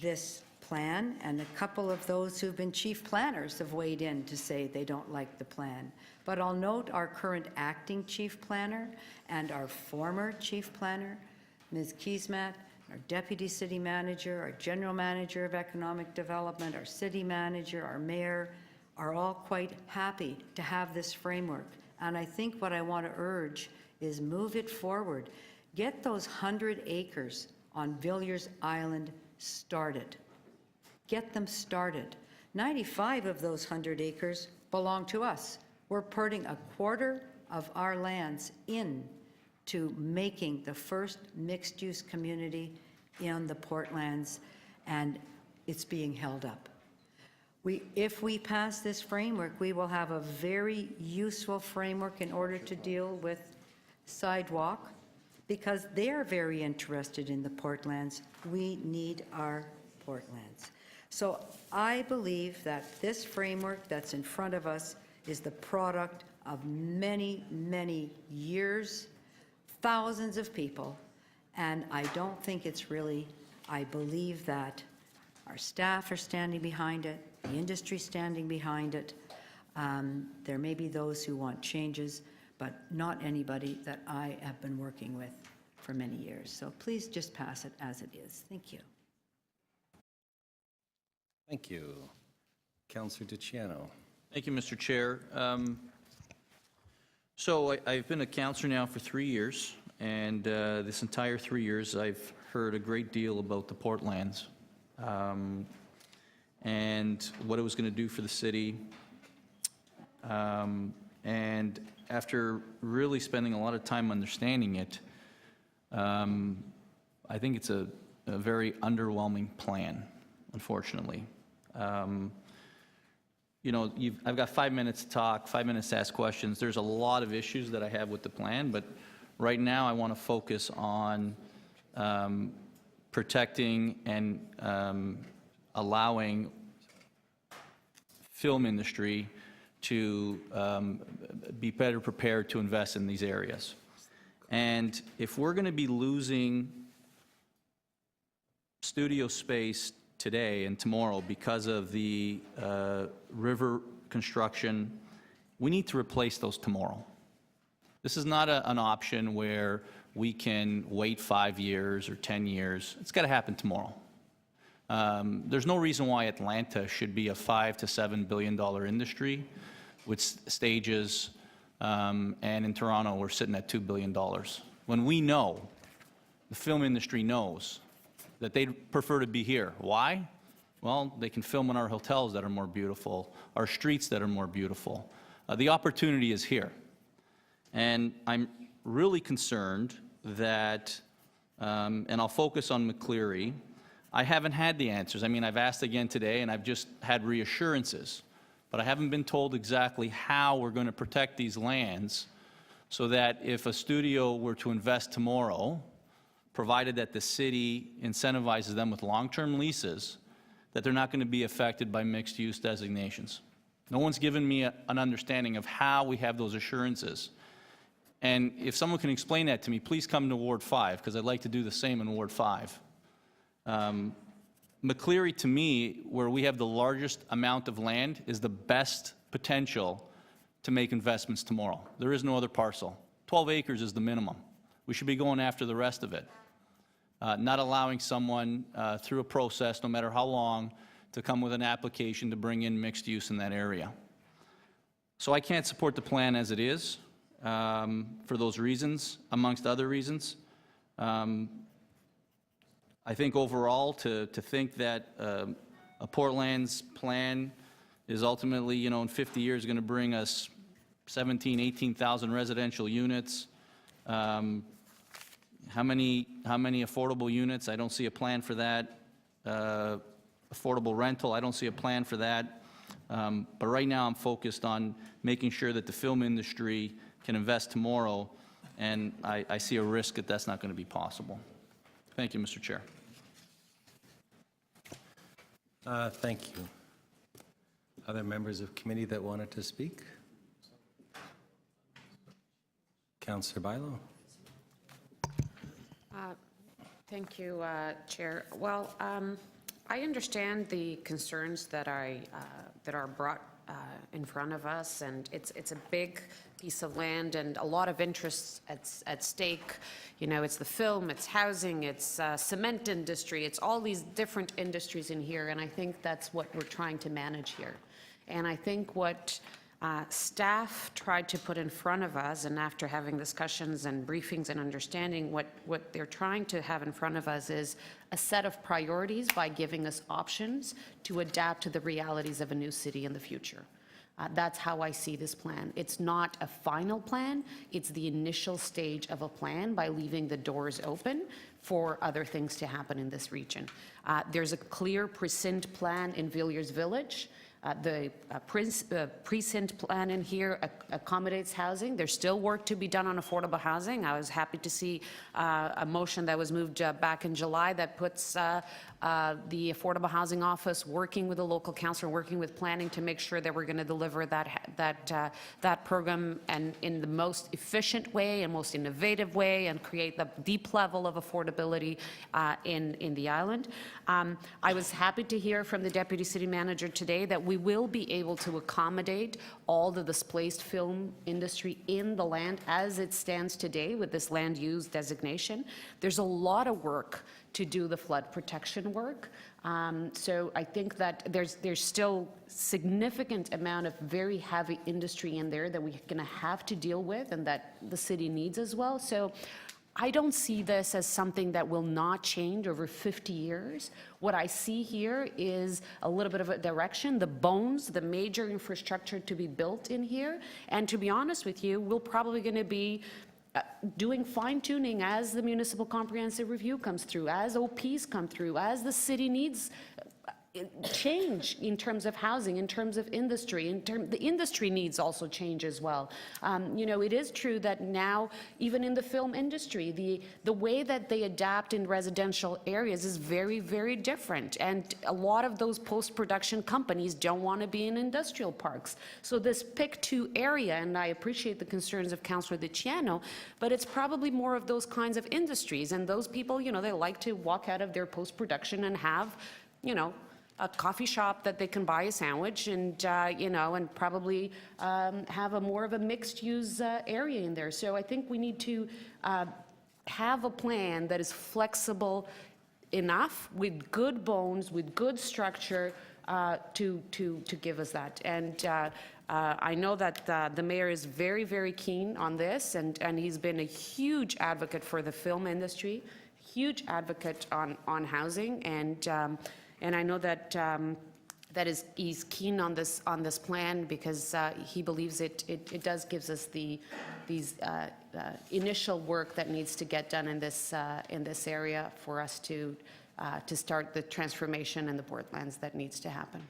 this plan, and a couple of those who've been chief planners have weighed in to say they don't like the plan. But I'll note our current acting chief planner and our former chief planner, Ms. Keesmaat, our deputy city manager, our general manager of economic development, our city manager, our mayor, are all quite happy to have this framework. And I think what I want to urge is move it forward. Get those 100 acres on Villiers Island started. Get them started. 95 of those 100 acres belong to us. We're putting a quarter of our lands in to making the first mixed-use community in the Portlands, and it's being held up. If we pass this framework, we will have a very useful framework in order to deal with sidewalk, because they're very interested in the Portlands. We need our Portlands. So I believe that this framework that's in front of us is the product of many, many years, thousands of people, and I don't think it's really, I believe that our staff are standing behind it, the industry standing behind it. There may be those who want changes, but not anybody that I have been working with for many years. So please just pass it as it is. Thank you. Thank you. Councillor DiCiano. Thank you, Mr. Chair. So I've been a councillor now for 3 years, and this entire 3 years I've heard a great deal about the Portlands and what it was going to do for the city. And after really spending a lot of time understanding it, I think it's a very underwhelming plan, unfortunately. You know, I've got 5 minutes to talk, 5 minutes to ask questions. There's a lot of issues that I have with the plan, but right now I want to focus on protecting and allowing film industry to be better prepared to invest in these areas. And if we're going to be losing studio space today and tomorrow because of the river construction, we need to replace those tomorrow. This is not an option where we can wait 5 years or 10 years. It's got to happen tomorrow. There's no reason why Atlanta should be a $5 to $7 billion industry with stages, and in Toronto we're sitting at $2 billion. When we know, the film industry knows, that they'd prefer to be here. Why? Well, they can film in our hotels that are more beautiful, our streets that are more beautiful. The opportunity is here. And I'm really concerned that, and I'll focus on McCleary, I haven't had the answers. I mean, I've asked again today, and I've just had reassurances, but I haven't been told exactly how we're going to protect these lands so that if a studio were to invest tomorrow, provided that the city incentivizes them with long-term leases, that they're not going to be affected by mixed-use designations. No one's given me an understanding of how we have those assurances. And if someone can explain that to me, please come to Ward 5, because I'd like to do the same in Ward 5. McCleary, to me, where we have the largest amount of land, is the best potential to make investments tomorrow. There is no other parcel. 12 acres is the minimum. We should be going after the rest of it. Not allowing someone through a process, no matter how long, to come with an application to bring in mixed use in that area. So I can't support the plan as it is for those reasons, amongst other reasons. I think overall to think that a Portlands plan is ultimately, you know, in 50 years going to bring us 17,000, 18,000 residential units. How many affordable units? I don't see a plan for that. Affordable rental, I don't see a plan for that. But right now I'm focused on making sure that the film industry can invest tomorrow, and I see a risk that that's not going to be possible. Thank you, Mr. Chair. Thank you. Other members of committee that wanted to speak? Councillor Bailo. Thank you, Chair. Well, I understand the concerns that are brought in front of us, and it's a big piece of land and a lot of interests at stake. You know, it's the film, it's housing, it's cement industry, it's all these different industries in here, and I think that's what we're trying to manage here. And I think what staff tried to put in front of us, and after having discussions and briefings and understanding what they're trying to have in front of us is a set of priorities by giving us options to adapt to the realities of a new city in the future. That's how I see this plan. It's not a final plan, it's the initial stage of a plan by leaving the doors open for other things to happen in this region. There's a clear precinct plan in Villiers Village. The precinct plan in here accommodates housing. There's still work to be done on affordable housing. I was happy to see a motion that was moved back in July that puts the Affordable Housing Office working with the local council, working with planning to make sure that we're going to deliver that program and in the most efficient way and most innovative way and create the deep level of affordability in the island. I was happy to hear from the Deputy City Manager today that we will be able to accommodate all the displaced film industry in the land as it stands today with this land use designation. There's a lot of work to do the flood protection work. So I think that there's still significant amount of very heavy industry in there that we're going to have to deal with and that the city needs as well. So I don't see this as something that will not change over 50 years. What I see here is a little bit of a direction, the bones, the major infrastructure to be built in here. And to be honest with you, we're probably going to be doing fine-tuning as the municipal comprehensive review comes through, as OPs come through, as the city needs change in terms of housing, in terms of industry, the industry needs also change as well. You know, it is true that now, even in the film industry, the way that they adapt in residential areas is very, very different. And a lot of those post-production companies don't want to be in industrial parks. So this pick two area, and I appreciate the concerns of Councillor DiCiano, but it's probably more of those kinds of industries. And those people, you know, they like to walk out of their post-production and have, you know, a coffee shop that they can buy a sandwich and, you know, and probably have a more of a mixed use area in there. So I think we need to have a plan that is flexible enough with good bones, with good structure to give us that. And I know that the mayor is very, very keen on this and he's been a huge advocate for the film industry, huge advocate on housing and I know that he's keen on this plan because he believes it does gives us these initial work that needs to get done in this area for us to start the transformation in the Portlands that needs to happen.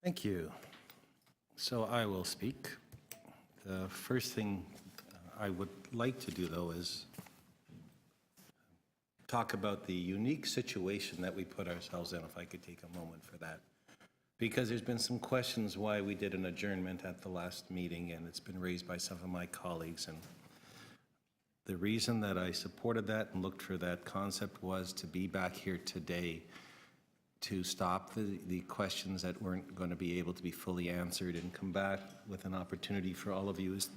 Thank you. So I will speak. The first thing I would like to do, though, is talk about the unique situation that we put ourselves in, if I could take a moment for that. Because there's been some questions why we did an adjournment at the last meeting, and it's been raised by some of my colleagues. And the reason that I supported that and looked for that concept was to be back here today to stop the questions that weren't going to be able to be fully answered and come back with an opportunity for all of you as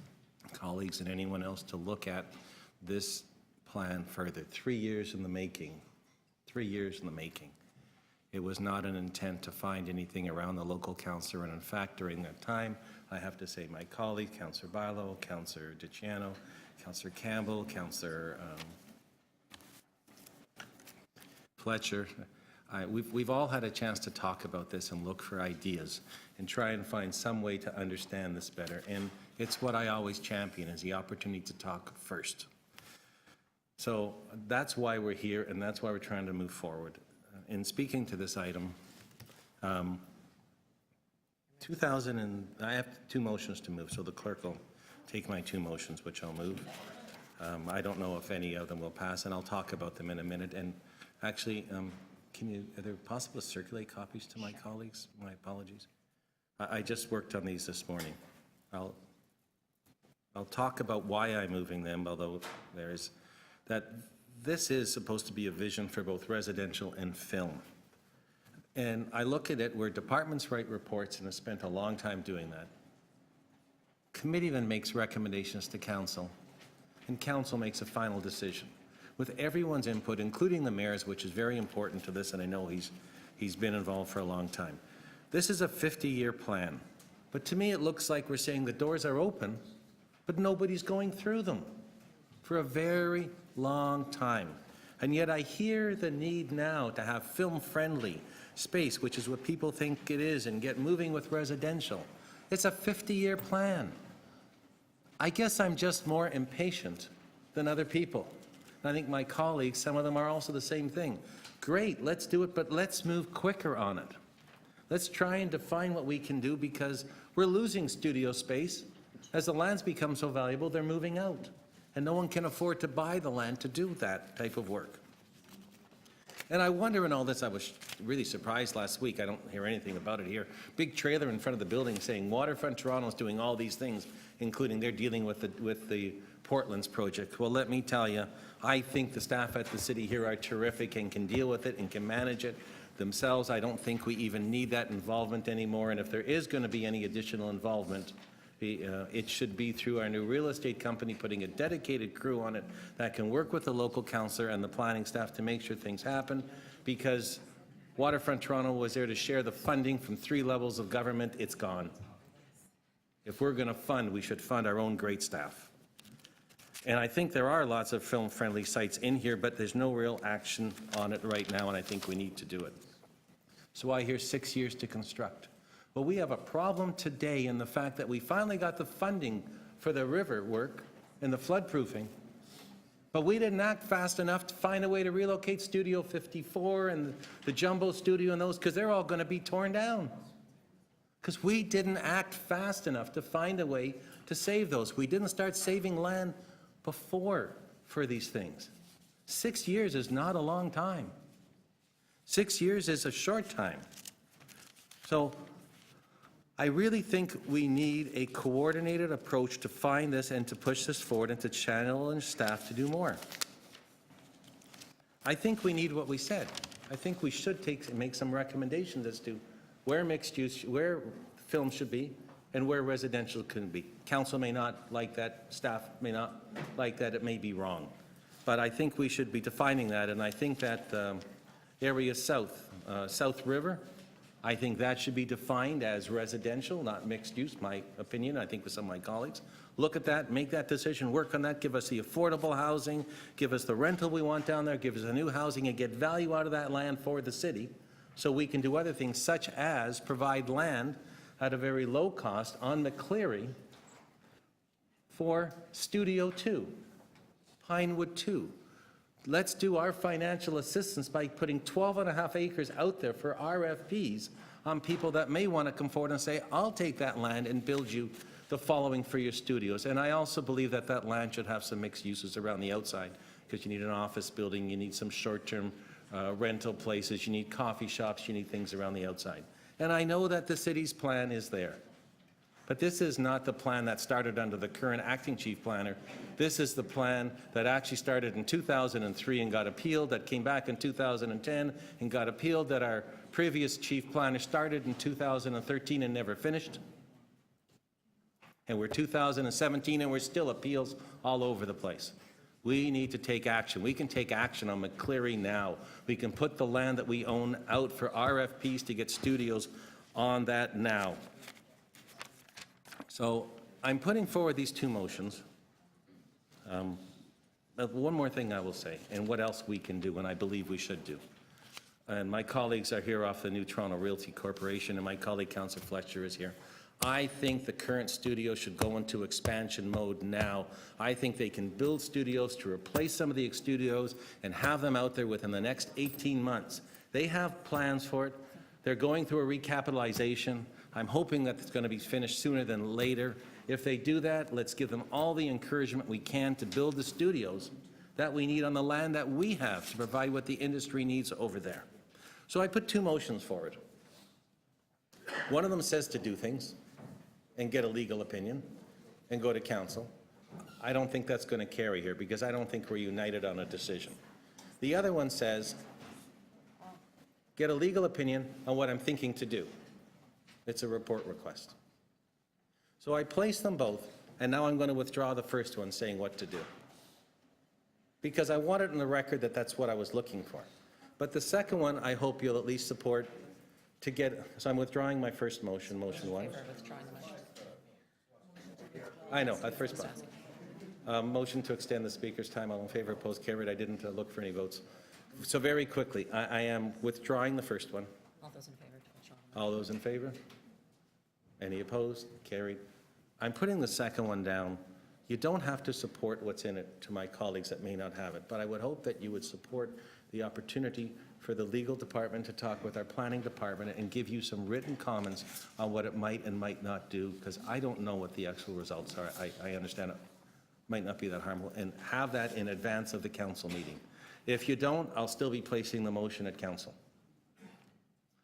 colleagues and anyone else to look at this plan further. 3 years in the making. 3 years in the making. It was not an intent to find anything around the local councillor, and in fact, during that time, I have to say my colleague, Councillor Bailo, Councillor DiCiano, Councillor Campbell, Councillor Fletcher, we've all had a chance to talk about this and look for ideas and try and find some way to understand this better. And it's what I always champion, is the opportunity to talk first. So that's why we're here, and that's why we're trying to move forward. In speaking to this item, I have 2 motions to move, so the clerk will take my 2 motions, which I'll move. I don't know if any of them will pass, and I'll talk about them in a minute. And actually, are they possible to circulate copies to my colleagues? My apologies. I just worked on these this morning. I'll talk about why I'm moving them, although there's that this is supposed to be a vision for both residential and film. And I look at it where departments write reports and have spent a long time doing that. Committee then makes recommendations to council, and council makes a final decision with everyone's input, including the mayor's, which is very important to this, and I know he's been involved for a long time. This is a 50-year plan, but to me it looks like we're saying the doors are open, but nobody's going through them for a very long time. And yet I hear the need now to have film-friendly space, which is what people think it is, and get moving with residential. It's a 50-year plan. I guess I'm just more impatient than other people. And I think my colleagues, some of them are also the same thing. Great, let's do it, but let's move quicker on it. Let's try and define what we can do, because we're losing studio space. As the lands become so valuable, they're moving out. And no one can afford to buy the land to do that type of work. And I wonder in all this, I was really surprised last week, I don't hear anything about it here, big trailer in front of the building saying Waterfront Toronto is doing all these things, including they're dealing with the Portland's project. Well, let me tell you, I think the staff at the city here are terrific and can deal with it and can manage it themselves. I don't think we even need that involvement anymore, and if there is going to be any additional involvement, it should be through our new real estate company, putting a dedicated crew on it that can work with the local councillor and the planning staff to make sure things happen, because Waterfront Toronto was there to share the funding from 3 levels of government. It's gone. If we're going to fund, we should fund our own great staff. And I think there are lots of film-friendly sites in here, but there's no real action on it right now, and I think we need to do it. So I hear 6 years to construct. Well, we have a problem today in the fact that we finally got the funding for the river work and the floodproofing, but we didn't act fast enough to find a way to relocate Studio 54 and the Jumbo Studio and those, because they're all going to be torn down. Because we didn't act fast enough to find a way to save those. We didn't start saving land before for these things. 6 years is not a long time. 6 years is a short time. So I really think we need a coordinated approach to find this and to push this forward and to channel staff to do more. I think we need what we said. I think we should make some recommendations as to where mixed use, where film should be, and where residential can be. Council may not like that, staff may not like that, it may be wrong. But I think we should be defining that, and I think that area south, South River, I think that should be defined as residential, not mixed use, my opinion, I think with some of my colleagues. Look at that, make that decision, work on that, give us the affordable housing, give us the rental we want down there, give us the new housing, and get value out of that land for the city, so we can do other things, such as provide land at a very low cost on McCleary for Studio 2, Pinewood 2. Let's do our financial assistance by putting 12.5 acres out there for RFPs on people that may want to come forward and say, I'll take that land and build you the following for your studios. And I also believe that that land should have some mixed uses around the outside, because you need an office building, you need some short-term rental places, you need coffee shops, you need things around the outside. And I know that the city's plan is there. But this is not the plan that started under the current acting chief planner. This is the plan that actually started in 2003 and got appealed, that came back in 2010 and got appealed, that our previous chief planner started in 2013 and never finished. And we're 2017 and we're still appeals all over the place. We need to take action. We can take action on McCleary now. We can put the land that we own out for RFPs to get studios on that now. So I'm putting forward these 2 motions. One more thing I will say, and what else we can do, and I believe we should do. And my colleagues are here off the New Toronto Realty Corporation, and my colleague Councillor Fletcher is here. I think the current studio should go into expansion mode now. I think they can build studios to replace some of the studios and have them out there within the next 18 months. They have plans for it. They're going through a recapitalization. I'm hoping that it's going to be finished sooner than later. If they do that, let's give them all the encouragement we can to build the studios that we need on the land that we have to provide what the industry needs over there. So I put two motions forward. One of them says to do things and get a legal opinion and go to council. I don't think that's going to carry here because I don't think we're united on a decision. The other one says, get a legal opinion on what I'm thinking to do. It's a report request. So I placed them both, and now I'm going to withdraw the first one saying what to do. Because I want it in the record that that's what I was looking for. But the second one, I hope you'll at least support to get, so I'm withdrawing my first motion, motion one. I know, at first part. Motion to extend the speaker's time. All in favor, opposed, carried. I didn't look for any votes. So very quickly, I am withdrawing the first one. All those in favor? All those in favor? Any opposed? Carried. I'm putting the second one down. You don't have to support what's in it to my colleagues that may not have it, but I would hope that you would support the opportunity for the legal department to talk with our planning department and give you some written comments on what it might and might not do, because I don't know what the actual results are. I understand it might not be that harmful, and have that in advance of the council meeting. If you don't, I'll still be placing the motion at council.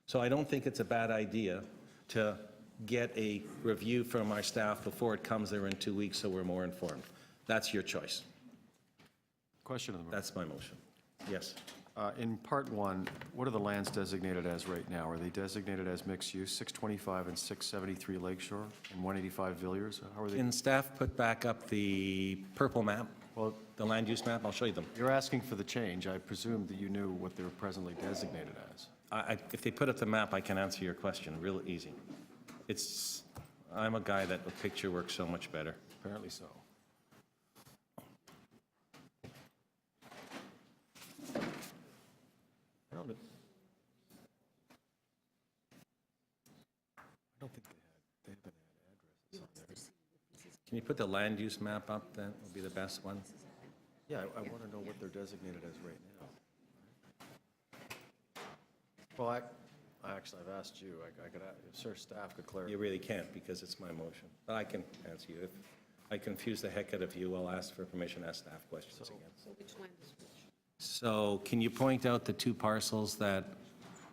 So I don't think it's a bad idea to get a review from our staff before it comes there in 2 weeks so we're more informed. That's your choice. Question of the That's my motion. Yes. In part one, what are the lands designated as right now? Are they designated as mixed use, 625 and 673 Lakeshore and 185 Villiers? How are they? Can staff put back up the purple map? Well, the land use map, I'll show you them. You're asking for the change. I presume that you knew what they were presently designated as. If they put up the map, I can answer your question real easy. I'm a guy that with picture works so much better. Apparently so. Found it. I don't think they haven't had addresses on there. Can you put the land use map up? That would be the best one. Yeah, I want to know what they're designated as right now. Well, actually, I've asked you. I could, if Sir Staff could clarify. You really can't because it's my motion. But I can answer you. If I confuse the heck out of you, I'll ask for permission to ask staff questions again. So which land is which? So can you point out the two parcels that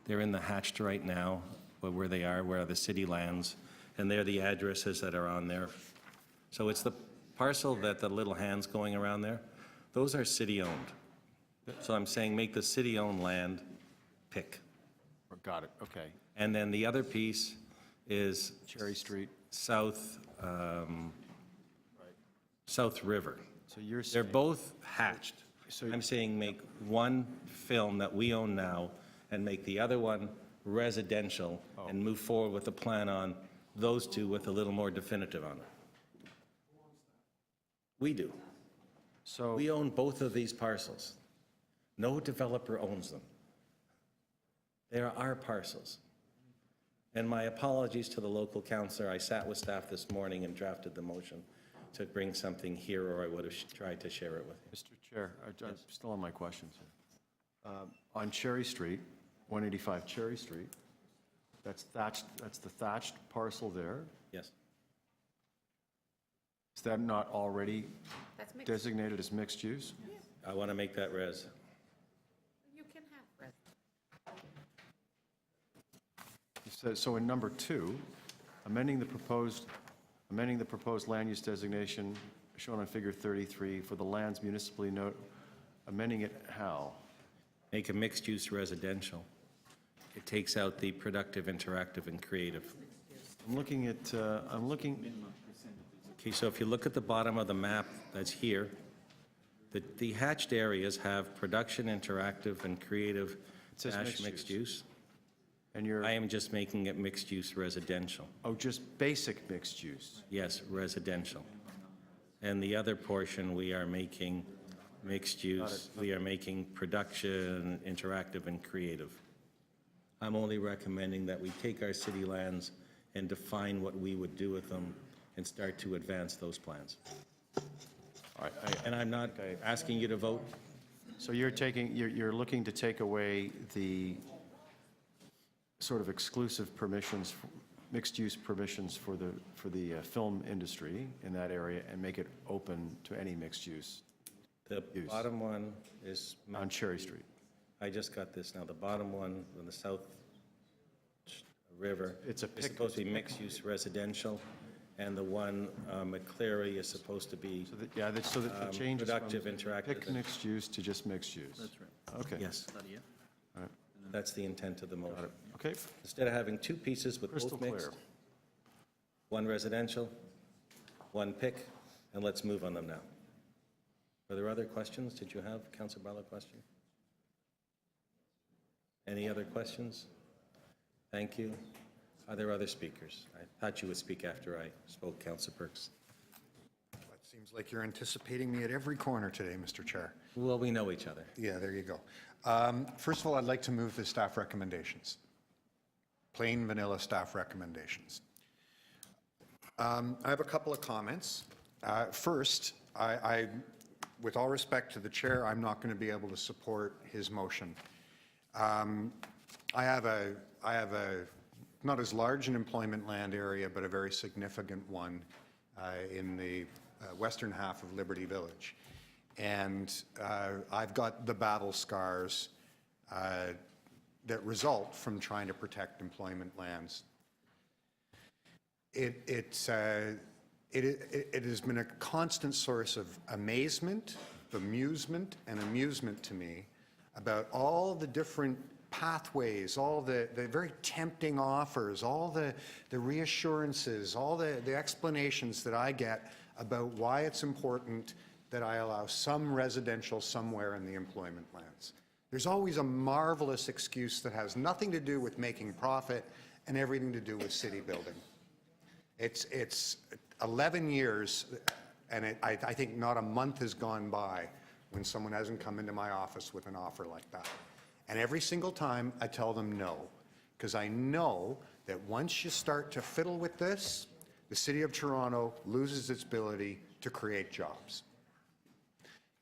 they're in the hatched right now, where they are, where the city lands, and they're the addresses that are on there? So it's the parcel that the little hand's going around there. Those are city-owned. So I'm saying make the city-owned land pick. Got it, okay. And then the other piece is Cherry Street. South, South River. So you're They're saying, both hatched. So I'm saying make one film that we own now and make the other one residential and move forward with the plan on those two with a little more definitive on it. We do. so We own both of these parcels. No developer owns them. They are our parcels. And my apologies to the local councillor. I sat with staff this morning and drafted the motion to bring something here, or I would have tried to share it with you. Mr. Chair, I'm still on my questions. On Cherry Street, 185 Cherry Street, that's thatched, that's the thatched parcel there. Yes. Is that not already That's mixed. designated as mixed use? I want to make that res. You can have res. So in number 2, amending the proposed land use designation shown on figure 33 for the lands municipally amending it how? Make a mixed-use residential. It takes out the productive, interactive, and creative. I'm looking at, Okay, so if you look at the bottom of the map that's here, the hatched areas have production, interactive, and creative says dash mixed mixed use. and you're, I am just making it mixed-use residential. oh, just basic mixed use. Yes, residential. And the other portion, we are making mixed use. We are making production, interactive, and creative. I'm only recommending that we take our city lands and define what we would do with them and start to advance those plans. All right, And I'm not asking you to vote. so you're looking to take away the sort of exclusive permissions, mixed-use permissions for the film industry in that area and make it open to any mixed use The Use. bottom one is on Cherry Street. I just got this now. The bottom one on the South River. It's a is supposed to be mixed-use residential, and the one McCleary is supposed to be Yeah, so that the change is productive, from interactive. pick mixed use to just mixed use. That's right. Okay. Yes, All right. that's the intent of the motion. Okay. Instead of having two pieces with Crystal both mixed, clear. one residential, one pick, and let's move on them now. Are there other questions? Did you have, Councillor Barlow, a question? Any other questions? Thank you. Are there other speakers? I thought you would speak after I spoke, Councillor Perks. It seems like you're anticipating me at every corner today, Mr. Chair. Well, we know each other. Yeah, there you go. First of all, I'd like to move the staff recommendations. Plain vanilla staff recommendations. I have a couple of comments. First, with all respect to the chair, I'm not going to be able to support his motion. I have a not as large an employment land area, but a very significant one in the western half of Liberty Village. And I've got the battle scars that result from trying to protect employment lands. It has been a constant source of amazement, bemusement, and amusement to me about all the different pathways, all the very tempting offers, all the reassurances, all the explanations that I get about why it's important that I allow some residential somewhere in the employment lands. There's always a marvelous excuse that has nothing to do with making profit and everything to do with city building. It's 11 years, and I think not a month has gone by when someone hasn't come into my office with an offer like that. And every single time I tell them no, because I know that once you start to fiddle with this, the City of Toronto loses its ability to create jobs.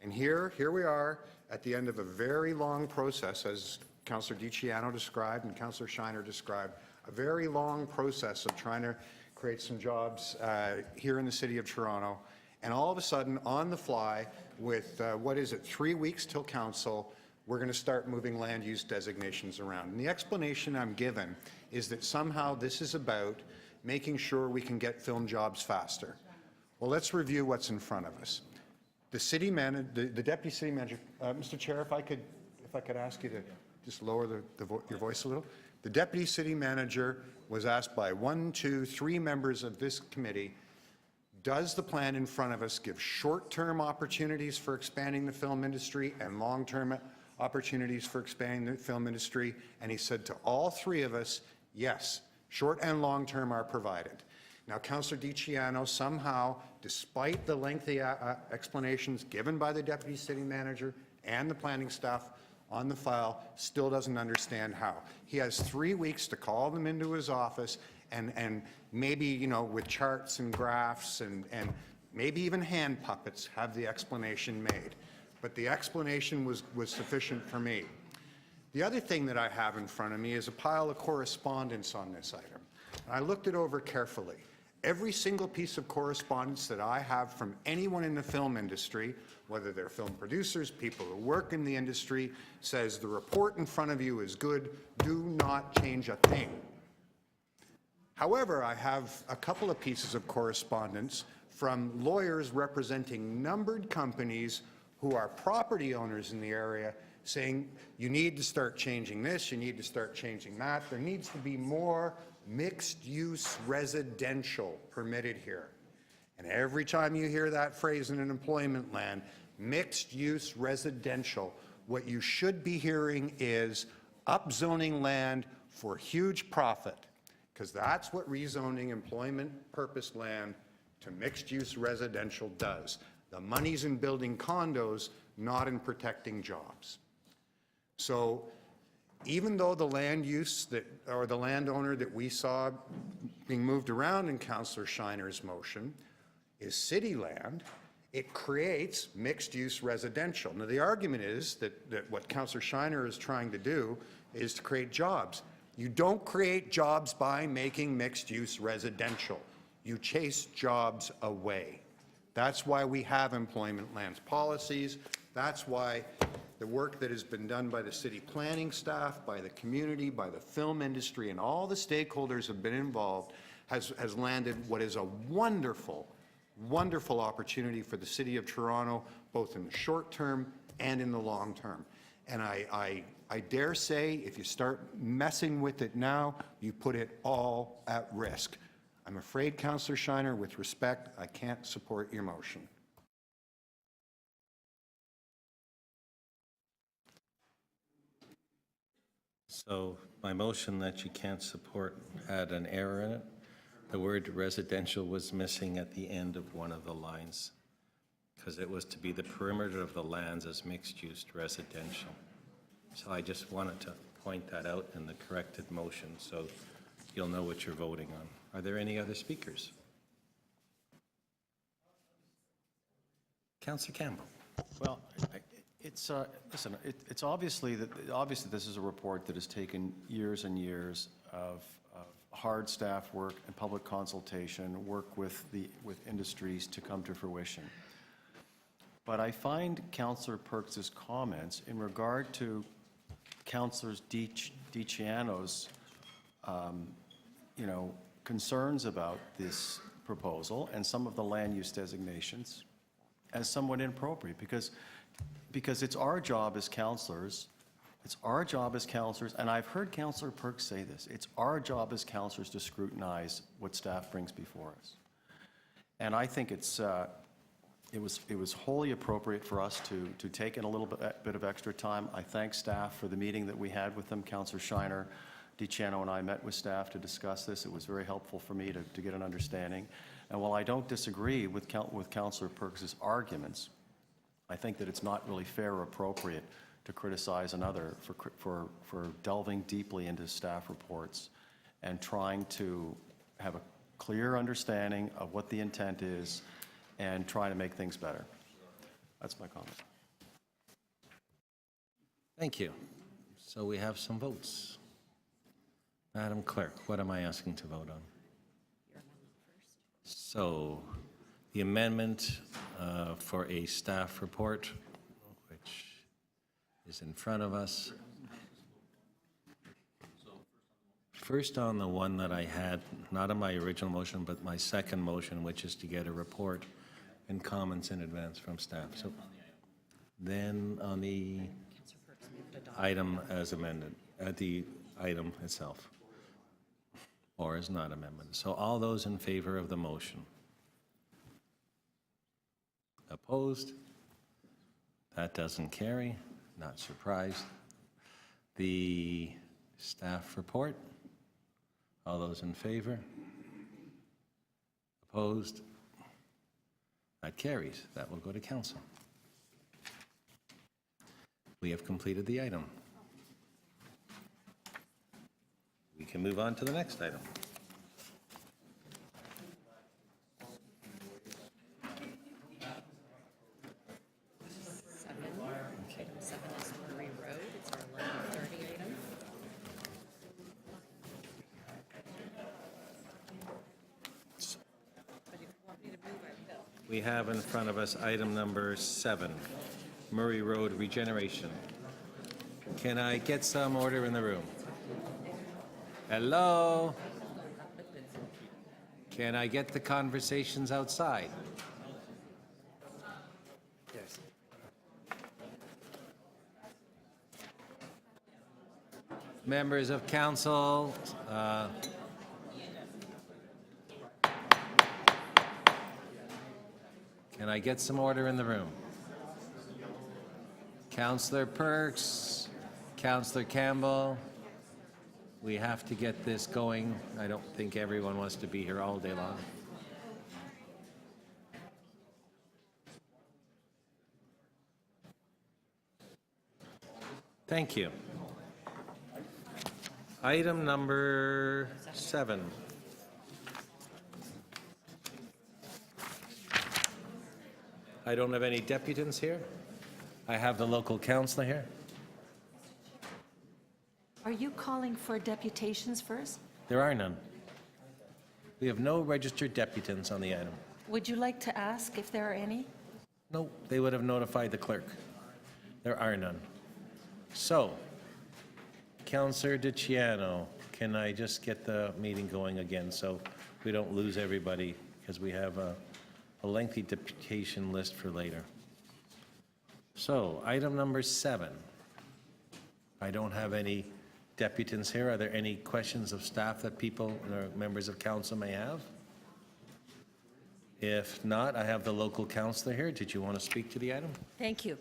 And here we are at the end of a very long process, as Councillor DiCiano described and Councillor Shiner described, a very long process of trying to create some jobs here in the City of Toronto. And all of a sudden, on the fly, with, 3 weeks till council, we're going to start moving land use designations around. And the explanation I'm given is that somehow this is about making sure we can get film jobs faster. Well, let's review what's in front of us. The city manager, the deputy city manager, Mr. Chair, if I could ask you to just lower your voice a little. The deputy city manager was asked by 1, 2, 3 members of this committee, does the plan in front of us give short-term opportunities for expanding the film industry and long-term opportunities for expanding the film industry? And he said to all 3 of us, yes, short and long-term are provided. Now, Councillor DiCiano somehow, despite the lengthy explanations given by the deputy city manager and the planning staff on the file, still doesn't understand how. He has 3 weeks to call them into his office and maybe, you know, with charts and graphs and maybe even hand puppets, have the explanation made. But the explanation was sufficient for me. The other thing that I have in front of me is a pile of correspondence on this item. I looked it over carefully. Every single piece of correspondence that I have from anyone in the film industry, whether they're film producers, people who work in the industry, says the report in front of you is good, do not change a thing. However, I have a couple of pieces of correspondence from lawyers representing numbered companies who are property owners in the area saying you need to start changing this, you need to start changing that. There needs to be more mixed-use residential permitted here. And every time you hear that phrase in an employment land, mixed-use residential, what you should be hearing is upzoning land for huge profit, because that's what rezoning employment purpose land to mixed-use residential does. The money's in building condos, not in protecting jobs. So even though the land use or the landowner that we saw being moved around in Councillor Shiner's motion is city land, it creates mixed-use residential. Now, the argument is that what Councillor Shiner is trying to do is to create jobs. You don't create jobs by making mixed-use residential. You chase jobs away. That's why we have employment lands policies. That's why the work that has been done by the city planning staff, by the community, by the film industry, and all the stakeholders have been involved, has landed what is a wonderful, wonderful opportunity for the City of Toronto, both in the short term and in the long term. And I dare say, if you start messing with it now, you put it all at risk. I'm afraid, Councillor Shiner, with respect, I can't support your motion. So my motion that you can't support had an error in it. The word residential was missing at the end of one of the lines because it was to be the perimeter of the lands as mixed-use residential. So I just wanted to point that out in the corrected motion so you'll know what you're voting on. Are there any other speakers? Councillor Campbell. Well, listen, it's obviously this is a report that has taken years and years of hard staff work and public consultation, work with industries to come to fruition. But I find Councillor Perks's comments in regard to Councillor DiCiano's, concerns about this proposal and some of the land use designations as somewhat inappropriate because it's our job as councillors, and I've heard Councillor Perks say this, it's our job as councillors to scrutinize what staff brings before us. And I think it was wholly appropriate for us to take in a little bit of extra time. I thank staff for the meeting that we had with them. Councillor Shiner, DiCiano and I met with staff to discuss this. It was very helpful for me to get an understanding. And while I don't disagree with Councillor Perks's arguments, I think that it's not really fair or appropriate to criticize another for delving deeply into staff reports and trying to have a clear understanding of what the intent is and trying to make things better. That's my comment. Thank you. So we have some votes. Madam Clerk, what am I asking to vote on? So the amendment for a staff report, which is in front of us. First on the one that I had, not on my original motion, but my second motion, which is to get a report and comments in advance from staff. So then on the item as amended, the item itself, or is not amendment. So all those in favor of the motion? Opposed? That doesn't carry. Not surprised. The staff report? All those in favor? Opposed? That carries. That will go to council. We have completed the item. We can move on to the next item. Item 7 is Murray Road. It's our 11:30 item. We have in front of us item number 7, Murray Road regeneration. Can I get some order in the room? Hello? Can I get the conversations outside? Yes. Members of council, can I get some order in the room? Councillor Perks, Councillor Campbell, we have to get this going. I don't think everyone wants to be here all day long. Thank you. Item number 7. I don't have any deputants here. I have the local councillor here. Are you calling for deputations first? There are none. We have no registered deputants on the item. Would you like to ask if there are any? No, they would have notified the clerk. There are none. So, Councillor DiCiano, can I just get the meeting going again so we don't lose everybody, because we have a lengthy deputation list for later. So, item number 7. I don't have any deputants here. Are there any questions of staff that people or members of council may have? If not, I have the local councillor here. Did you want to speak to the item? Thank you.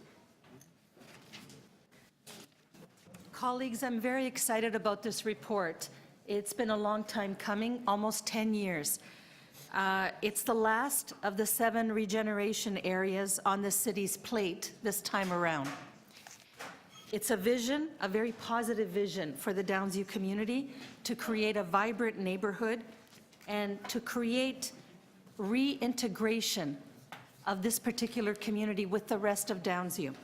Colleagues, I'm very excited about this report. It's been a long time coming, almost 10 years. It's the last of the 7 regeneration areas on the city's plate this time around. It's a vision, a very positive vision for the Downsview community to create a vibrant neighborhood and to create reintegration of this particular community with the rest of Downsview.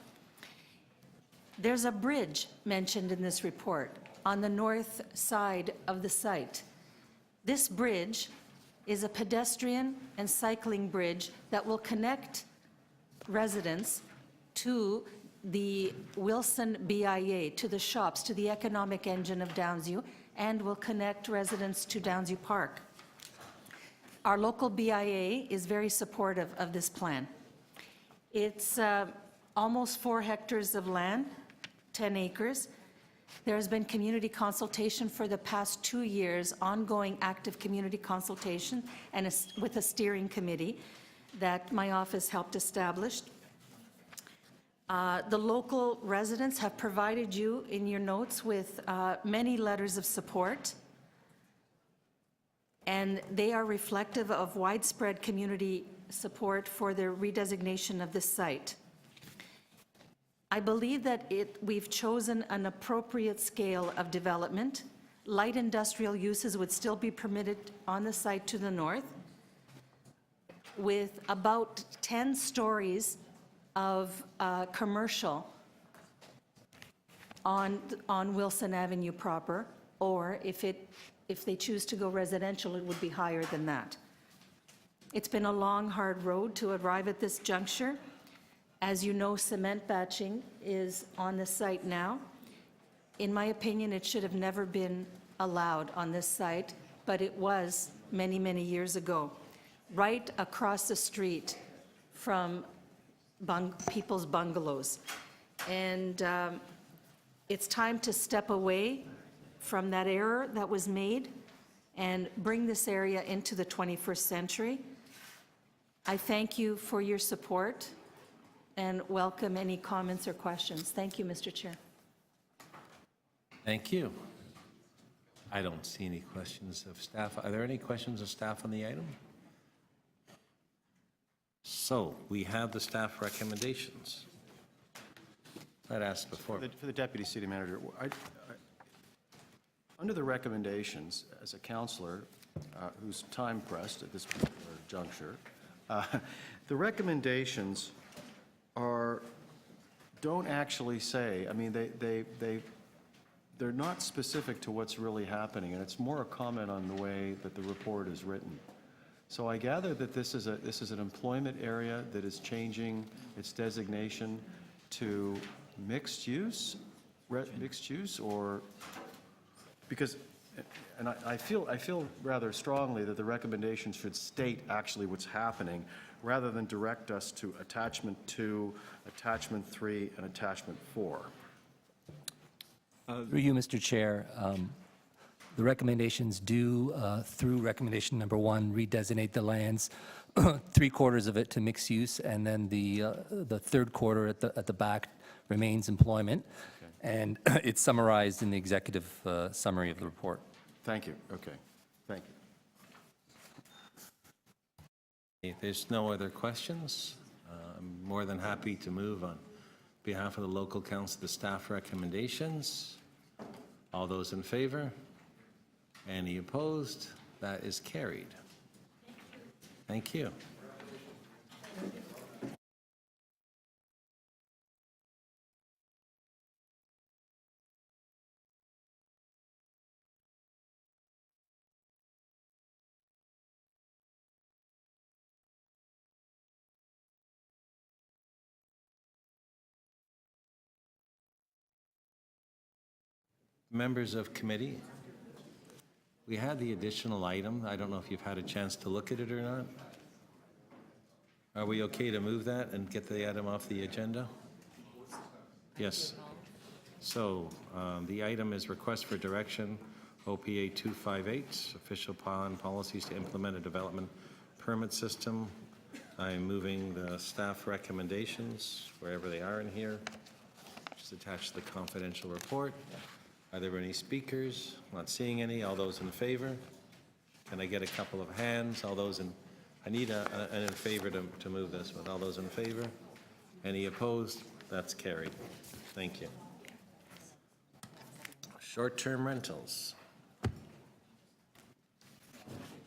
There's a bridge mentioned in this report on the north side of the site. This bridge is a pedestrian and cycling bridge that will connect residents to the Wilson BIA, to the shops, to the economic engine of Downsview, and will connect residents to Downsview Park. Our local BIA is very supportive of this plan. It's almost 4 hectares of land, 10 acres. There has been community consultation for the past 2 years, ongoing active community consultation, and with a steering committee that my office helped establish. The local residents have provided you in your notes with many letters of support, and they are reflective of widespread community support for the redesignation of this site. I believe that we've chosen an appropriate scale of development. Light industrial uses would still be permitted on the site to the north, with about 10 stories of commercial on Wilson Avenue proper, or if they choose to go residential, it would be higher than that. It's been a long, hard road to arrive at this juncture. As you know, cement batching is on the site now. In my opinion, it should have never been allowed on this site, but it was many, many years ago, right across the street from people's bungalows. And it's time to step away from that error that was made and bring this area into the 21st century. I thank you for your support and welcome any comments or questions. Thank you, Mr. Chair. Thank you. I don't see any questions of staff. Are there any questions of staff on the item? So we have the staff recommendations. I'd asked before. For the Deputy City Manager, under the recommendations, as a councillor who's time pressed at this particular juncture, the recommendations don't actually say, I mean, they're not specific to what's really happening, and it's more a comment on the way that the report is written. So I gather that this is an employment area that is changing its designation to mixed use, or because, and I feel rather strongly that the recommendations should state actually what's happening rather than direct us to attachment 2, attachment 3, and attachment 4. Through you, Mr. Chair, the recommendations do, through recommendation number 1, redesignate the lands, 3/4 of it to mixed use, and then the third quarter at the back remains employment. Okay. And it's summarized in the executive summary of the report. Thank you. Okay. Thank you. If there's no other questions, I'm more than happy to move on behalf of the local council the staff recommendations. All those in favor? Any opposed? That is carried. Thank you. Members of committee, we had the additional item. I don't know if you've had a chance to look at it or not. Are we okay to move that and get the item off the agenda? Yes. So the item is request for direction, OPA 258, official plan policies to implement a development permit system. I'm moving the staff recommendations wherever they are in here. Just attach the confidential report. Are there any speakers? Not seeing any. All those in favor? Can I get a couple of hands? All those in, I need an in favor to move this one. All those in favor? Any opposed? That's carried. Thank you. Short-term rentals.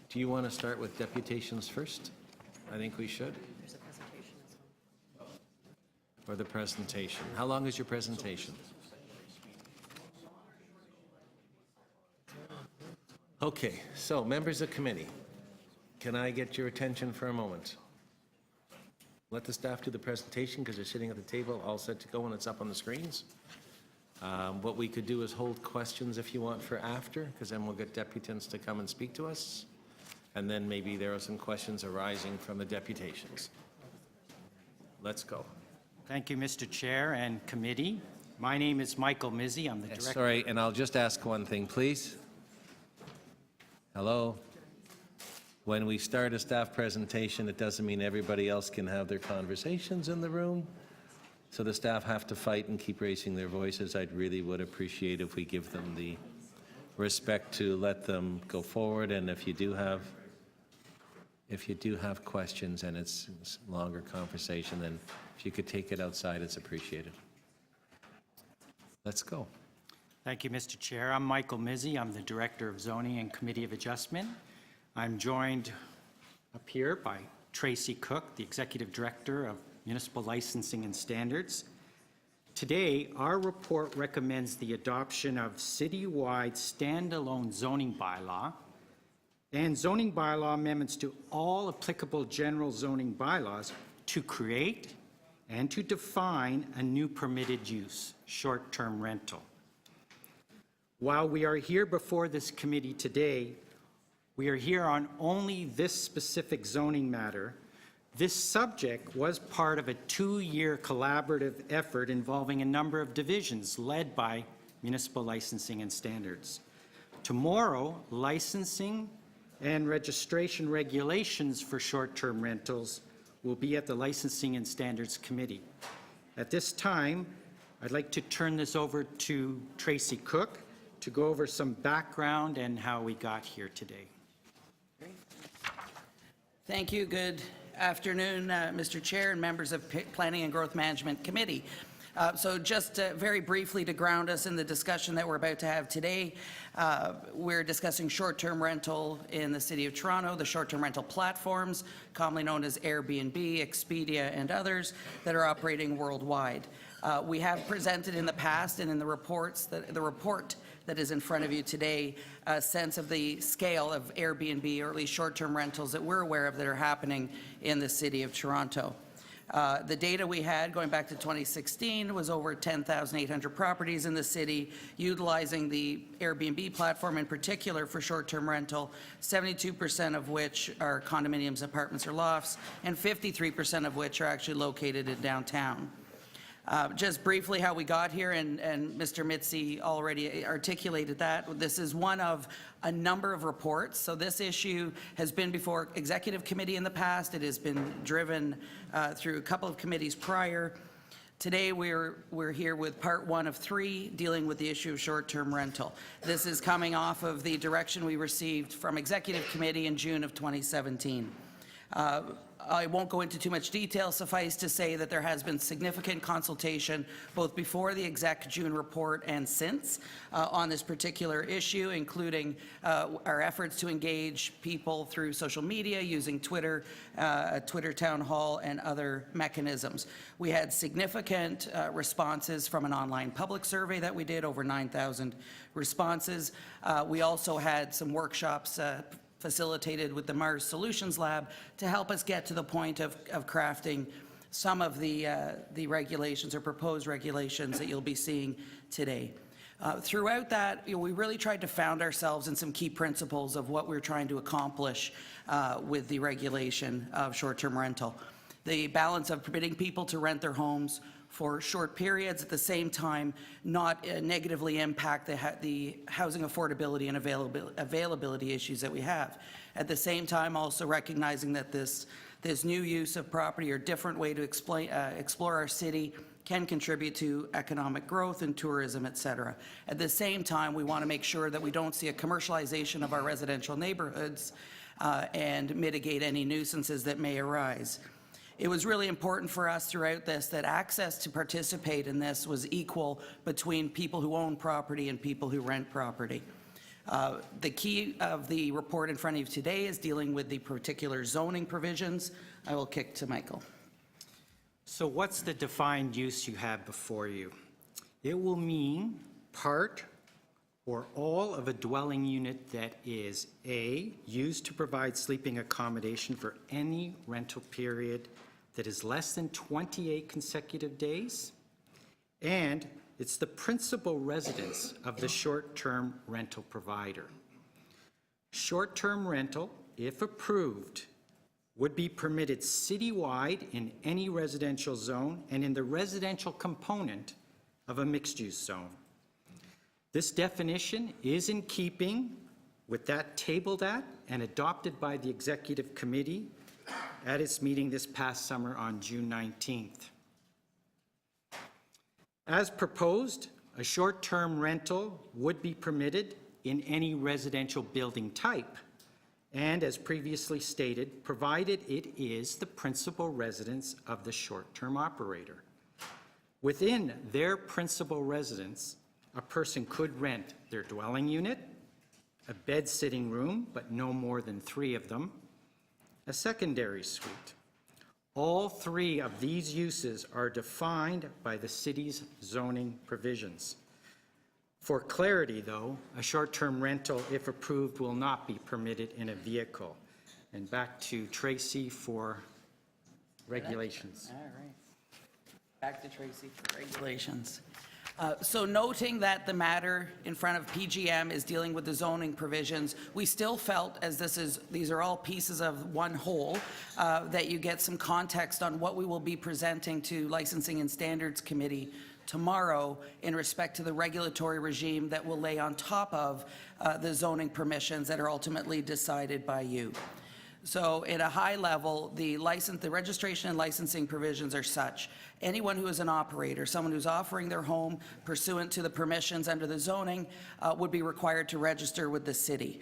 Do you want to start with deputations first? I think we should. There's a presentation as well. Or the presentation. How long is your presentation? Okay, so members of committee, can I get your attention for a moment? Let the staff do the presentation because they're sitting at the table all set to go and it's up on the screens. What we could do is hold questions if you want for after, because then we'll get deputants to come and speak to us. And then maybe there are some questions arising from the deputations. Let's go. Thank you, Mr. Chair and committee. My name is Michael Mizzi. I'm the director. Sorry, and I'll just ask one thing, please. Hello? When we start a staff presentation, it doesn't mean everybody else can have their conversations in the room. So the staff have to fight and keep raising their voices. I'd really would appreciate if we give them the respect to let them go forward. And if you do have questions and it's longer conversation, then if you could take it outside, it's appreciated. Let's go. Thank you, Mr. Chair. I'm Michael Mizzi. I'm the Director of Zoning and Committee of Adjustment. I'm joined up here by Tracy Cook, the Executive Director of Municipal Licensing and Standards. Today, our report recommends the adoption of citywide standalone zoning bylaw and zoning bylaw amendments to all applicable general zoning bylaws to create and to define a new permitted use, short-term rental. While we are here before this committee today, we are here on only this specific zoning matter. This subject was part of a 2-year collaborative effort involving a number of divisions led by Municipal Licensing and Standards. Tomorrow, licensing and registration regulations for short-term rentals will be at the Licensing and Standards Committee. At this time, I'd like to turn this over to Tracy Cook to go over some background and how we got here today. Thank you. Good afternoon, Mr. Chair and members of Planning and Growth Management Committee. So just very briefly to ground us in the discussion that we're about to have today, we're discussing short-term rental in the City of Toronto, the short-term rental platforms, commonly known as Airbnb, Expedia, and others that are operating worldwide. We have presented in the past and in the report that is in front of you today a sense of the scale of Airbnb, or at least short-term rentals that we're aware of that are happening in the City of Toronto. The data we had going back to 2016 was over 10,800 properties in the city utilizing the Airbnb platform in particular for short-term rental, 72% of which are condominiums, apartments, or lofts, and 53% of which are actually located in downtown. Just briefly how we got here, and Mr. Mitzi already articulated that. This is one of a number of reports. So this issue has been before Executive Committee in the past. It has been driven through a couple of committees prior. Today we're here with part 1 of 3 dealing with the issue of short-term rental. This is coming off of the direction we received from Executive Committee in June of 2017. I won't go into too much detail. Suffice to say that there has been significant consultation both before the Exec June report and since on this particular issue, including our efforts to engage people through social media using Twitter, Twitter town hall, and other mechanisms. We had significant responses from an online public survey that we did, over 9,000 responses. We also had some workshops facilitated with the Mars Solutions Lab to help us get to the point of crafting some of the regulations or proposed regulations that you'll be seeing today. Throughout that, we really tried to found ourselves in some key principles of what we're trying to accomplish with the regulation of short-term rental. The balance of permitting people to rent their homes for short periods, at the same time not negatively impact the housing affordability and availability issues that we have. At the same time, also recognizing that this new use of property or different way to explore our city can contribute to economic growth and tourism, et cetera. At the same time, we want to make sure that we don't see a commercialization of our residential neighborhoods and mitigate any nuisances that may arise. It was really important for us throughout this that access to participate in this was equal between people who own property and people who rent property. The key of the report in front of you today is dealing with the particular zoning provisions. I will kick to Michael. So what's the defined use you have before you? It will mean part or all of a dwelling unit that is A, used to provide sleeping accommodation for any rental period that is less than 28 consecutive days, and it's the principal residence of the short-term rental provider. Short-term rental, if approved, would be permitted citywide in any residential zone and in the residential component of a mixed-use zone. This definition is in keeping with that tabled at and adopted by the Executive Committee at its meeting this past summer on June 19th. As proposed, a short-term rental would be permitted in any residential building type, and as previously stated, provided it is the principal residence of the short-term operator. Within their principal residence, a person could rent their dwelling unit, a bed-sitting room, but no more than 3 of them, a secondary suite. All 3 of these uses are defined by the city's zoning provisions. For clarity, though, a short-term rental, if approved, will not be permitted in a vehicle. And back to Tracy for regulations. All right. Back to Tracy for regulations. So noting that the matter in front of PGM is dealing with the zoning provisions, we still felt, as these are all pieces of one whole, that you get some context on what we will be presenting to Licensing and Standards Committee tomorrow in respect to the regulatory regime that will lay on top of the zoning permissions that are ultimately decided by you. So at a high level, the registration and licensing provisions are such. Anyone who is an operator, someone who's offering their home pursuant to the permissions under the zoning, would be required to register with the city.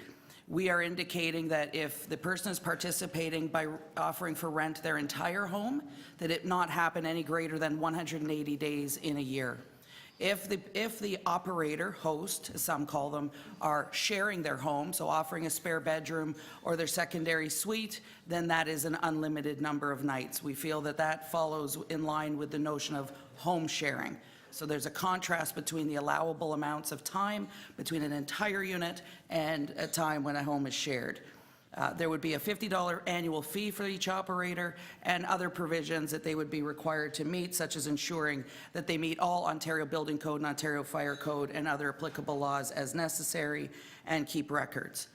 We are indicating that if the person is participating by offering for rent their entire home, that it not happen any greater than 180 days in a year. If the operator, host, as some call them, are sharing their home, so offering a spare bedroom or their secondary suite, then that is an unlimited number of nights. We feel that that follows in line with the notion of home sharing. So there's a contrast between the allowable amounts of time between an entire unit and a time when a home is shared. There would be a $50 annual fee for each operator and other provisions that they would be required to meet, such as ensuring that they meet all Ontario Building Code and Ontario Fire Code and other applicable laws as necessary and keep records.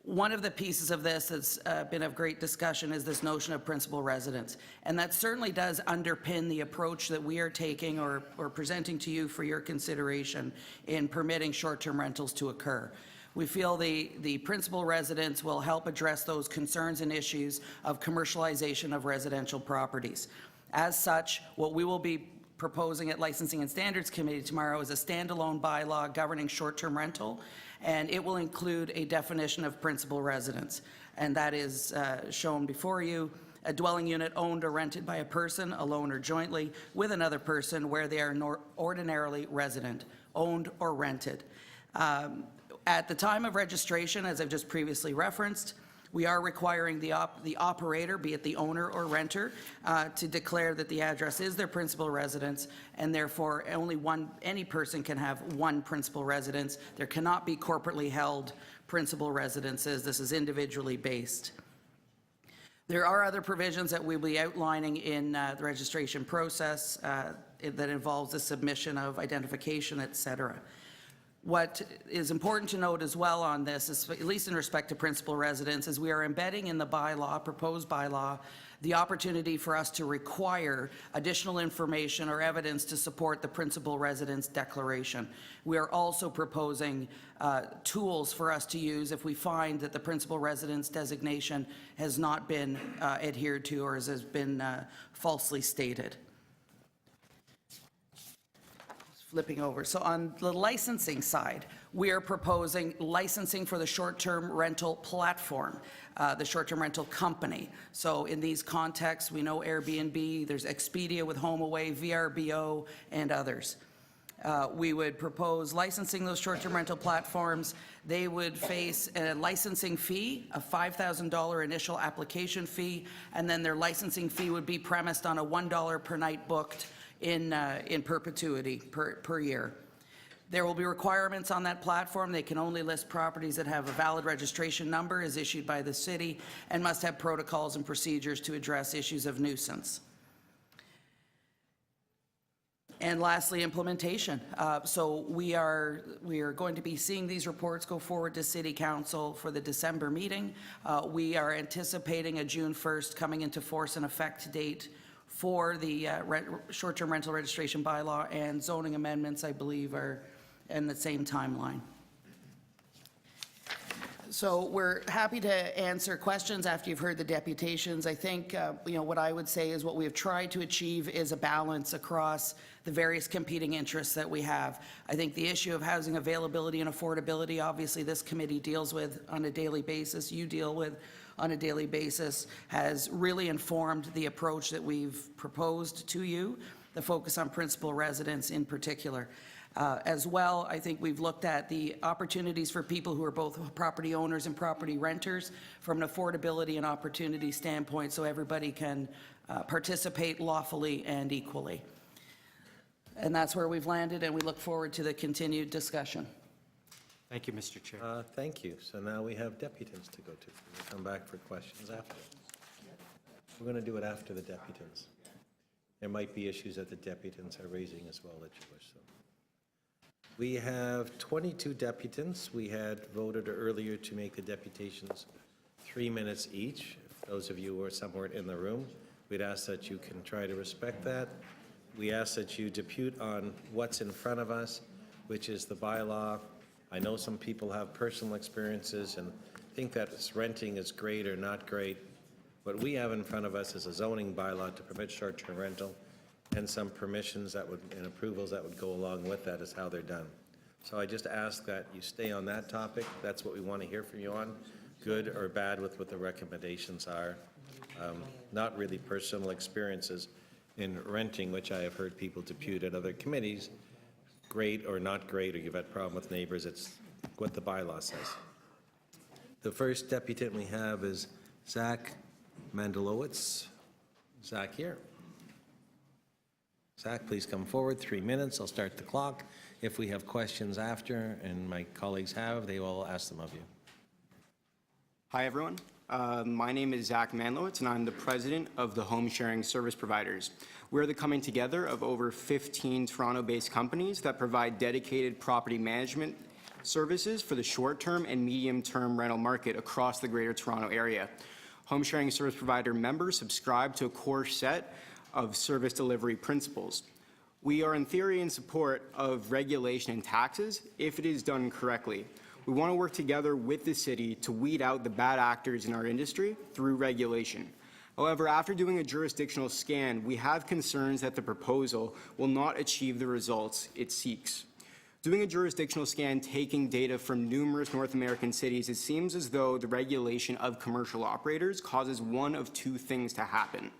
One of the pieces of this that's been of great discussion is this notion of principal residence. And that certainly does underpin the approach that we are taking or presenting to you for your consideration in permitting short-term rentals to occur. We feel the principal residence will help address those concerns and issues of commercialization of residential properties. As such, what we will be proposing at Licensing and Standards Committee tomorrow is a standalone bylaw governing short-term rental, and it will include a definition of principal residence. And that is shown before you: a dwelling unit owned or rented by a person, alone or jointly, with another person where they are ordinarily resident, owned or rented. At the time of registration, as I've just previously referenced, we are requiring the operator, be it the owner or renter, to declare that the address is their principal residence, and therefore any person can have one principal residence. There cannot be corporately held principal residences. This is individually based. There are other provisions that we'll be outlining in the registration process that involves the submission of identification, et cetera. What is important to note as well on this, is, at least in respect to principal residence, is we are embedding in the bylaw, proposed bylaw, the opportunity for us to require additional information or evidence to support the principal residence declaration. We are also proposing tools for us to use if we find that the principal residence designation has not been adhered to or has been falsely stated. Flipping over. So on the licensing side, we are proposing licensing for the short-term rental platform, the short-term rental company. So in these contexts, we know Airbnb, there's Expedia with HomeAway, VRBO, and others. We would propose licensing those short-term rental platforms. They would face a licensing fee, a $5,000 initial application fee, and then their licensing fee would be premised on a $1 per night booked in perpetuity per year. There will be requirements on that platform. They can only list properties that have a valid registration number as issued by the city and must have protocols and procedures to address issues of nuisance. And lastly, implementation. So we are going to be seeing these reports go forward to City Council for the December meeting. We are anticipating a June 1st coming into force and effect date for the short-term rental registration bylaw, and zoning amendments, I believe, are in the same timeline. So we're happy to answer questions after you've heard the deputations. I think what I would say is what we have tried to achieve is a balance across the various competing interests that we have. I think the issue of housing availability and affordability, obviously this committee deals with on a daily basis, you deal with on a daily basis, has really informed the approach that we've proposed to you, the focus on principal residence in particular. As well, I think we've looked at the opportunities for people who are both property owners and property renters from an affordability and opportunity standpoint, so everybody can participate lawfully and equally. And that's where we've landed, and we look forward to the continued discussion. Thank you, Mr. Chair. Thank you. So now we have deputants to go to. We'll come back for questions after. We're going to do it after the deputants. There might be issues that the deputants are raising as well that you wish. So we have 22 deputants. We had voted earlier to make the deputations 3 minutes each. If those of you who are somewhere in the room, we'd ask that you can try to respect that. We ask that you depute on what's in front of us, which is the bylaw. I know some people have personal experiences and think that renting is great or not great. What we have in front of us is a zoning bylaw to permit short-term rental, and some permissions that would, and approvals that would go along with that is how they're done. So I just ask that you stay on that topic. That's what we want to hear from you on, good or bad with what the recommendations are. Not really personal experiences in renting, which I have heard people depute at other committees, great or not great, or you've had a problem with neighbors. It's what the bylaw says. The first deputant we have is Zach Mandelowitz. Zach here. Zach, please come forward. 3 minutes. I'll start the clock. If we have questions after, and my colleagues have, they will ask them of you. Hi, everyone. My name is Zach Mandelowitz, and I'm the president of the Home Sharing Service Providers. We're the coming together of over 15 Toronto-based companies that provide dedicated property management services for the short-term and medium-term rental market across the Greater Toronto Area. Home Sharing Service Provider members subscribe to a core set of service delivery principles. We are in theory in support of regulation and taxes if it is done correctly. We want to work together with the city to weed out the bad actors in our industry through regulation. However, after doing a jurisdictional scan, we have concerns that the proposal will not achieve the results it seeks. Doing a jurisdictional scan, taking data from numerous North American cities, it seems as though the regulation of commercial operators causes one of two things to happen.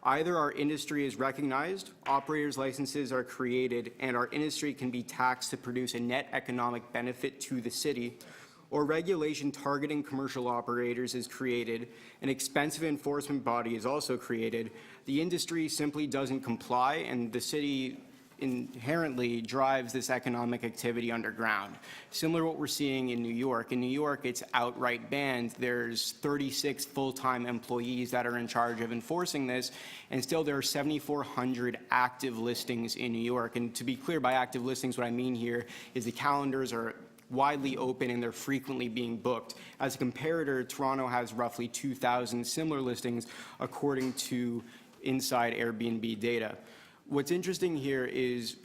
Either our industry is recognized, operators' licenses are created, and our industry can be taxed to produce a net economic benefit to the city, or regulation targeting commercial operators is created, an expensive enforcement body is also created, the industry simply doesn't comply, and the city inherently drives this economic activity underground. Similar to what we're seeing in New York. In New York, it's outright banned. There's 36 full-time employees that are in charge of enforcing this, and still there are 7,400 active listings in New York. And to be clear, by active listings, what I mean here is the calendars are widely open and they're frequently being booked. As a comparator, Toronto has roughly 2,000 similar listings according to inside Airbnb data. What's interesting here is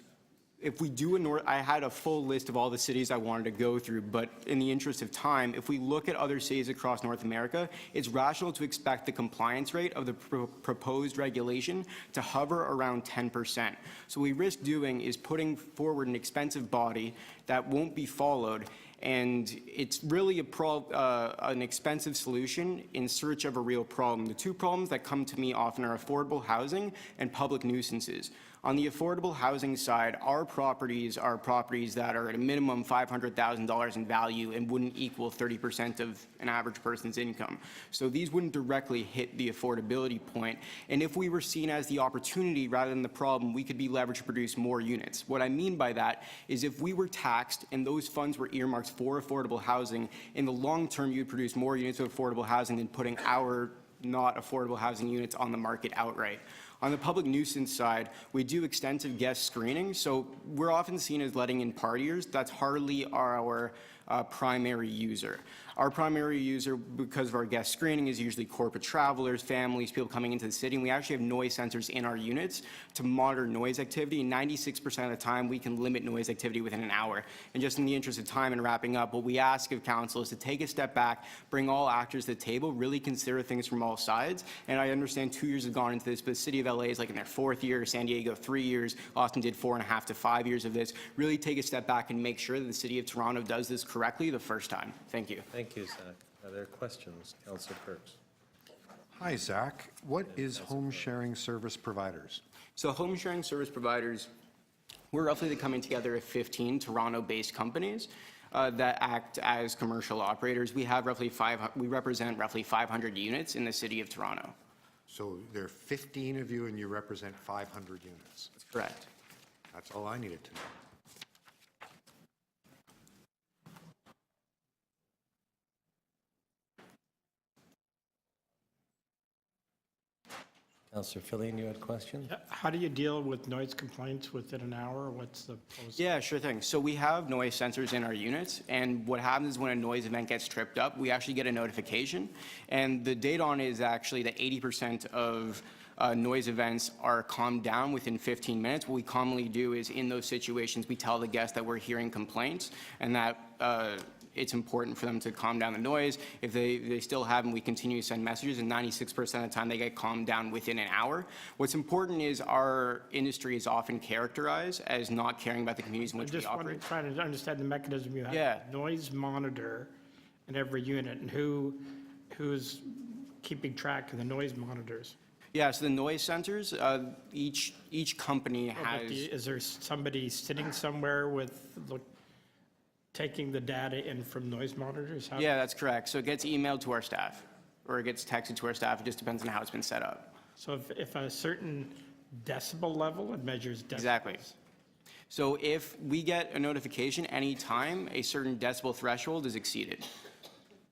if we do I had a full list of all the cities I wanted to go through, but in the interest of time, if we look at other cities across North America, it's rational to expect the compliance rate of the proposed regulation to hover around 10%. So what we risk doing is putting forward an expensive body that won't be followed, and it's really an expensive solution in search of a real problem. The two problems that come to me often are affordable housing and public nuisances. On the affordable housing side, our properties are properties that are at a minimum $500,000 in value and wouldn't equal 30% of an average person's income. So these wouldn't directly hit the affordability point. And if we were seen as the opportunity rather than the problem, we could be leveraged to produce more units. What I mean by that is if we were taxed and those funds were earmarked for affordable housing, in the long term, you'd produce more units of affordable housing than putting our not affordable housing units on the market outright. On the public nuisance side, we do extensive guest screening, so we're often seen as letting in partiers. That's hardly our primary user. Our primary user, because of our guest screening, is usually corporate travelers, families, people coming into the city, and we actually have noise sensors in our units to monitor noise activity. 96% of the time, we can limit noise activity within an hour. And just in the interest of time and wrapping up, what we ask of council is to take a step back, bring all actors to the table, really consider things from all sides. And I understand 2 years have gone into this, but the city of LA is like in their 4th year, San Diego 3 years, Austin did 4.5 to 5 years of this. Really take a step back and make sure that the city of Toronto does this correctly the first time. Thank you. Thank you, Zach. Are there questions? Councillor Perks. Hi, Zach. What is home sharing service providers? So home sharing service providers, we're roughly the coming together of 15 Toronto-based companies that act as commercial operators. We have we represent roughly 500 units in the city of Toronto. So there are 15 of you and you represent 500 units. That's correct. That's all I needed to know. Councillor Fillion, you had questions? How do you deal with noise complaints within an hour? What's the process? Yeah, sure thing. So we have noise sensors in our units, and what happens is when a noise event gets tripped up, we actually get a notification, and the data on it is actually that 80% of noise events are calmed down within 15 minutes. What we commonly do is in those situations, we tell the guests that we're hearing complaints and that it's important for them to calm down the noise. If they still haven't, we continue to send messages, and 96% of the time they get calmed down within an hour. What's important is our industry is often characterized as not caring about the communities in which we operate. I'm just trying to understand the mechanism you have. Yeah. Noise monitor in every unit, and who's keeping track of the noise monitors? Yeah, so the noise sensors, each company has... Is there somebody sitting somewhere with taking the data in from noise monitors? Yeah, that's correct. So it gets emailed to our staff, or it gets texted to our staff. It just depends on how it's been set up. So if a certain decibel level, it measures decibels. Exactly. So if we get a notification anytime a certain decibel threshold is exceeded.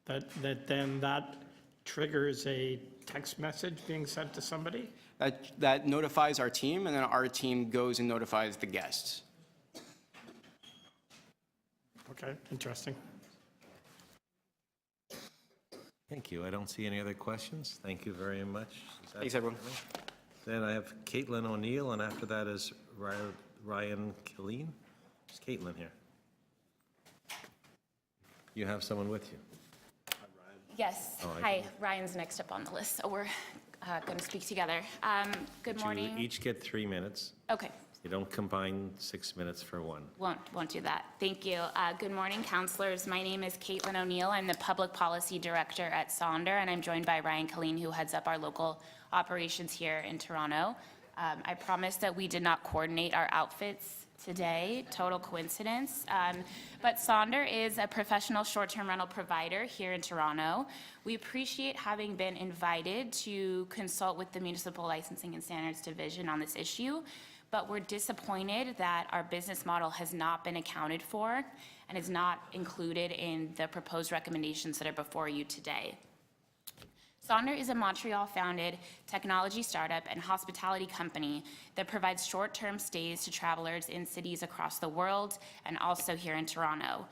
That triggers a text message being sent to somebody? That notifies our team, and then our team goes and notifies the guests. Okay, interesting. Thank you. I don't see any other questions. Thank you very much. Thanks, everyone. Then I have Caitlin O'Neill, and after that is Ryan Killeen. Is Caitlin here? You have someone with you? Yes. Oh, Hi, Ryan's next up on the list, so we're going to speak together. Good morning. You each get 3 minutes. Okay. You don't combine 6 minutes for one. Won't do that. Thank you. Good morning, councillors. My name is Caitlin O'Neill. I'm the Public Policy Director at Sonder, and I'm joined by Ryan Killeen, who heads up our local operations here in Toronto. I promised that we did not coordinate our outfits today, total coincidence. But Sonder is a professional short-term rental provider here in Toronto. We appreciate having been invited to consult with the Municipal Licensing and Standards Division on this issue. but we're disappointed that our business model has not been accounted for and is not included in the proposed recommendations that are before you today. Sonder is a Montreal-founded technology startup and hospitality company that provides short-term stays to travelers in cities across the world and also here in Toronto.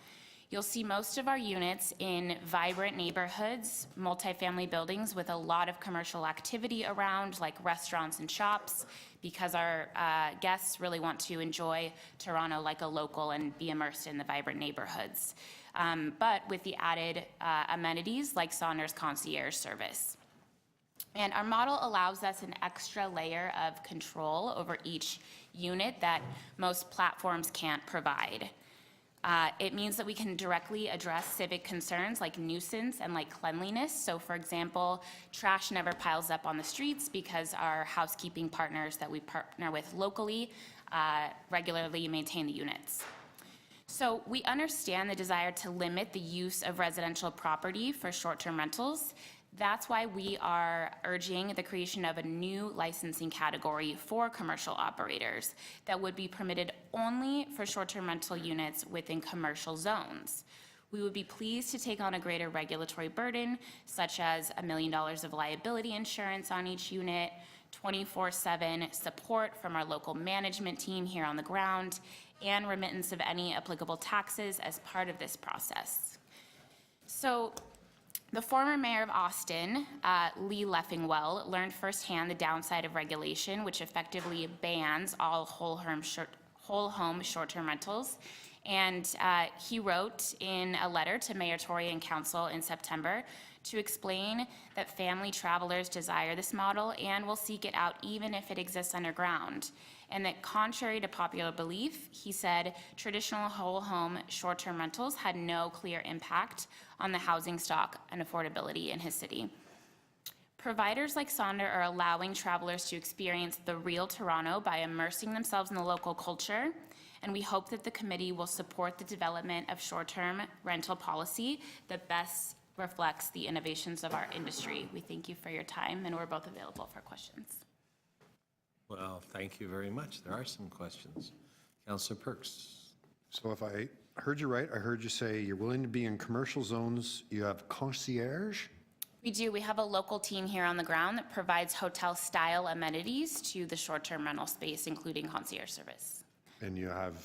You'll see most of our units in vibrant neighborhoods, multifamily buildings with a lot of commercial activity around, like restaurants and shops, because our guests really want to enjoy Toronto like a local and be immersed in the vibrant neighborhoods. But with the added amenities like Sonder's concierge service. And our model allows us an extra layer of control over each unit that most platforms can't provide. It means that we can directly address civic concerns like nuisance and like cleanliness. So for example, trash never piles up on the streets because our housekeeping partners that we partner with locally regularly maintain the units. So we understand the desire to limit the use of residential property for short-term rentals. That's why we are urging the creation of a new licensing category for commercial operators that would be permitted only for short-term rental units within commercial zones. We would be pleased to take on a greater regulatory burden, such as $1 million of liability insurance on each unit, 24/7 support from our local management team here on the ground, and remittance of any applicable taxes as part of this process. So the former mayor of Austin, Lee Leffingwell, learned firsthand the downside of regulation, which effectively bans all whole home short-term rentals. And he wrote in a letter to Mayor Tory and Council in September to explain that family travelers desire this model and will seek it out even if it exists underground. And that contrary to popular belief, he said traditional whole home short-term rentals had no clear impact on the housing stock and affordability in his city. Providers like Sonder are allowing travelers to experience the real Toronto by immersing themselves in the local culture, and we hope that the committee will support the development of short-term rental policy that best reflects the innovations of our industry. We thank you for your time, and we're both available for questions. Well, thank you very much. There are some questions. Councillor Perks. So if I heard you right, I heard you say you're willing to be in commercial zones, you have concierge? We do. We have a local team here on the ground that provides hotel-style amenities to the short-term rental space, including concierge service. And you have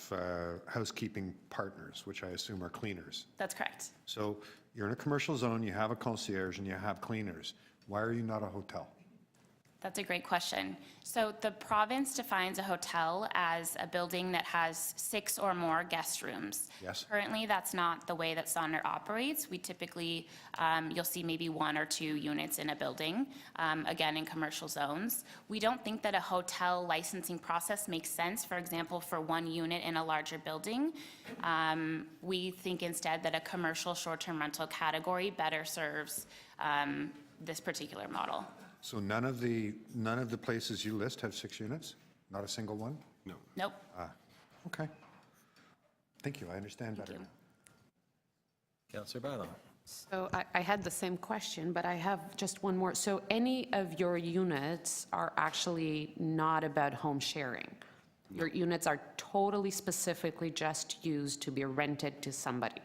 housekeeping partners, which I assume are cleaners. That's correct. So you're in a commercial zone, you have a concierge, and you have cleaners. Why are you not a hotel? That's a great question. So the province defines a hotel as a building that has 6 or more guest rooms. Yes. Currently, that's not the way that Sonder operates. We typically, you'll see maybe 1 or 2 units in a building, again, in commercial zones. We don't think that a hotel licensing process makes sense, for example, for 1 unit in a larger building. We think instead that a commercial short-term rental category better serves this particular model. So none of the places you list have 6 units? Not a single one? No. Nope. Okay. Thank you. I understand better now. Councillor Barlow. So I had the same question, but I have just one more. So any of your units are actually not about home sharing? Your units are totally specifically just used to be rented to somebody?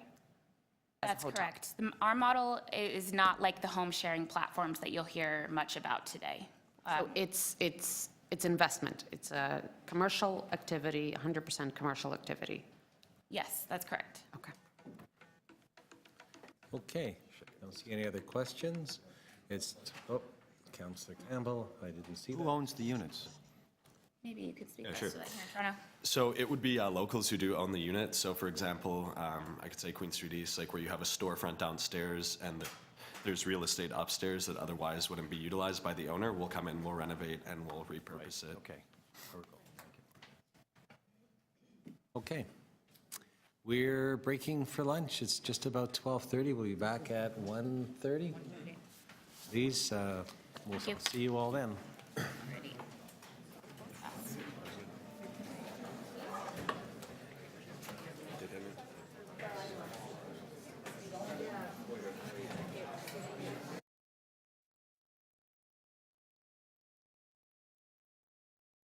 That's correct. Our model is not like the home sharing platforms that you'll hear much about today. So it's investment. It's a commercial activity, 100% commercial activity. Yes, that's correct. Okay. Okay. I don't see any other questions. Councillor Campbell, I didn't see that. Who owns the units? Maybe you could speak Yeah, to sure. that here in Toronto. So it would be locals who do own the unit. So for example, I could say Queen Street East, like where you have a storefront downstairs and there's real estate upstairs that otherwise wouldn't be utilized by the owner. We'll come in, we'll renovate, and we'll repurpose it. Okay. Okay. We're breaking for lunch. It's just about 12:30. We'll be back at 1:30. Please, we'll see you all then.